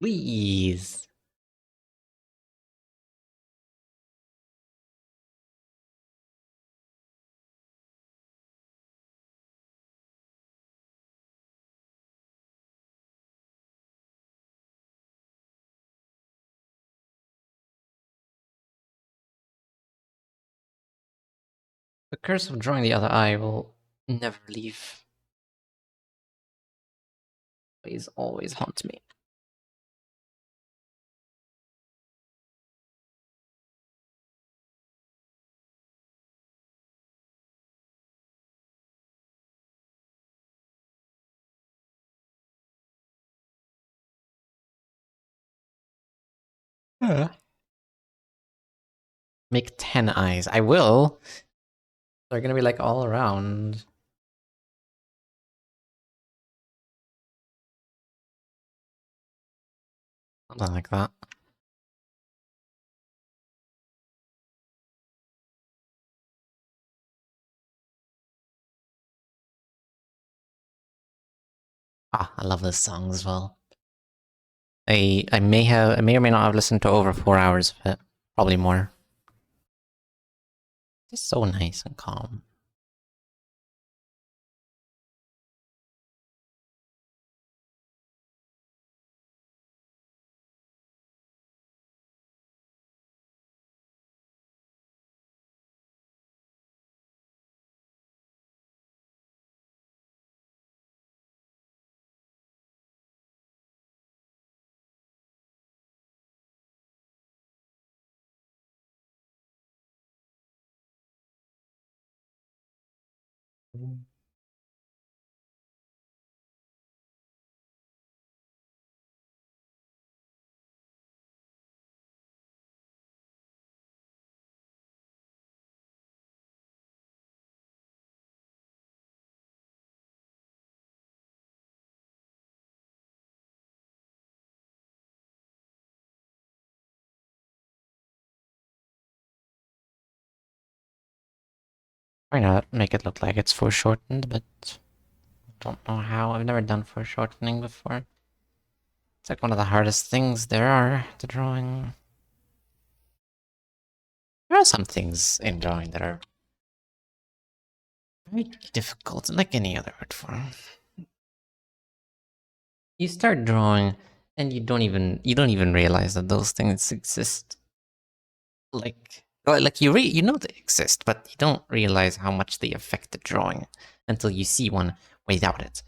A: Please. The curse of drawing the other eye will never leave. Please always haunt me. Make 10 eyes. I will. They're gonna be like all around. Something like that. I love this song as well. I may or may not have listened to over 4 hours of it. Probably more. It's so nice and calm. Why not make it look like it's foreshortened, but don't know how. I've never done foreshortening before. It's like one of the hardest things there are to drawing. There are some things in drawing that are very difficult, like any other art form. You start drawing and you don't even realize that those things exist. Like you know they exist, but you don't realize how much they affect the drawing until you see one without it.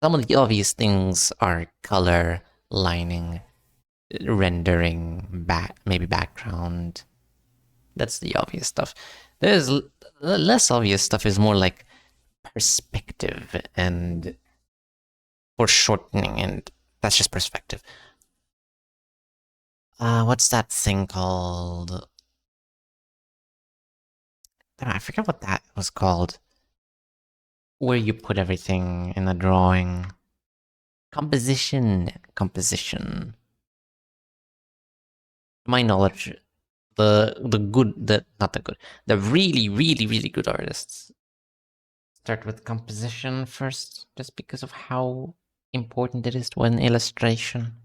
A: Some of the obvious things are color, lining, rendering, maybe background. That's the obvious stuff. There's the less obvious stuff is more like perspective and foreshortening, and that's just perspective. What's that thing called? I forget what that was called. Where you put everything in a drawing. Composition. Composition. To my knowledge, the really, really, really good artists start with composition first, just because of how important it is to an illustration.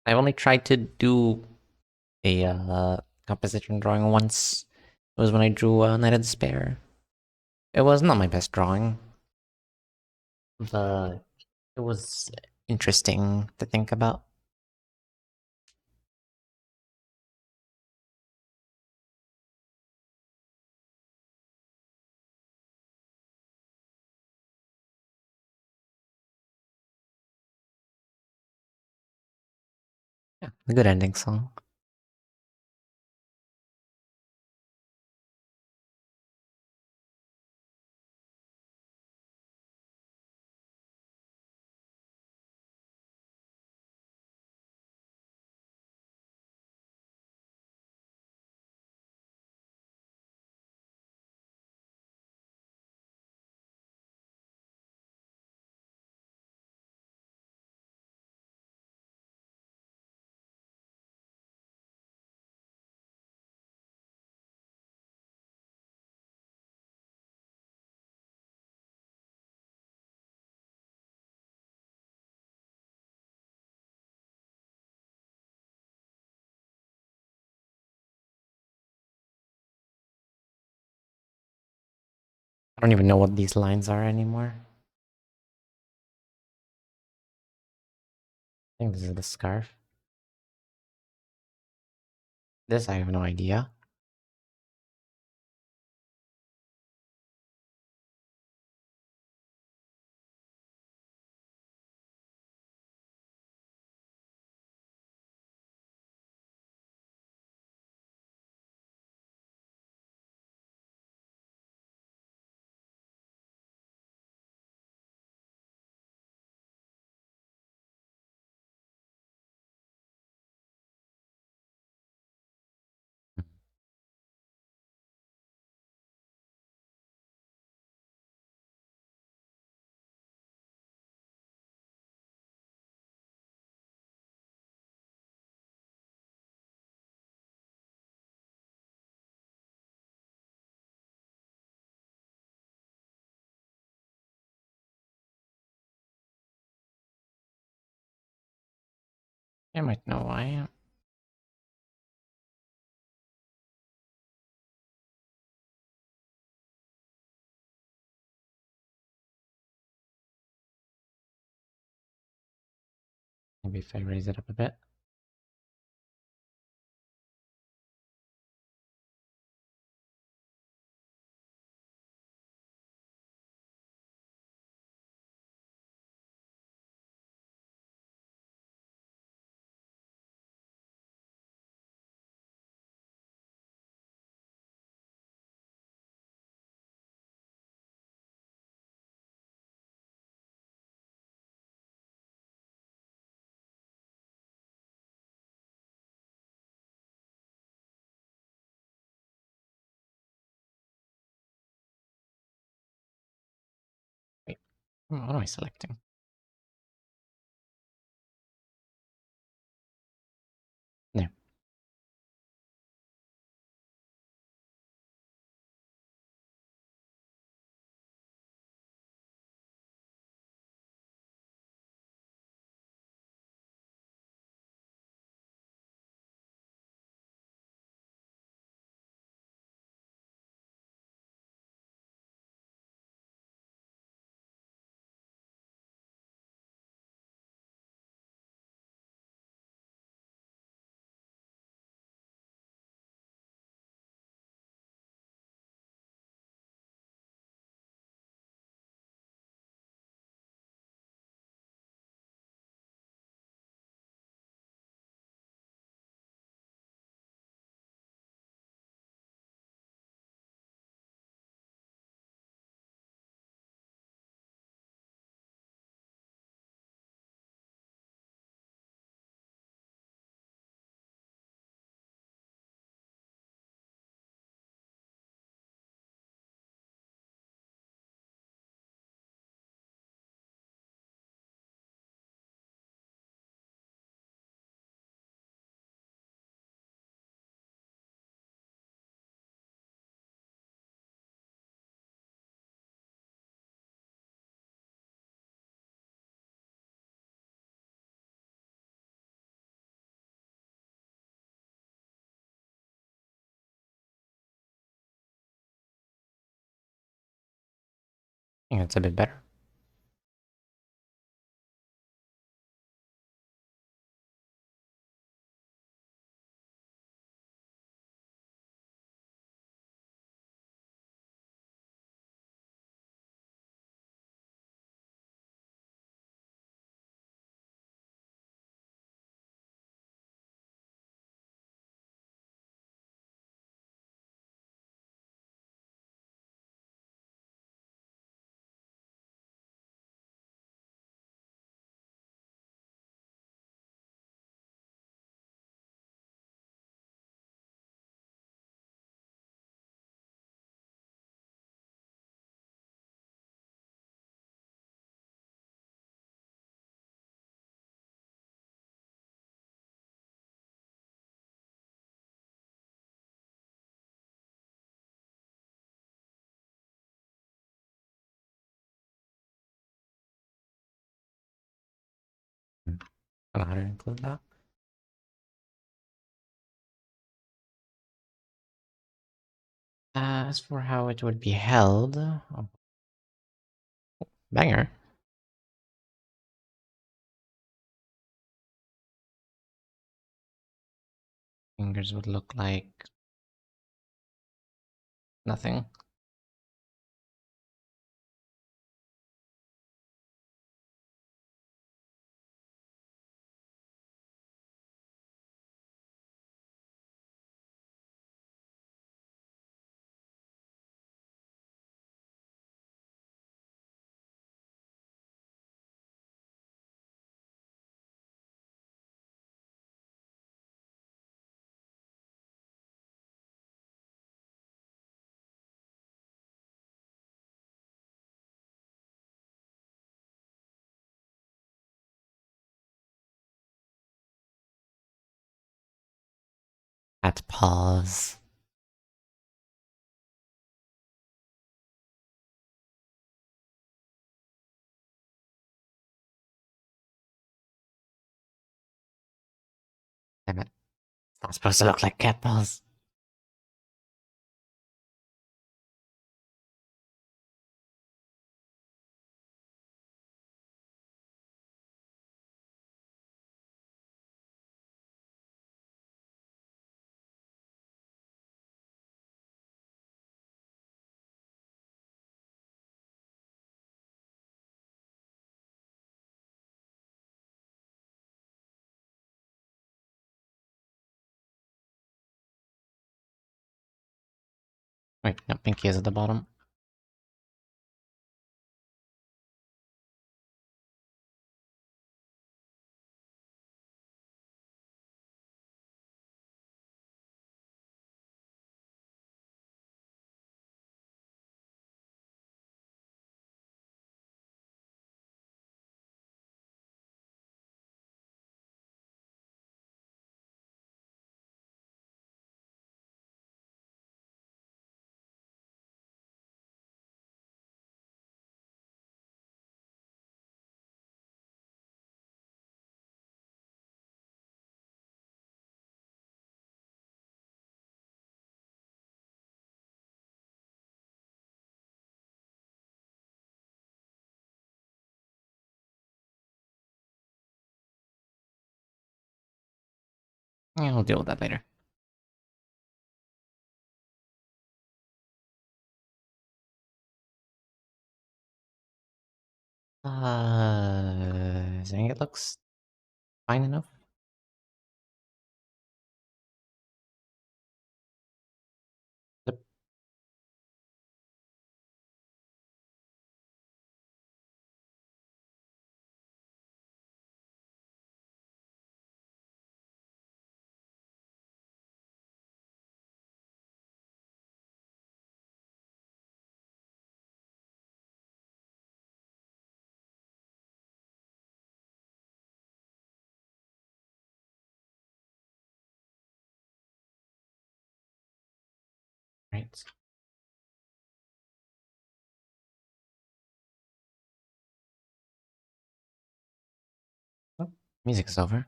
A: I've only tried to do a composition drawing once. It was when I drew Night of Despair. It was not my best drawing, but it was interesting to think about. Yeah, a good ending song. I don't even know what these lines are anymore. I think this is the scarf. This I have no idea. I might know why. Maybe if I raise it up a bit. Wait, what am I selecting? There. I think it's a bit better. I don't know how to include that. As for how it would be held, oh, banger. Fingers would look like nothing. At pause. Damn it. It's not supposed to look like cat balls. Wait, no, Pinky is at the bottom. Yeah, we'll deal with that later. I think it looks fine enough. Yep. Right. Oh, music is over.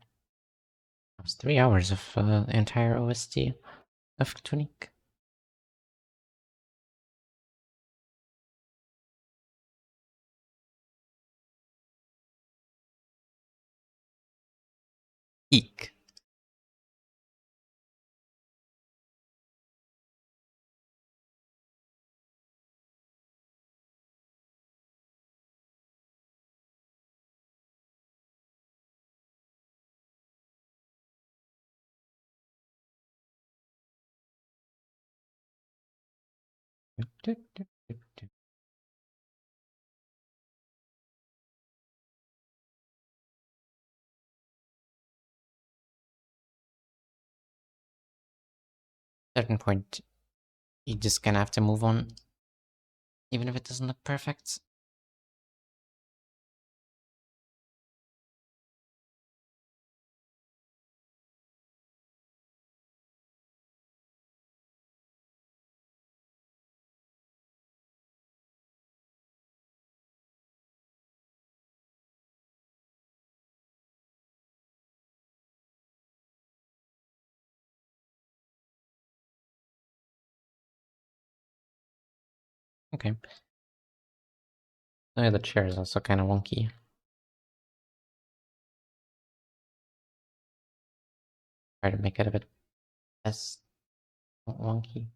A: That was 3 hours of entire OST of Tunic. Eek. Certain point, you just gonna have to move on, even if it doesn't look perfect. Okay. Oh, yeah, the chair is also kind of wonky. Try to make it a bit less wonky.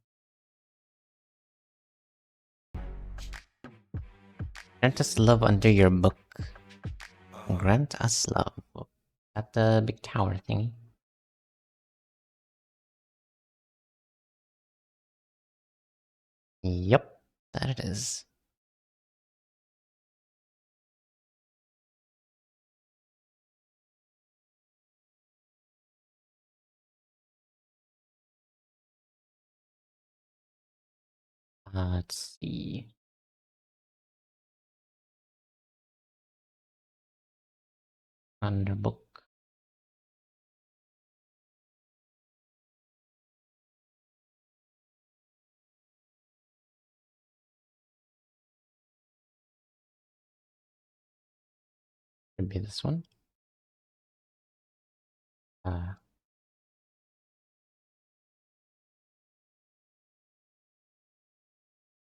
A: Grant us love under your book. Grant us love. At the big tower thingy. Yep, that it is. Let's see. Under book. Could be this one.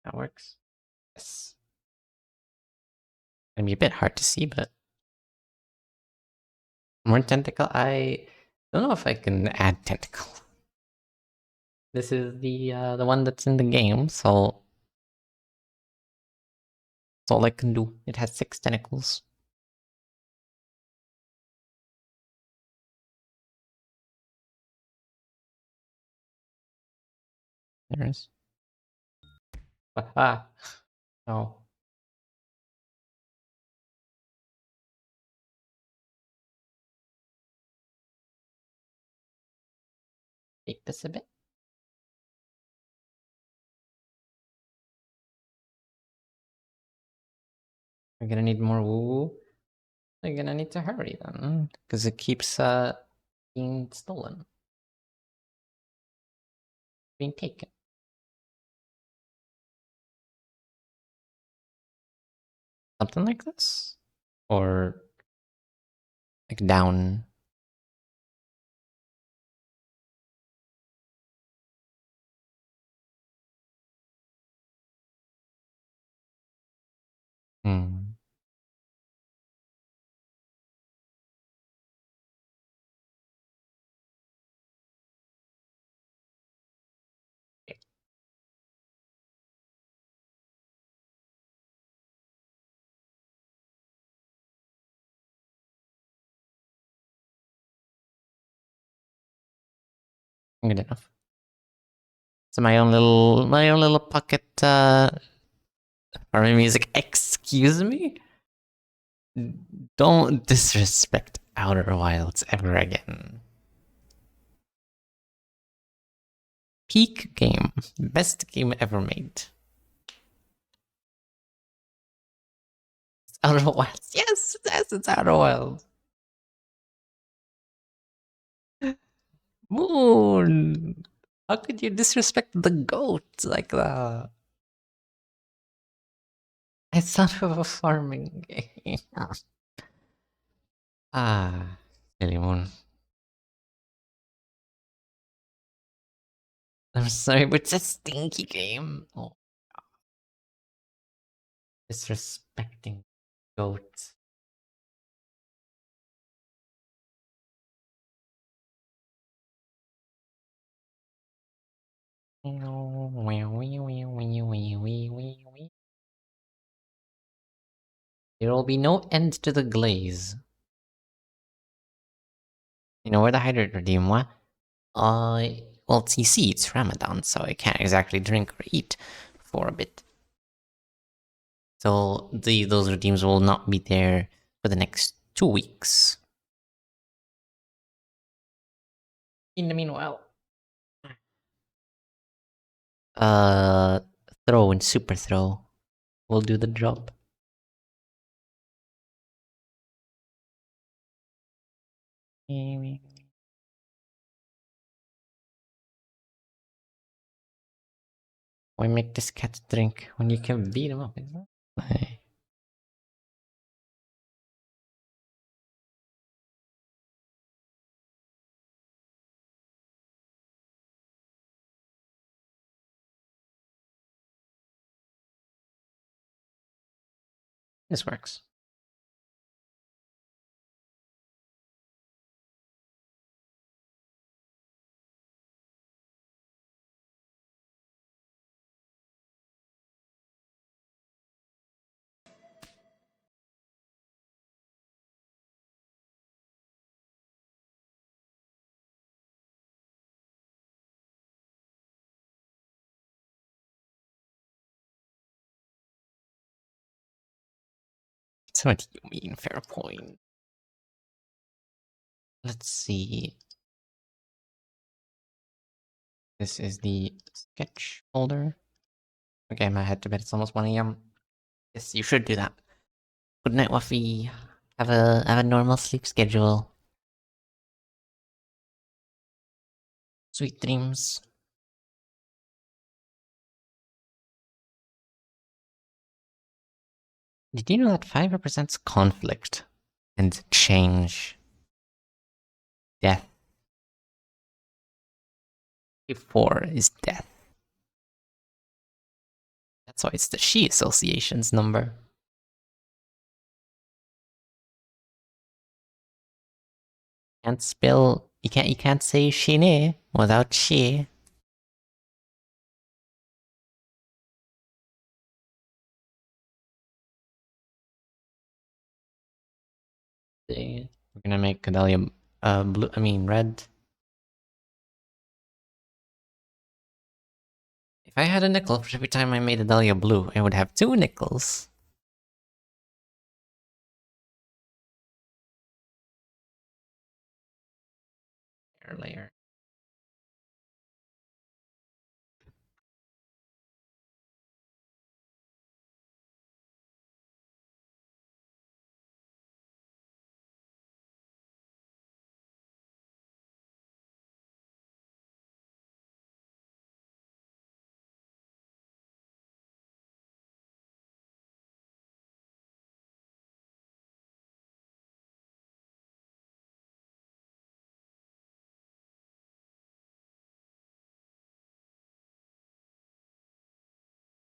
A: That works. Yes. It'd be a bit hard to see, but more tentacle. I don't know if I can add tentacle. This is the one that's in the game, so that's all I can do. It has 6 tentacles. There is. Ah, no. Take this a bit. We're gonna need more woo-woo. We're gonna need to hurry then, because it keeps being stolen, being taken. Something like this, or like down. Hmm. Good enough. So my own little pocket army music. Excuse me? Don't disrespect Outer Wilds ever again. Peak game. Best game ever made. It's Outer Wilds. Yes, it's Outer Wilds. Moon. How could you disrespect the goat like that? It's not of a farming game. Ah, silly Moon. I'm sorry, but it's a stinky game. Oh, disrespecting goats. There will be no end to the glaze. You know where the hydrate redeem what? Well, it's, you see, it's Ramadan, so I can't exactly drink or eat for a bit. So those redeems will not be there for the next 2 weeks. In the meanwhile, uh, throw and super throw will do the job. Why make this cat drink when you can beat him up? This works. So what do you mean, fair point? Let's see. This is the sketch folder. Okay, I'm head to bed. It's almost 1 a.m. Yes, you should do that. Good night, Waffy. Have a normal sleep schedule. Sweet dreams. Did you know that 5 represents conflict and change, death? 4 is death. That's why it's the She Association's number. Can't spell. You can't say Shine without she. We're gonna make Cadelia blue. I mean red. If I had a nickel for every time I made a Dahlia blue, I would have 2 nickels. Layer.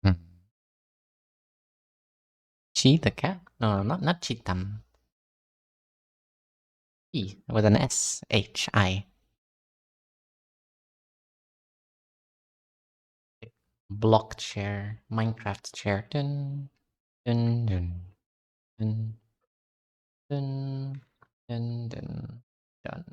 A: Hmm. Chi the cat? No, not Chitam. E with an S. H-I. Block chair. Minecraft chair. Dun, dun, dun, dun, dun, dun, dun, dun.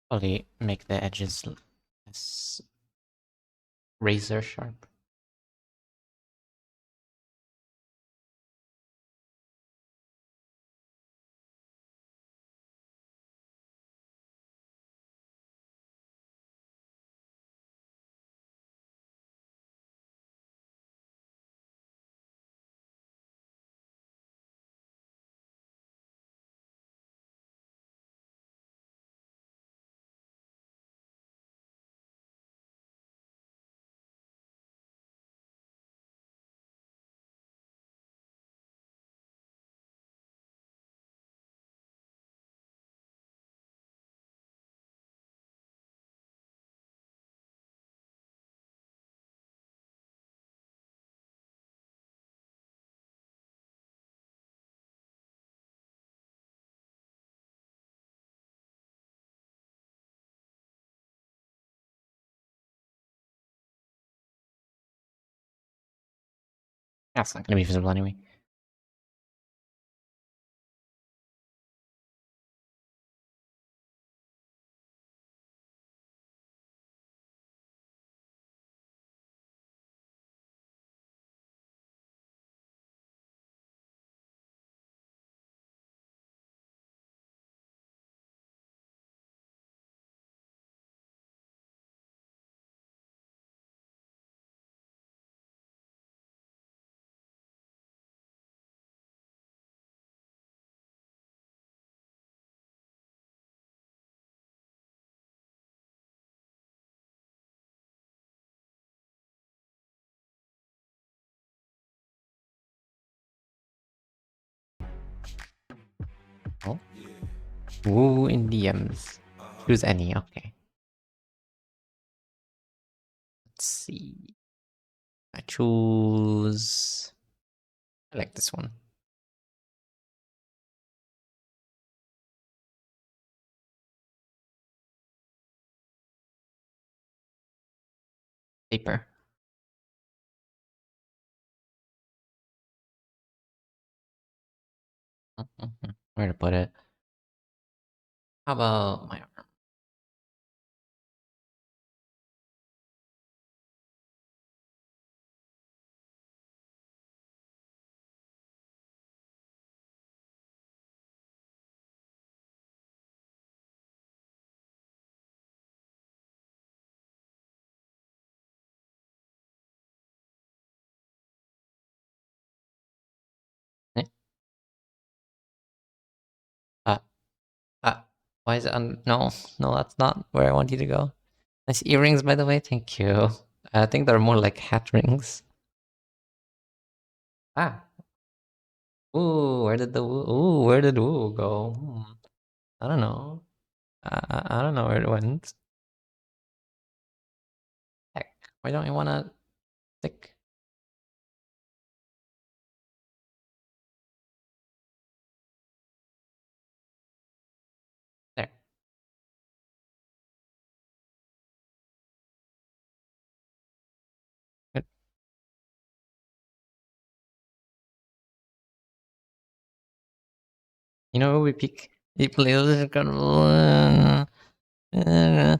A: Probably make the edges less razor sharp. That's not gonna be visible anyway. Oh. Woo in DMs. Choose any, okay. Let's see. I choose I like this one. Paper. Where to put it? How about my arm? Eh, Uh, uh, why is it on? No, no, that's not where I want you to go. Nice earrings, by the way. Thank you. I think they're more like hat rings. Ah. Ooh, where did the woo? Ooh, where did woo go? I don't know. I don't know where it went. Heck, why don't you want to stick? There. Good. You know, we pick. We play this kind of. I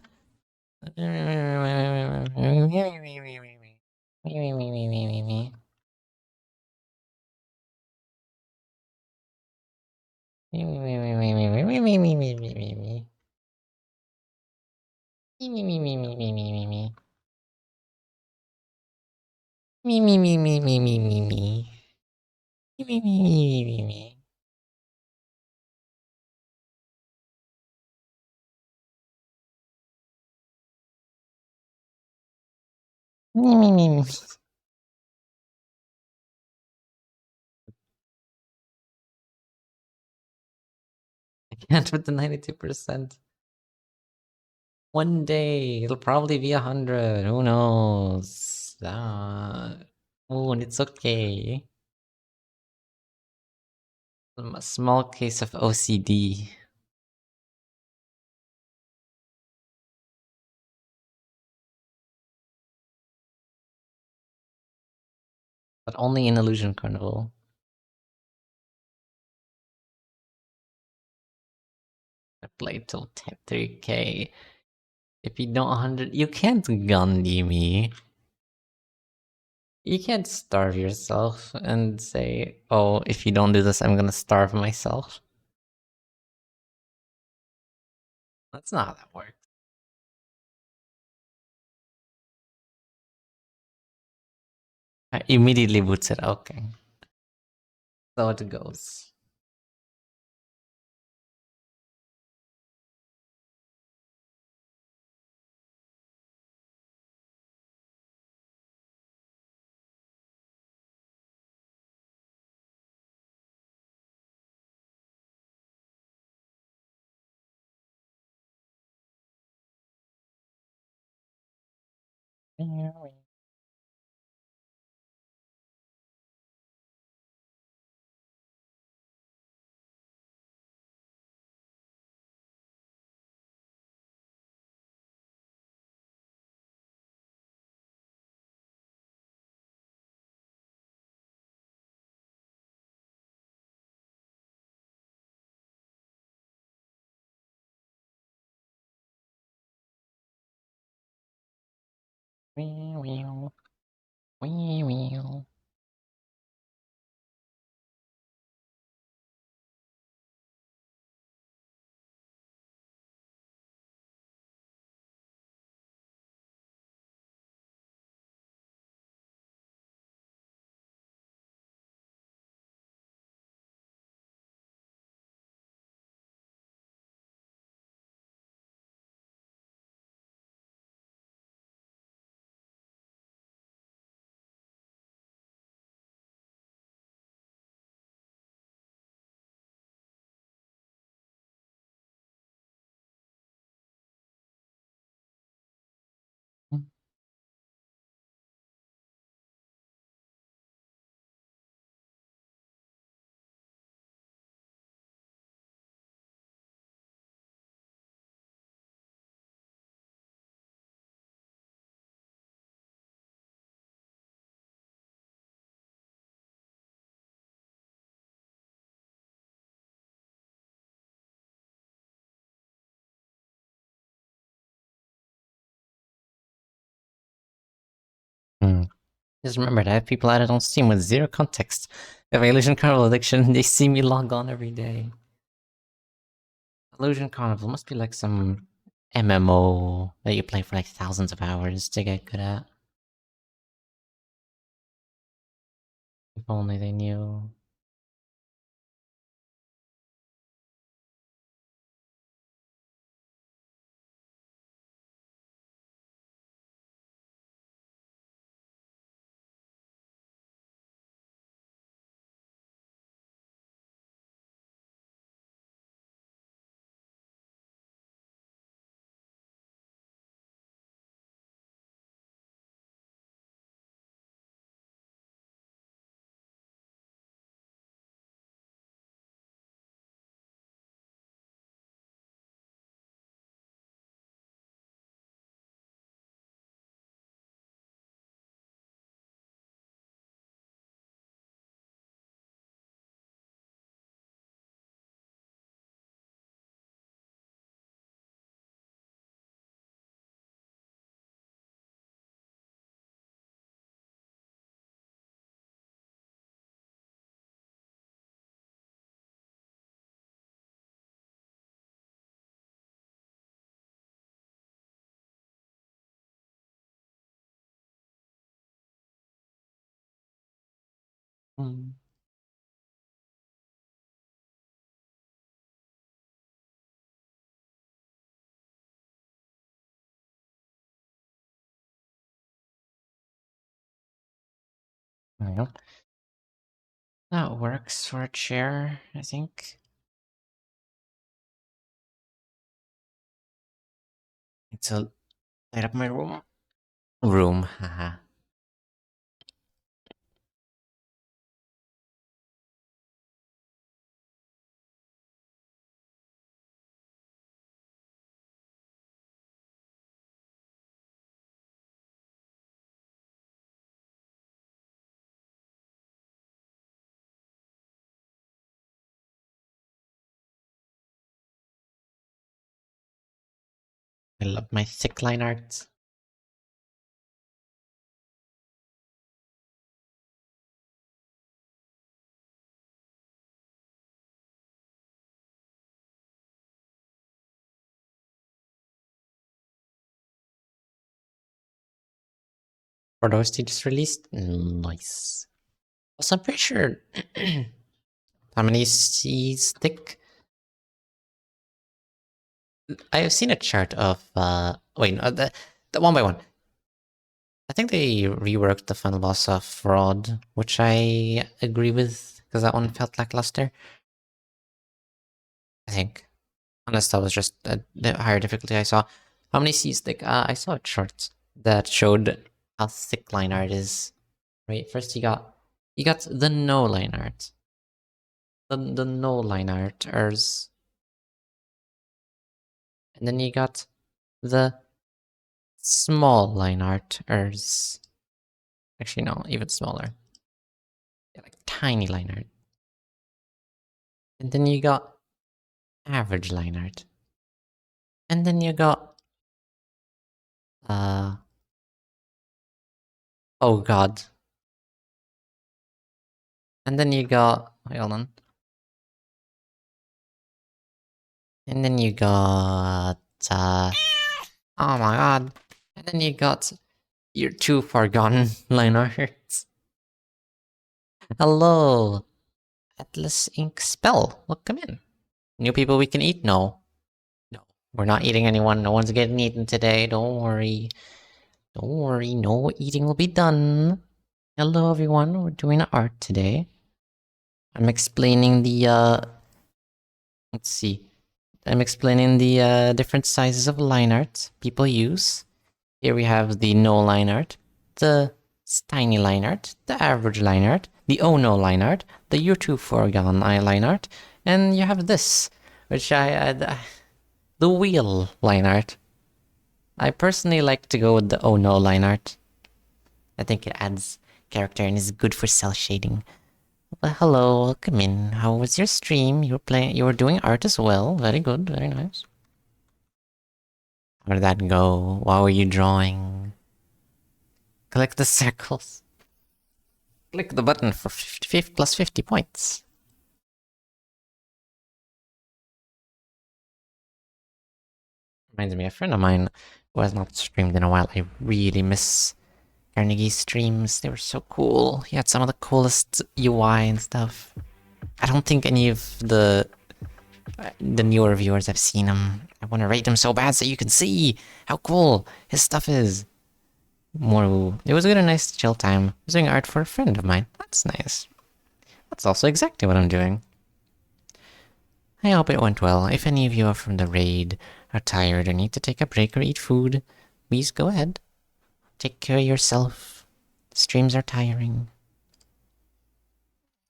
A: can't with the 92%. One day it'll probably be 100. Who knows? Oh, and it's okay. A small case of OCD. But only in Illusion Carnival. I played till 3K. If you don't 100, you can't Gandhi me. You can't starve yourself and say, oh, if you don't do this, I'm gonna starve myself. That's not how that works. I immediately boots it. Okay. So it goes. Just remember that I have people added on Steam with zero context. If I have Illusion Carnival addiction, they see me log on every day. Illusion Carnival must be like some MMO that you play for like thousands of hours to get good at. If only they knew. Hmm. There we go. That works for a chair, I think. It's a light up my room. Haha. I love my thick line art. For those they just released? Nice. Also, I'm pretty sure. How many C's thick? I have seen a chart of. Wait, no, the one by one. I think they reworked the final boss of Fraud, which I agree with, because that one felt lackluster. I think. Unless that was just the higher difficulty I saw. How many C's thick? I saw a chart that showed how thick line art is. Right, first you got the no line art. The no line arters. And then you got the small line arters. Actually, no, even smaller. Yeah, like tiny line art. And then you got average line art. And then you got oh god. And then you got wait, hold on. And then you got oh my god. And then you got you're too far gone line arts. Hello. Atlas Ink Spell. Welcome in. New people we can eat? No. No. We're not eating anyone. No one's getting eaten today. Don't worry. Don't worry. No eating will be done. Hello everyone. We're doing art today. I'm explaining the let's see. I'm explaining the different sizes of line art people use. Here we have the no line art, the tiny line art, the average line art, the oh no line art, the you're too foregone line art, and you have this, which the wheel line art. I personally like to go with the oh no line art. I think it adds character and is good for cell shading. Well, hello, welcome in. How was your stream? You were doing art as well. Very good, very nice. How did that go? What were you drawing? Collect the circles. Click the button for 50 plus 50 points. Reminds me, a friend of mine who has not streamed in a while. I really miss Carnegie's streams. They were so cool. He had some of the coolest UI and stuff. I don't think any of the newer viewers have seen him. I want to rate him so bad so you can see how cool his stuff is. More. It was a good and nice chill time. I was doing art for a friend of mine. That's nice. That's also exactly what I'm doing. I hope it went well. If any of you are from the raid, are tired, or need to take a break or eat food, please go ahead. Take care of yourself. Streams are tiring.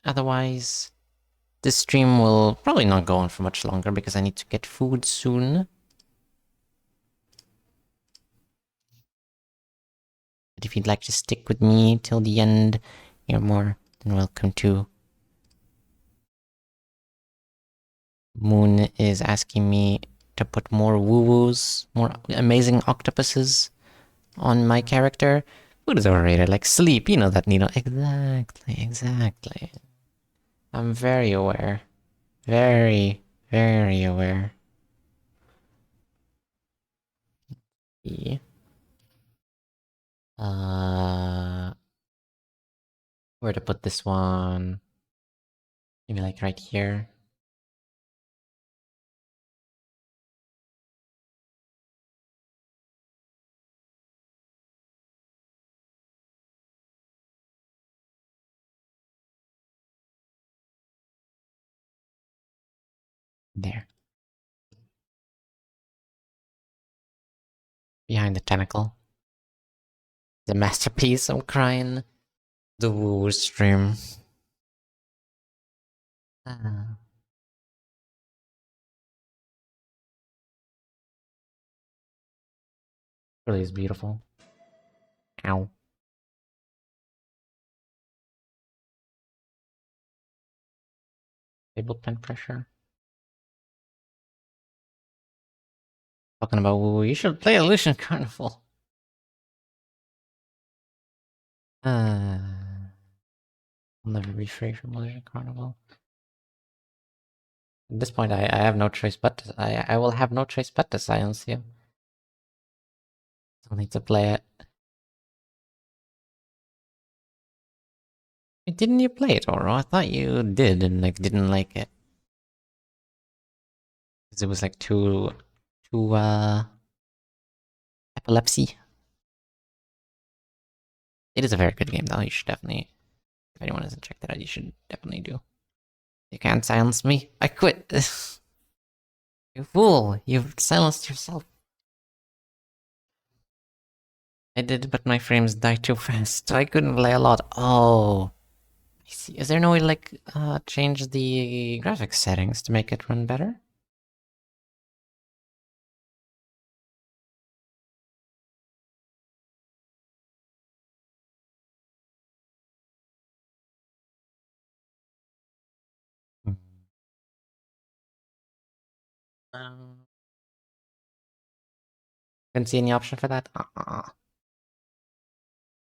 A: Otherwise, this stream will probably not go on for much longer because I need to get food soon. But if you'd like to stick with me till the end, you're more than welcome to. Moon is asking me to put more woo-woos, more amazing octopuses on my character. Food is overrated, like sleep, you know that, Nino. Exactly. I'm very aware. Very, very aware. Yeah. Where to put this one? Maybe like right here. There. Behind the tentacle. The masterpiece, I'm crying. The woo stream. Ah. Really is beautiful. Ow. Table pen pressure. Talking about woo, you should play Illusion Carnival. I'll never be free from Illusion Carnival. At this point, I have no choice but to, I will have no choice but to silence you. I'll need to play it. Wait, didn't you play it, Oro? I thought you did and like didn't like it. Because it was like too epilepsy. It is a very good game though. You should definitely, if anyone hasn't checked it out, you should definitely do. You can't silence me. I quit. You fool! You've silenced yourself. I did, but my frames died too fast, so I couldn't play a lot. Oh, I see. Is there no way to like change the graphics settings to make it run better? Um, Couldn't see any option for that.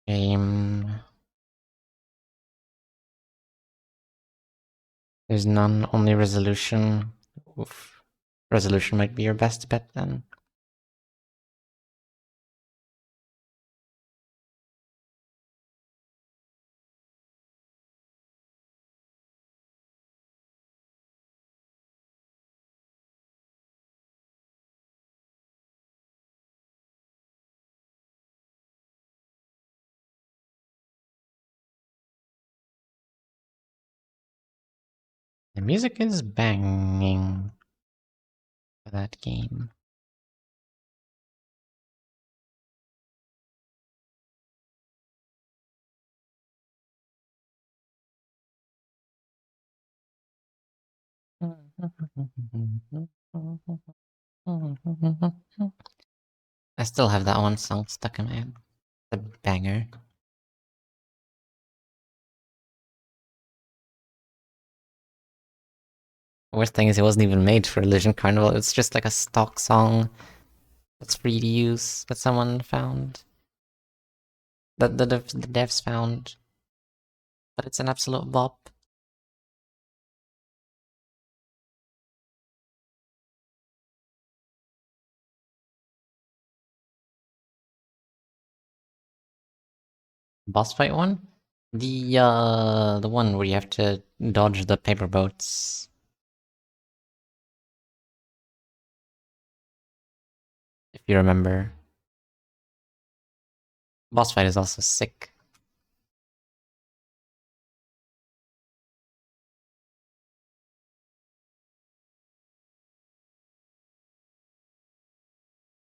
A: Game. There's none. Only resolution. Oof. Resolution might be your best bet then. The music is banging for that game. I still have that one song stuck in my head. The banger. The worst thing is it wasn't even made for Illusion Carnival. It's just like a stock song that's free to use that someone found. That the devs found. but it's an absolute bop. Boss fight one? The one where you have to dodge the paper boats. If you remember. Boss fight is also sick.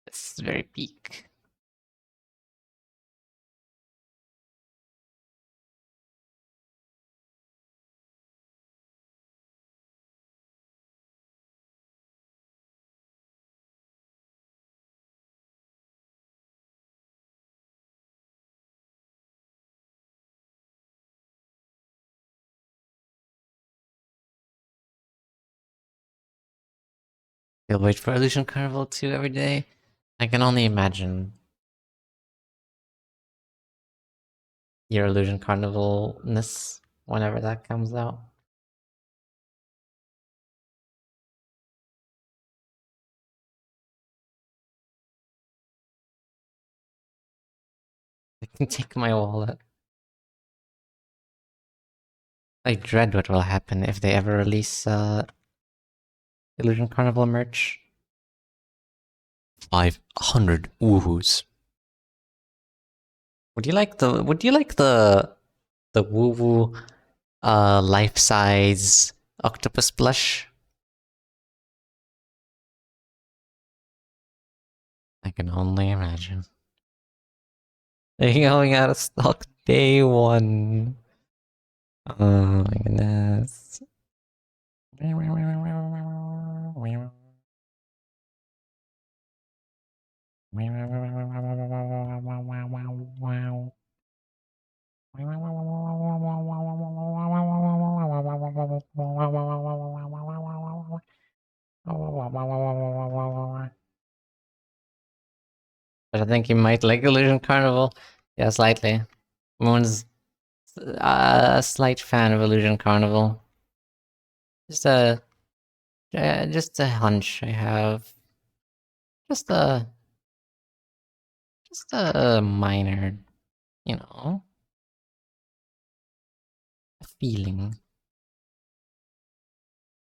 A: It's very peak. You'll wait for Illusion Carnival 2 every day? I can only imagine your Illusion Carnival-ness whenever that comes out. I can take my wallet. I dread what will happen if they ever release Illusion Carnival merch. 500 woohoos. Would you like the woo woo life size octopus blush? I can only imagine. They're going out of stock day one. Oh my goodness. But I think you might like Illusion Carnival. Yeah, slightly. Moon's a slight fan of Illusion Carnival. Just a hunch I have. Just a just a minor, you know, a feeling.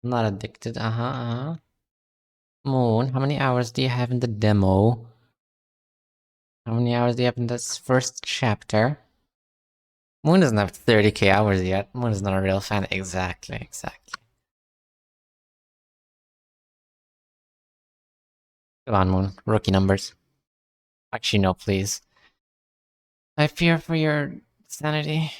A: I'm not addicted. Moon, how many hours do you have in the demo? How many hours do you have in this first chapter? Moon doesn't have 30k hours yet. Moon is not a real fan. Exactly. Come on, Moon. Rookie numbers. Actually, no, please. I fear for your sanity.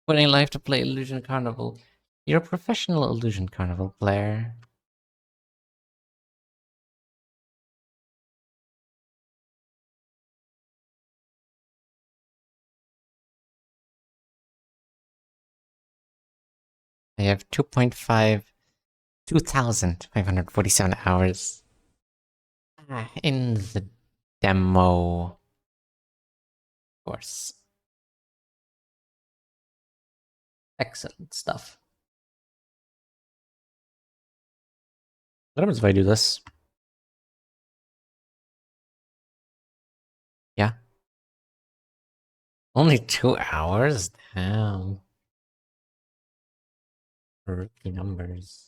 A: Putting life to play Illusion Carnival. You're a professional Illusion Carnival player. I have 2,547 hours in the demo. Of course. Excellent stuff. What happens if I do this? Yeah. Only 2 hours? Damn. Rookie numbers.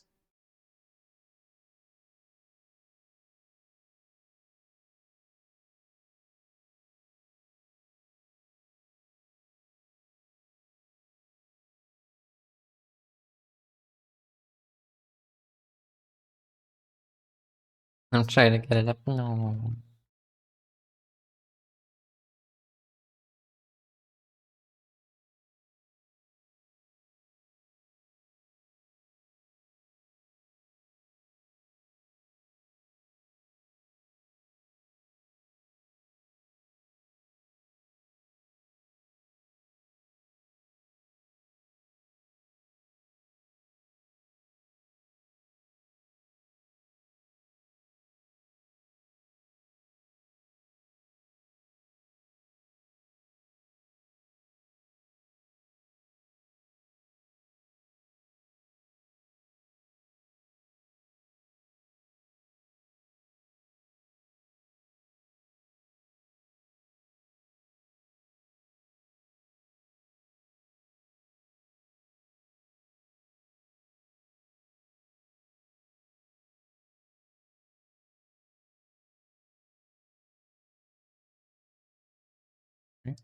A: I'm trying to get it up. No. Okay.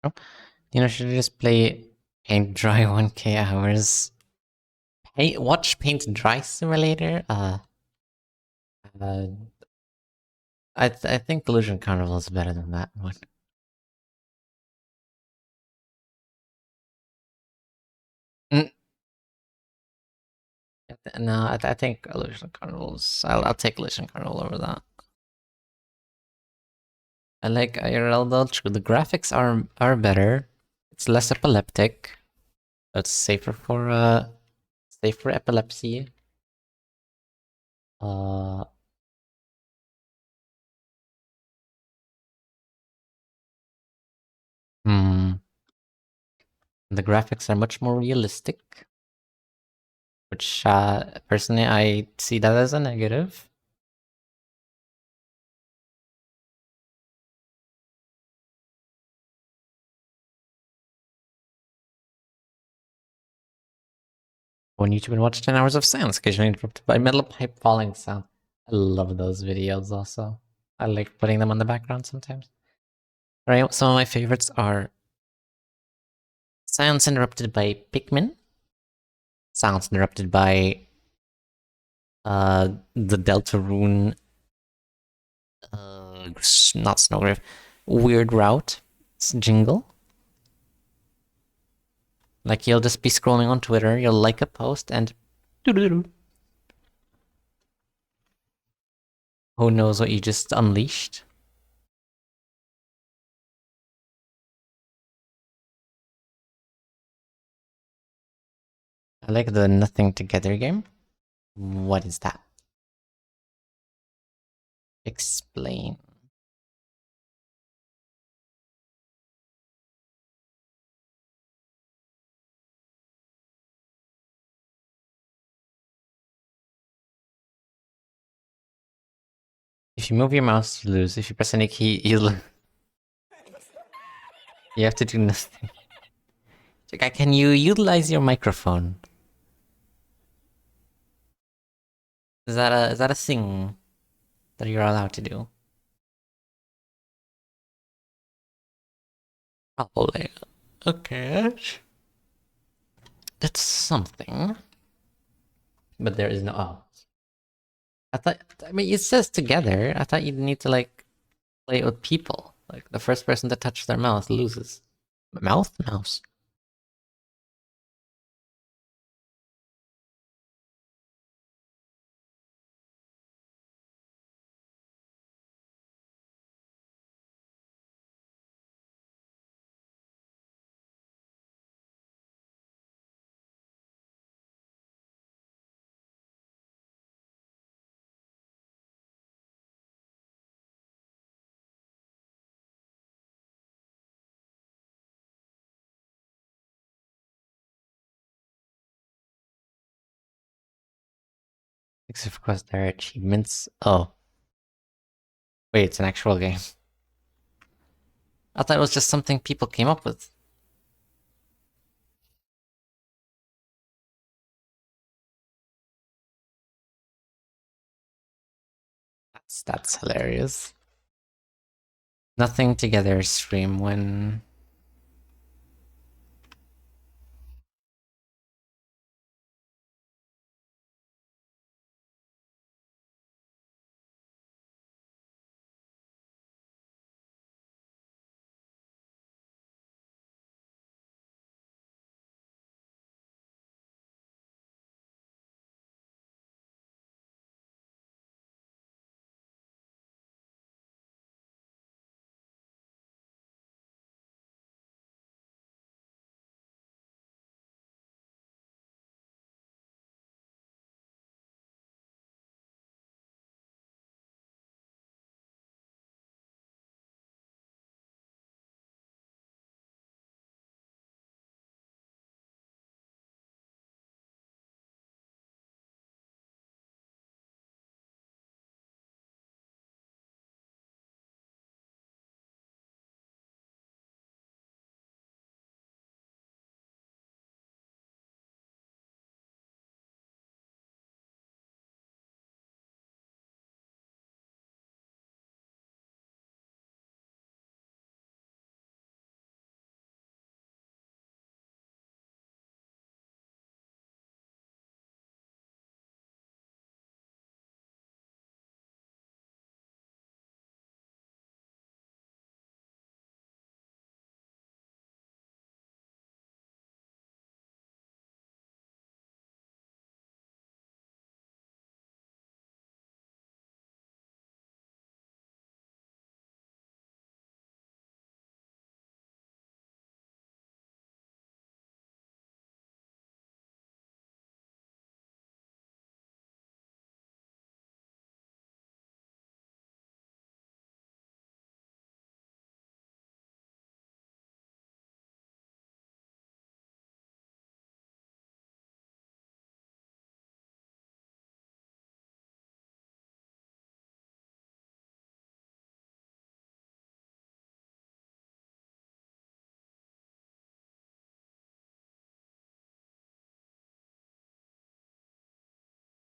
A: Oh, should I just play Paint Dry 1K hours? Watch Paint Dry Simulator? Uh, I think Illusion Carnival is better than that one. Mm. No, I think Illusion Carnivals. I'll take Illusion Carnival over that. I like IRL though. True, the graphics are better. It's less epileptic. It's safe for epilepsy. Uh, hmm. The graphics are much more realistic, which personally I see that as a negative. On YouTube and watch 10 hours of sounds, occasionally interrupted by metal pipe falling sound. I love those videos also. I like putting them on the background sometimes. Alright, some of my favorites are sounds interrupted by Pikmin, sounds interrupted by the Deltarune, not Snowgrave, Weird Route jingle. Like you'll just be scrolling on Twitter, you'll like a post, and who knows what you just unleashed? I like the Nothing Together game. What is that? Explain. If you move your mouse, you lose. If you press any key, you lose. You have to do nothing. Can you utilize your microphone? Is that a thing that you're allowed to do? Probably. Okay. That's something. But there is no. Oh. I mean, it says together. I thought you'd need to, like, play it with people. Like, the first person to touch their mouth loses. Mouth? Mouse. Except of course there are achievements. Oh. Wait, it's an actual game. I thought it was just something people came up with. That's hilarious. Nothing together stream when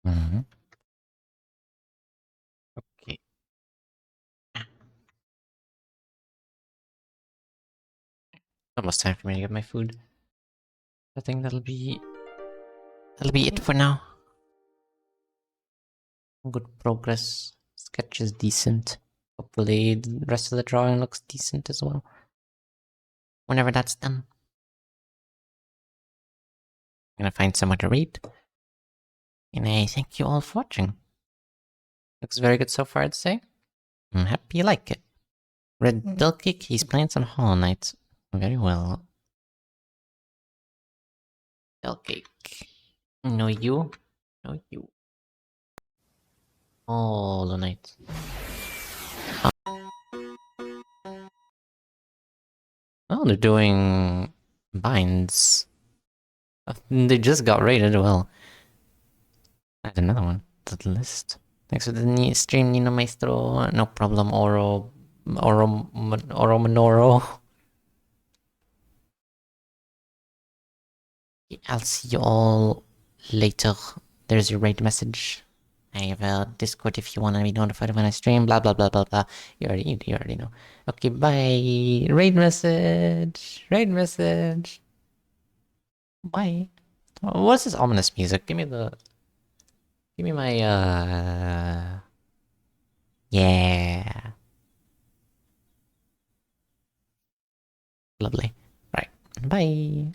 A: Mhm. Okay. Almost time for me to get my food. I think that'll be it for now. Good progress. Sketch is decent. Hopefully the rest of the drawing looks decent as well. Whenever that's done. I'm gonna find somewhere to read. And I thank you all for watching. Looks very good so far, I'd say. I'm happy you like it. Red Delkick, he's playing some Hollow Knight. Very well. Delkick. No you. No you. Hollow Knight. Oh, they're doing binds. They just got rated. Well, add another one to the list. Thanks for the stream, Nino Maestro. No problem, Oro Monoro. I'll see you all later. There's your raid message. I have a Discord if you want to be notified when I stream. Blah blah blah blah blah. You already know. Okay, bye. Raid message. Raid message. Bye. What's this ominous music? Give me my yeah. Lovely. Right. Bye.